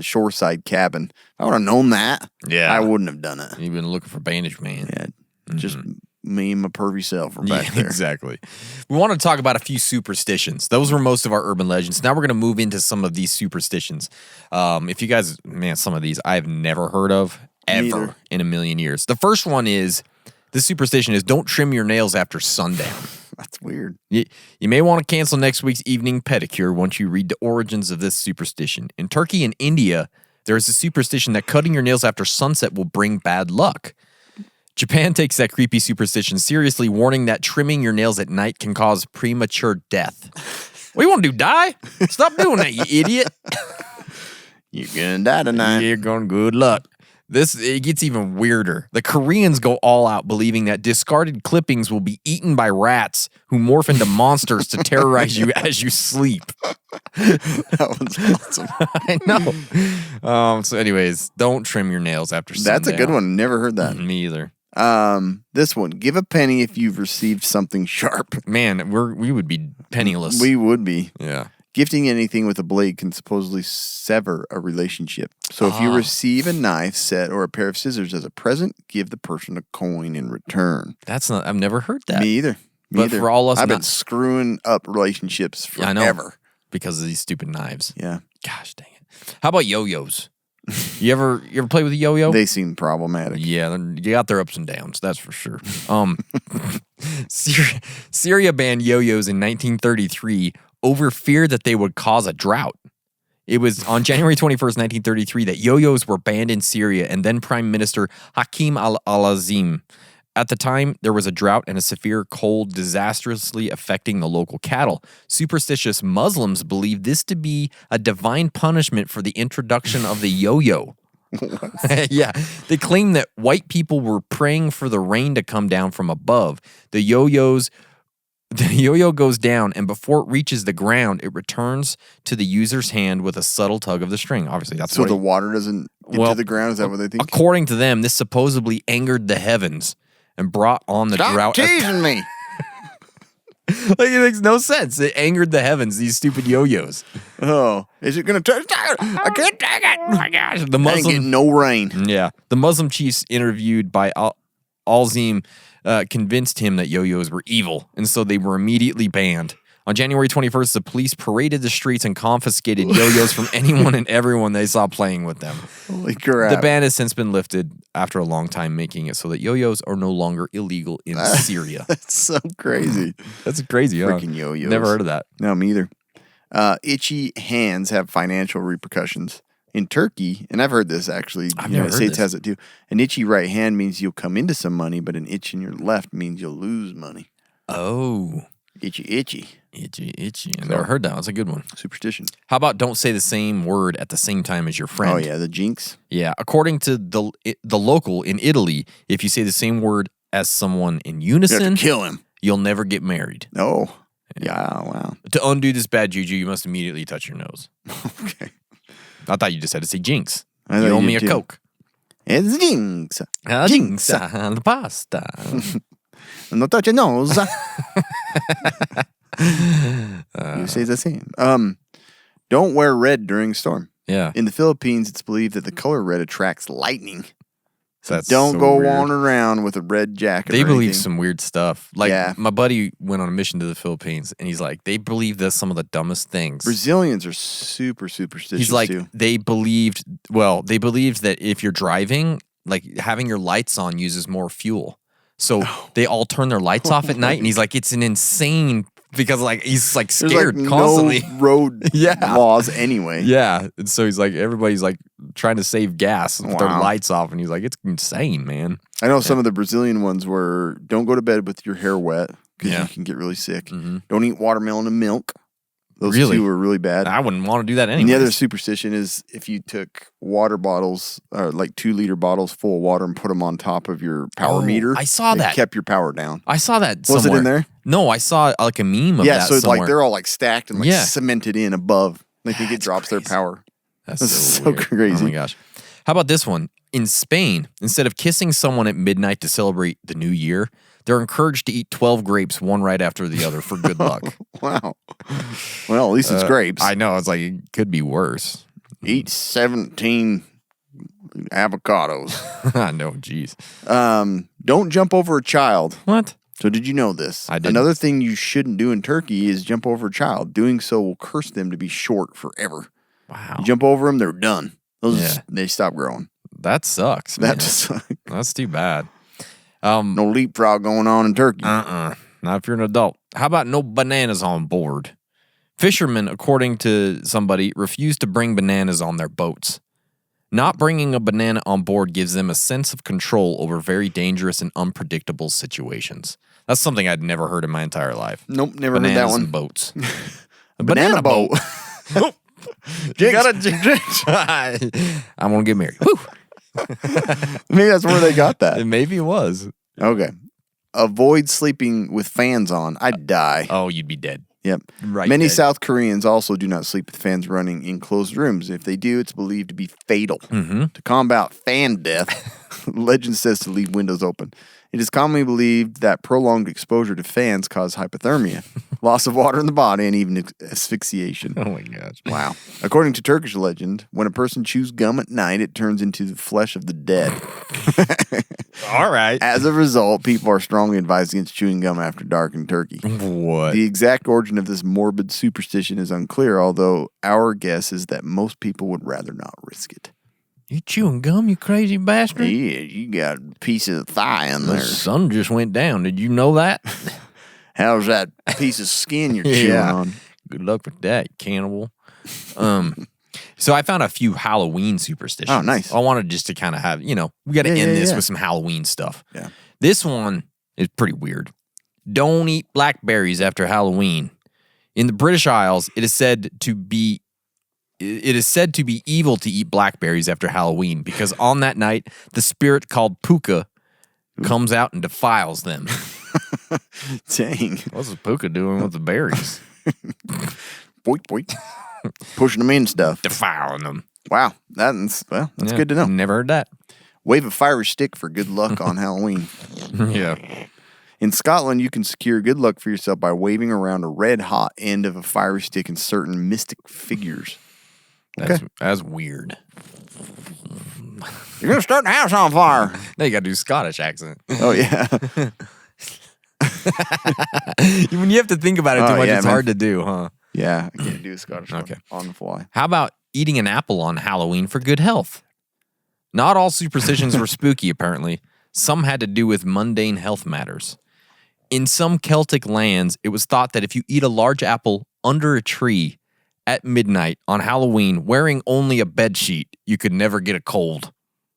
[SPEAKER 4] shoreside cabin. If I would have known that, I wouldn't have done it.
[SPEAKER 5] You've been looking for Bandage Man.
[SPEAKER 4] Yeah, just me and my pervy self are back there.
[SPEAKER 5] Exactly. We want to talk about a few superstitions. Those were most of our urban legends. Now we're going to move into some of these superstitions. If you guys, some of these I've never heard of ever in a million years. The first one is, this superstition is don't trim your nails after sundown.
[SPEAKER 4] That's weird.
[SPEAKER 5] You may want to cancel next week's evening pedicure once you read the origins of this superstition. In Turkey and India, there is a superstition that cutting your nails after sunset will bring bad luck. Japan takes that creepy superstition seriously, warning that trimming your nails at night can cause premature death. What do you want to do, die? Stop doing that, you idiot.
[SPEAKER 4] You're going to die tonight.
[SPEAKER 5] You're going good luck. It gets even weirder. The Koreans go all out, believing that discarded clippings will be eaten by rats who morph into monsters to terrorize you as you sleep.
[SPEAKER 4] That was awesome.
[SPEAKER 5] I know. So anyways, don't trim your nails after sundown.
[SPEAKER 4] That's a good one. Never heard that.
[SPEAKER 5] Me either.
[SPEAKER 4] This one. Give a penny if you've received something sharp.
[SPEAKER 5] Man, we would be penniless.
[SPEAKER 4] We would be.
[SPEAKER 5] Yeah.
[SPEAKER 4] Gifting anything with a blade can supposedly sever a relationship. So if you receive a knife set or a pair of scissors as a present, give the person a coin in return.
[SPEAKER 5] I've never heard that.
[SPEAKER 4] Me either.
[SPEAKER 5] But for all us,
[SPEAKER 4] I've been screwing up relationships forever.
[SPEAKER 5] I know, because of these stupid knives.
[SPEAKER 4] Yeah.
[SPEAKER 5] Gosh dang it. How about yo-yos? You ever play with a yo-yo?
[SPEAKER 4] They seem problematic.
[SPEAKER 5] Yeah, you got their ups and downs, that's for sure. Syria banned yo-yos in 1933 over fear that they would cause a drought. It was on January 21st, 1933 that yo-yos were banned in Syria, and then Prime Minister Hakim al-Azim. At the time, there was a drought and a severe cold disastrously affecting the local cattle. Superstitious Muslims believe this to be a divine punishment for the introduction of the yo-yo. Yeah, they claim that white people were praying for the rain to come down from above. The yo-yo goes down, and before it reaches the ground, it returns to the user's hand with a subtle tug of the string. Obviously, that's
[SPEAKER 4] so the water doesn't get to the ground. Is that what they think?
[SPEAKER 5] According to them, this supposedly angered the heavens and brought on the drought.
[SPEAKER 4] Stop teasing me.
[SPEAKER 5] Like, it makes no sense. It angered the heavens, these stupid yo-yos.
[SPEAKER 4] Oh, is it going to touch? I can't take it.
[SPEAKER 5] Oh my gosh. The
[SPEAKER 4] I ain't getting no rain.
[SPEAKER 5] Yeah. The Muslim chiefs interviewed by Alzim convinced him that yo-yos were evil, and so they were immediately banned. On January 21st, the police paraded the streets and confiscated yo-yos from anyone and everyone they saw playing with them.
[SPEAKER 4] Holy crap.
[SPEAKER 5] The ban has since been lifted after a long time, making it so that yo-yos are no longer illegal in Syria.
[SPEAKER 4] That's so crazy.
[SPEAKER 5] That's crazy, huh?
[SPEAKER 4] Freaking yo-yos.
[SPEAKER 5] Never heard of that.
[SPEAKER 4] No, me either. Itchy hands have financial repercussions. In Turkey, and I've heard this actually, the United States has it too, an itchy right hand means you'll come into some money, but an itch in your left means you'll lose money.
[SPEAKER 5] Oh.
[SPEAKER 4] Itchy, itchy.
[SPEAKER 5] Itchy, itchy. I never heard that. That's a good one.
[SPEAKER 4] Superstition.
[SPEAKER 5] How about don't say the same word at the same time as your friend?
[SPEAKER 4] Oh, yeah, the jinx.
[SPEAKER 5] Yeah. According to the local in Italy, if you say the same word as someone in
[SPEAKER 4] You have
[SPEAKER 5] unison,
[SPEAKER 4] to kill him.
[SPEAKER 5] you'll never get married.
[SPEAKER 4] Oh. Yeah, wow.
[SPEAKER 5] To undo this bad juju, you must immediately touch your nose.
[SPEAKER 4] Okay.
[SPEAKER 5] I thought you just had to say jinx.
[SPEAKER 4] I
[SPEAKER 5] You
[SPEAKER 4] thought
[SPEAKER 5] owe
[SPEAKER 4] you
[SPEAKER 5] me a
[SPEAKER 4] did too.
[SPEAKER 5] Coke.
[SPEAKER 4] It's jinx.
[SPEAKER 5] Jinx. The pasta.
[SPEAKER 4] No touch your nose. You say the same. Don't wear red during storm.
[SPEAKER 5] Yeah.
[SPEAKER 4] In the Philippines, it's believed that the color red attracts lightning. So
[SPEAKER 5] That's
[SPEAKER 4] don't
[SPEAKER 5] so
[SPEAKER 4] go
[SPEAKER 5] weird.
[SPEAKER 4] wandering around with a red jacket.
[SPEAKER 5] They
[SPEAKER 4] or
[SPEAKER 5] believe
[SPEAKER 4] anything.
[SPEAKER 5] some weird stuff. Like,
[SPEAKER 4] Yeah.
[SPEAKER 5] my buddy went on a mission to the Philippines, and he's like, they believe that's some of the dumbest things.
[SPEAKER 4] Brazilians are super superstitious
[SPEAKER 5] He's like,
[SPEAKER 4] too.
[SPEAKER 5] they believed that if you're driving, like, having your lights on uses more fuel. So they all turn their lights off at night, and he's like, it's an insane, because, like, he's, like,
[SPEAKER 4] There's
[SPEAKER 5] scared
[SPEAKER 4] like
[SPEAKER 5] constantly.
[SPEAKER 4] no road
[SPEAKER 5] Yeah.
[SPEAKER 4] laws anyway.
[SPEAKER 5] Yeah. And so he's like, everybody's, like, trying to save gas with their
[SPEAKER 4] Wow.
[SPEAKER 5] lights off, and he's like, it's insane, man.
[SPEAKER 4] I know some of the Brazilian ones were don't go to bed with your hair wet because
[SPEAKER 5] Yeah.
[SPEAKER 4] you can get really sick.
[SPEAKER 5] Mm-hmm.
[SPEAKER 4] Don't eat watermelon and milk. Those
[SPEAKER 5] Really?
[SPEAKER 4] two were really bad.
[SPEAKER 5] I wouldn't want to do that
[SPEAKER 4] And
[SPEAKER 5] anyway.
[SPEAKER 4] the other superstition is if you took water bottles, or like 2-liter bottles full of water and put them on top of your power
[SPEAKER 5] Oh,
[SPEAKER 4] meter.
[SPEAKER 5] I saw
[SPEAKER 4] it
[SPEAKER 5] that.
[SPEAKER 4] kept your power down.
[SPEAKER 5] I saw that
[SPEAKER 4] Was it
[SPEAKER 5] somewhere.
[SPEAKER 4] in there?
[SPEAKER 5] No, I saw like a meme of
[SPEAKER 4] Yeah,
[SPEAKER 5] that
[SPEAKER 4] so it's
[SPEAKER 5] somewhere.
[SPEAKER 4] like they're all like stacked and like
[SPEAKER 5] Yeah.
[SPEAKER 4] cemented in above. I think it
[SPEAKER 5] That's
[SPEAKER 4] drops
[SPEAKER 5] crazy.
[SPEAKER 4] their power.
[SPEAKER 5] That's
[SPEAKER 4] That's
[SPEAKER 5] so,
[SPEAKER 4] so
[SPEAKER 5] weird.
[SPEAKER 4] crazy.
[SPEAKER 5] Oh my gosh. How about this one? In Spain, instead of kissing someone at midnight to celebrate the new year, they're encouraged to eat 12 grapes, one right after the other, for good luck.
[SPEAKER 4] Wow. Well, at least it's grapes.
[SPEAKER 5] I know. It's like, it could be worse.
[SPEAKER 4] Eat 17 avocados.
[SPEAKER 5] I know. Jeez.
[SPEAKER 4] Don't jump over a child.
[SPEAKER 5] What?
[SPEAKER 4] So did you know this?
[SPEAKER 5] I didn't.
[SPEAKER 4] Another thing you shouldn't do in Turkey is jump over a child. Doing so will curse them to be short forever.
[SPEAKER 5] Wow.
[SPEAKER 4] You jump over them, they're done.
[SPEAKER 5] Yeah.
[SPEAKER 4] They stop growing.
[SPEAKER 5] That sucks, man.
[SPEAKER 4] That's
[SPEAKER 5] That's too bad.
[SPEAKER 4] no leapfrog going on in Turkey.
[SPEAKER 5] Not if you're an adult. How about no bananas on board? Fishermen, according to somebody, refuse to bring bananas on their boats. Not bringing a banana on board gives them a sense of control over very dangerous and unpredictable situations. That's something I'd never heard in my entire life.
[SPEAKER 4] Nope, never
[SPEAKER 5] Bananas
[SPEAKER 4] heard that one.
[SPEAKER 5] and boats. A
[SPEAKER 4] Banana boat.
[SPEAKER 5] You gotta jinx. I'm gonna get married. Woo.
[SPEAKER 4] Maybe that's where they got that.
[SPEAKER 5] Maybe it was.
[SPEAKER 4] Okay. Avoid sleeping with fans on. I'd die.
[SPEAKER 5] Oh, you'd be dead.
[SPEAKER 4] Yep.
[SPEAKER 5] Right.
[SPEAKER 4] Many
[SPEAKER 5] dead.
[SPEAKER 4] South Koreans also do not sleep with fans running in closed rooms. If they do, it's believed to be fatal.
[SPEAKER 5] Mm-hmm.
[SPEAKER 4] To combat fan death, legend says to leave windows open. It is commonly believed that prolonged exposure to fans cause hypothermia, loss of water in the body, and even asphyxiation.
[SPEAKER 5] Oh my gosh.
[SPEAKER 4] Wow. According to Turkish legend, when a person chews gum at night, it turns into the flesh of the dead.
[SPEAKER 5] All right.
[SPEAKER 4] As a result, people are strongly advised against chewing gum after dark in Turkey.
[SPEAKER 5] What?
[SPEAKER 4] The exact origin of this morbid superstition is unclear, although our guess is that most people would rather not risk it.
[SPEAKER 5] You chewing gum, you crazy bastard?
[SPEAKER 4] Yeah, you got a piece of thigh in
[SPEAKER 5] The
[SPEAKER 4] there.
[SPEAKER 5] sun just went down. Did you know that?
[SPEAKER 4] How's that piece of skin you're chewing on?
[SPEAKER 5] Good luck with that, you cannibal. So I found a few Halloween superstitions.
[SPEAKER 4] Oh, nice.
[SPEAKER 5] I wanted just to kind of have, we got to end this with some Halloween stuff.
[SPEAKER 4] Yeah.
[SPEAKER 5] This one is pretty weird. Don't eat blackberries after Halloween. In the British Isles, it is said to be evil to eat blackberries after Halloween because on that night, the spirit called Puka comes out and defiles them.
[SPEAKER 4] Dang.
[SPEAKER 5] What's the Puka doing with the berries?
[SPEAKER 4] Boink, boink. Pushing them in stuff.
[SPEAKER 5] Defiling them.
[SPEAKER 4] Wow. That's
[SPEAKER 5] Yeah,
[SPEAKER 4] good to know.
[SPEAKER 5] Never heard that.
[SPEAKER 4] Wave a fiery stick for good luck on Halloween.
[SPEAKER 5] Yeah.
[SPEAKER 4] In Scotland, you can secure good luck for yourself by waving around a red-hot end of a fiery stick in certain mystic figures.
[SPEAKER 5] That's weird.
[SPEAKER 4] You're going to start the house on fire.
[SPEAKER 5] Now you got to do Scottish accent.
[SPEAKER 4] Oh, yeah.
[SPEAKER 5] When you have to think about it too much, it's hard to do, huh?
[SPEAKER 4] Yeah, I can't do a Scottish one
[SPEAKER 5] Okay.
[SPEAKER 4] on the fly.
[SPEAKER 5] How about eating an apple on Halloween for good health? Not all superstitions were spooky, apparently. Some had to do with mundane health matters. In some Celtic lands, it was thought that if you eat a large apple under a tree at midnight on Halloween wearing only a bedsheet, you could never get a cold.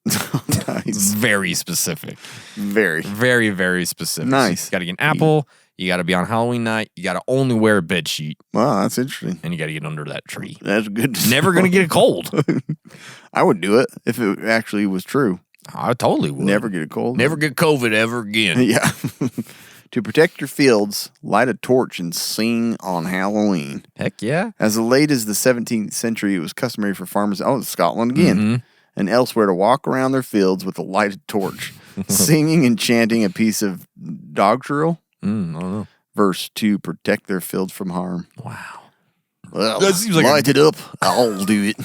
[SPEAKER 5] It's
[SPEAKER 4] Nice.
[SPEAKER 5] very specific.
[SPEAKER 4] Very.
[SPEAKER 5] Very, very specific.
[SPEAKER 4] Nice.
[SPEAKER 5] You got to get an apple. You got to be on Halloween night. You got to only wear a bedsheet.
[SPEAKER 4] Wow, that's interesting.
[SPEAKER 5] And you got to get under that tree.
[SPEAKER 4] That's good.
[SPEAKER 5] Never going to get a cold.
[SPEAKER 4] I would do it if it actually was true.
[SPEAKER 5] I totally would.
[SPEAKER 4] Never get a cold.
[SPEAKER 5] Never get COVID ever again.
[SPEAKER 4] Yeah. To protect your fields, light a torch and sing on Halloween.
[SPEAKER 5] Heck yeah.
[SPEAKER 4] As late as the 17th century, it was customary for farmers, Scotland again, and elsewhere to walk around their fields with a lighted torch, singing and chanting a piece of doggerel
[SPEAKER 5] I don't know.
[SPEAKER 4] verse to protect their fields from harm.
[SPEAKER 5] Wow.
[SPEAKER 4] Well,
[SPEAKER 5] That seems like
[SPEAKER 4] light it up. I'll do it.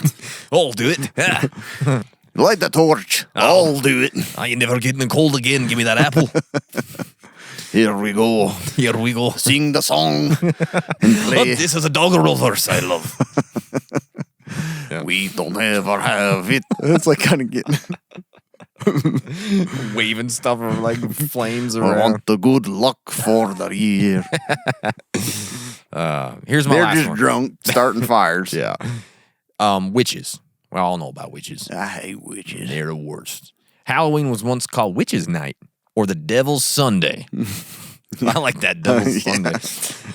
[SPEAKER 5] I'll do it.
[SPEAKER 4] Light the torch. I'll do it.
[SPEAKER 5] I ain't never getting the cold again. Give me that apple.
[SPEAKER 4] Here we go.
[SPEAKER 5] Here we go.
[SPEAKER 4] Sing the song and play.
[SPEAKER 5] This is a doggerel verse I love.
[SPEAKER 4] We don't ever have it. It's like kind of getting.
[SPEAKER 5] Waving stuff or like flames
[SPEAKER 4] I
[SPEAKER 5] around.
[SPEAKER 4] want the good luck for the year.
[SPEAKER 5] Here's my
[SPEAKER 4] They're
[SPEAKER 5] last
[SPEAKER 4] just
[SPEAKER 5] one.
[SPEAKER 4] drunk, starting fires.
[SPEAKER 5] Yeah. Witches. We all know about witches.
[SPEAKER 4] I hate witches.
[SPEAKER 5] They're the worst. Halloween was once called Witches' Night or the Devil's Sunday. I like that, Devil's Sunday.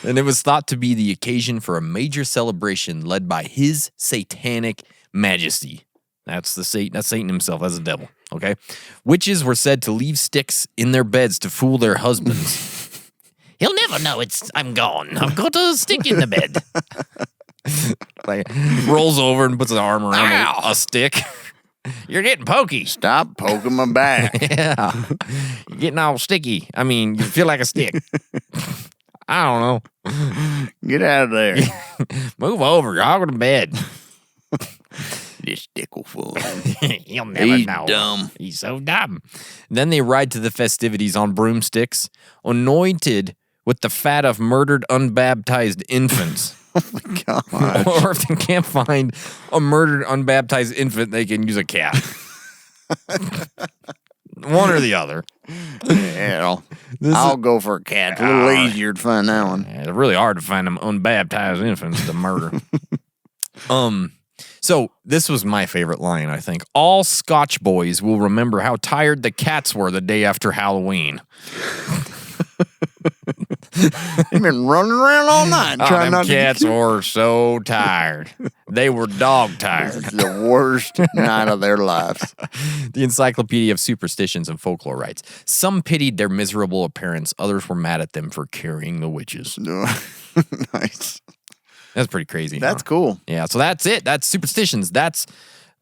[SPEAKER 5] And it was thought to be the occasion for a major celebration led by His Satanic Majesty. That's Satan himself. That's the devil. Okay. Witches were said to leave sticks in their beds to fool their husbands. He'll never know I'm gone. I've got a stick in the bed. Like rolls over and puts his arm around a stick. You're getting pokey.
[SPEAKER 4] Stop poking my back.
[SPEAKER 5] Yeah. You're getting all sticky. I mean, you feel like a stick. I don't know.
[SPEAKER 4] Get out of there.
[SPEAKER 5] Move over. You're all going to bed.
[SPEAKER 4] This stick will fool.
[SPEAKER 5] He'll never
[SPEAKER 4] He's
[SPEAKER 5] know.
[SPEAKER 4] dumb.
[SPEAKER 5] He's so dumb. Then they ride to the festivities on broomsticks, anointed with the fat of murdered unbaptized infants.
[SPEAKER 4] Oh my God.
[SPEAKER 5] Or if they can't find a murdered unbaptized infant, they can use a cat. One or the other.
[SPEAKER 4] Yeah, I'll go for a cat. It's a little easier to find that one.
[SPEAKER 5] It's really hard to find them unbaptized infants to murder. So this was my favorite line, I think. All Scotch boys will remember how tired the cats were the day after Halloween.
[SPEAKER 4] They've been running around all night trying
[SPEAKER 5] Them
[SPEAKER 4] not
[SPEAKER 5] cats
[SPEAKER 4] to get
[SPEAKER 5] were so tired. They were dog tired.
[SPEAKER 4] It's the worst night of their lives.
[SPEAKER 5] The Encyclopedia of Superstitions and Folklore writes, some pitied their miserable appearance. Others were mad at them for carrying the witches.
[SPEAKER 4] Nice.
[SPEAKER 5] That's pretty crazy.
[SPEAKER 4] That's
[SPEAKER 5] huh?
[SPEAKER 4] cool.
[SPEAKER 5] Yeah, so that's it. That's Superstitions. That's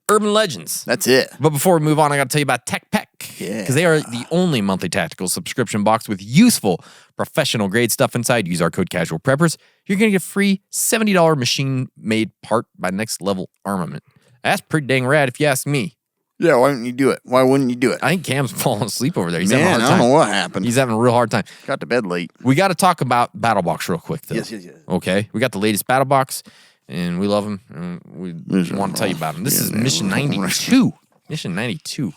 [SPEAKER 5] Urban Legends.
[SPEAKER 4] That's it.
[SPEAKER 5] But before we move on, I got to tell you about Tech Pack.
[SPEAKER 4] Yeah.
[SPEAKER 5] Because they are the only monthly tactical subscription box with useful professional grade stuff inside. Use our code Casual Preppers. You're going to get free $70 machine-made part by Next Level Armament. That's pretty dang rad if you ask me.
[SPEAKER 4] Yeah, why wouldn't you do it? Why wouldn't you do it?
[SPEAKER 5] I think Cam's falling asleep over there. He's having a
[SPEAKER 4] Man,
[SPEAKER 5] hard
[SPEAKER 4] I
[SPEAKER 5] time.
[SPEAKER 4] don't know what happened.
[SPEAKER 5] He's having a real hard time.
[SPEAKER 4] Got to bed late.
[SPEAKER 5] We got to talk about BattleBox real quick, though.
[SPEAKER 4] Yes.
[SPEAKER 5] Okay? We got the latest BattleBox, and we love them. And we want to tell you about them. This is Mission 92. Mission 92.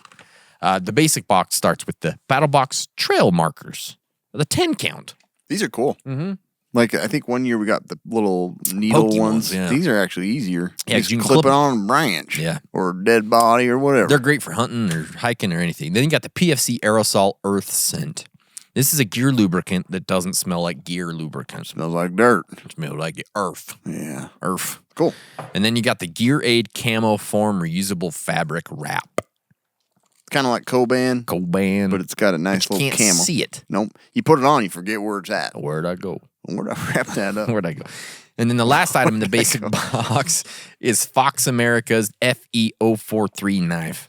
[SPEAKER 5] The basic box starts with the BattleBox trail markers, the 10 count.
[SPEAKER 4] These are cool. Mm-hmm. Like, I think one year we got the little needle
[SPEAKER 5] Pokey
[SPEAKER 4] ones.
[SPEAKER 5] yeah.
[SPEAKER 4] These are actually easier.
[SPEAKER 5] Yeah,
[SPEAKER 4] Just
[SPEAKER 5] you can
[SPEAKER 4] clip
[SPEAKER 5] clip
[SPEAKER 4] it on a branch.
[SPEAKER 5] Yeah.
[SPEAKER 4] Or a dead body or whatever.
[SPEAKER 5] They're great for hunting or hiking or anything. Then you got the PFC Aerosol Earth Scent. This is a gear lubricant that doesn't smell like gear lubricant.
[SPEAKER 4] Smells like dirt.
[SPEAKER 5] It smells like earth.
[SPEAKER 4] Yeah.
[SPEAKER 5] Earth.
[SPEAKER 4] Cool.
[SPEAKER 5] And then you got the Gear Aid Camo Form Reusable Fabric Wrap.
[SPEAKER 4] It's kind of like Coban,
[SPEAKER 5] Coban.
[SPEAKER 4] but it's got a nice
[SPEAKER 5] you
[SPEAKER 4] little
[SPEAKER 5] can't
[SPEAKER 4] camo.
[SPEAKER 5] see it.
[SPEAKER 4] Nope. You put it on, you forget where it's at.
[SPEAKER 5] Where'd I go?
[SPEAKER 4] Where'd I wrap that up?
[SPEAKER 5] Where'd I go? And then the last item in the basic box is Fox America's FE043 knife.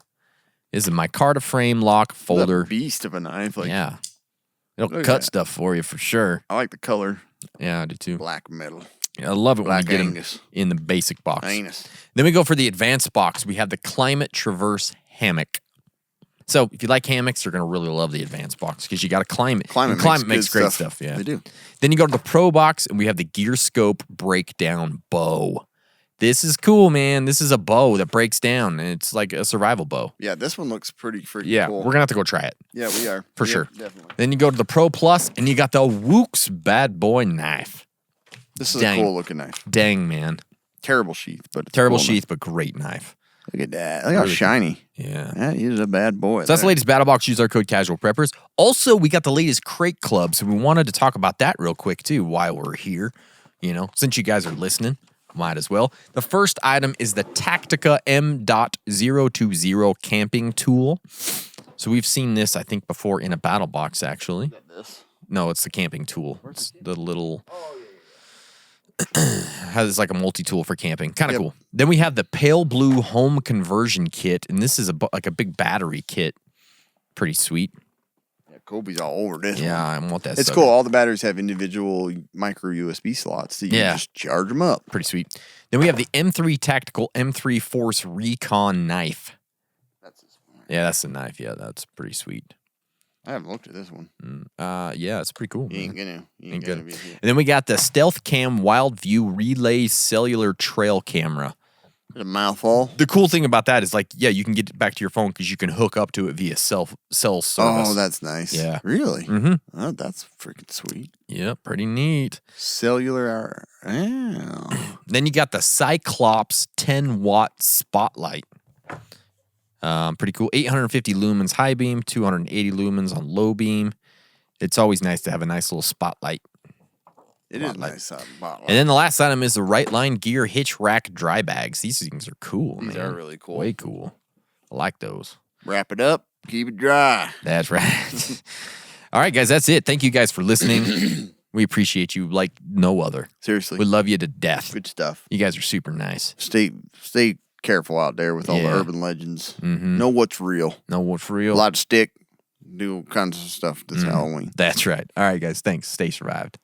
[SPEAKER 5] This is my micarta frame lock folder.
[SPEAKER 4] The beast of a knife. Like,
[SPEAKER 5] Yeah. It'll
[SPEAKER 4] Look at
[SPEAKER 5] cut
[SPEAKER 4] that.
[SPEAKER 5] stuff for you for sure.
[SPEAKER 4] I like the color.
[SPEAKER 5] Yeah, I do too.
[SPEAKER 4] Black metal.
[SPEAKER 5] Yeah, I love it when
[SPEAKER 4] Black
[SPEAKER 5] you get them
[SPEAKER 4] Angus.
[SPEAKER 5] in the basic box.
[SPEAKER 4] Anise.
[SPEAKER 5] Then we go for the advanced box. We have the Climate Traverse Hammock. So if you like hammocks, you're going to really love the advanced box because you got a climate. And climate makes
[SPEAKER 4] good
[SPEAKER 5] great stuff. Yeah,
[SPEAKER 4] They do.
[SPEAKER 5] Then you go to the Pro box and we have the Gear Scope Breakdown Bow. This is cool, man. This is a bow that breaks down, and it's like a survival bow.
[SPEAKER 4] Yeah, this one looks pretty freaking
[SPEAKER 5] Yeah,
[SPEAKER 4] cool.
[SPEAKER 5] we're gonna have to go try it
[SPEAKER 4] Yeah, we are.
[SPEAKER 5] for
[SPEAKER 4] Yep,
[SPEAKER 5] sure.
[SPEAKER 4] Definitely.
[SPEAKER 5] Then you go to the Pro Plus, and you got the Wooks Bad Boy Knife.
[SPEAKER 4] This is
[SPEAKER 5] Dang.
[SPEAKER 4] a cool looking knife.
[SPEAKER 5] Dang, man.
[SPEAKER 4] Terrible sheath, but it's
[SPEAKER 5] Terrible
[SPEAKER 4] cool
[SPEAKER 5] sheath, but great knife.
[SPEAKER 4] Enough. Look at that. Look how
[SPEAKER 5] Really cool.
[SPEAKER 4] shiny.
[SPEAKER 5] Yeah.
[SPEAKER 4] Yeah, he's a bad boy.
[SPEAKER 5] So that's the
[SPEAKER 4] there.
[SPEAKER 5] latest Battle Box. Use our code Casual Preppers. Also, we got the latest Crate Club, so we wanted to talk about that real quick too while we're here. You know, since you guys are listening, might as well. The first item is the Tactica M.020 camping tool. So we've seen this, I think, before in a Battle Box actually. No, it's the camping tool. It's the little. Has like a multi-tool for camping. Kind of cool. Then we have the Pale Blue Home Conversion Kit, and this is like a big battery kit. Pretty sweet.
[SPEAKER 4] Yeah, Kobe's all over this
[SPEAKER 5] Yeah,
[SPEAKER 4] one.
[SPEAKER 5] I want that.
[SPEAKER 4] It's
[SPEAKER 5] sucker.
[SPEAKER 4] cool. All the batteries have individual micro USB slots that you
[SPEAKER 5] Yeah.
[SPEAKER 4] just charge them up.
[SPEAKER 5] Pretty sweet. Then we have the M3 Tactical M3 Force Recon Knife. Yeah, that's the knife. Yeah, that's pretty sweet.
[SPEAKER 4] I haven't looked at this one.
[SPEAKER 5] Yeah, it's pretty cool.
[SPEAKER 4] You ain't
[SPEAKER 5] man.
[SPEAKER 4] gonna. You
[SPEAKER 5] Ain't
[SPEAKER 4] ain't
[SPEAKER 5] good.
[SPEAKER 4] gonna be here.
[SPEAKER 5] And then we got the Stealth Cam Wild View Relay Cellular Trail Camera.
[SPEAKER 4] It's a mouthful.
[SPEAKER 5] The cool thing about that is like, yeah, you can get it back to your phone because you can hook up to it via cell service.
[SPEAKER 4] Oh, that's nice.
[SPEAKER 5] Yeah.
[SPEAKER 4] Really?
[SPEAKER 5] Mm-hmm.
[SPEAKER 4] Oh, that's freaking sweet.
[SPEAKER 5] Yeah, pretty neat.
[SPEAKER 4] Cellular. Oh.
[SPEAKER 5] Then you got the Cyclops 10-watt spotlight. Pretty cool. 850 lumens high beam, 280 lumens on low beam. It's always nice to have a nice little spotlight.
[SPEAKER 4] It is nice. Bottle.
[SPEAKER 5] And then the last item is the Right Line Gear Hitch Rack Dry Bags. These things are cool,
[SPEAKER 4] These
[SPEAKER 5] man.
[SPEAKER 4] are really cool.
[SPEAKER 5] Way cool. I like those.
[SPEAKER 4] Wrap it up. Keep it dry.
[SPEAKER 5] That's right. All right, guys, that's it. Thank you guys for listening. We appreciate you like no other.
[SPEAKER 4] Seriously.
[SPEAKER 5] We love you to death.
[SPEAKER 4] Good stuff.
[SPEAKER 5] You guys are super nice.
[SPEAKER 4] Stay careful out there with all the
[SPEAKER 5] Yeah.
[SPEAKER 4] urban legends.
[SPEAKER 5] Mm-hmm.
[SPEAKER 4] Know what's real.
[SPEAKER 5] Know what's
[SPEAKER 4] A
[SPEAKER 5] real?
[SPEAKER 4] lot of stick. Do all kinds of stuff this Halloween.
[SPEAKER 5] That's right. All right, guys. Thanks. Stay survived.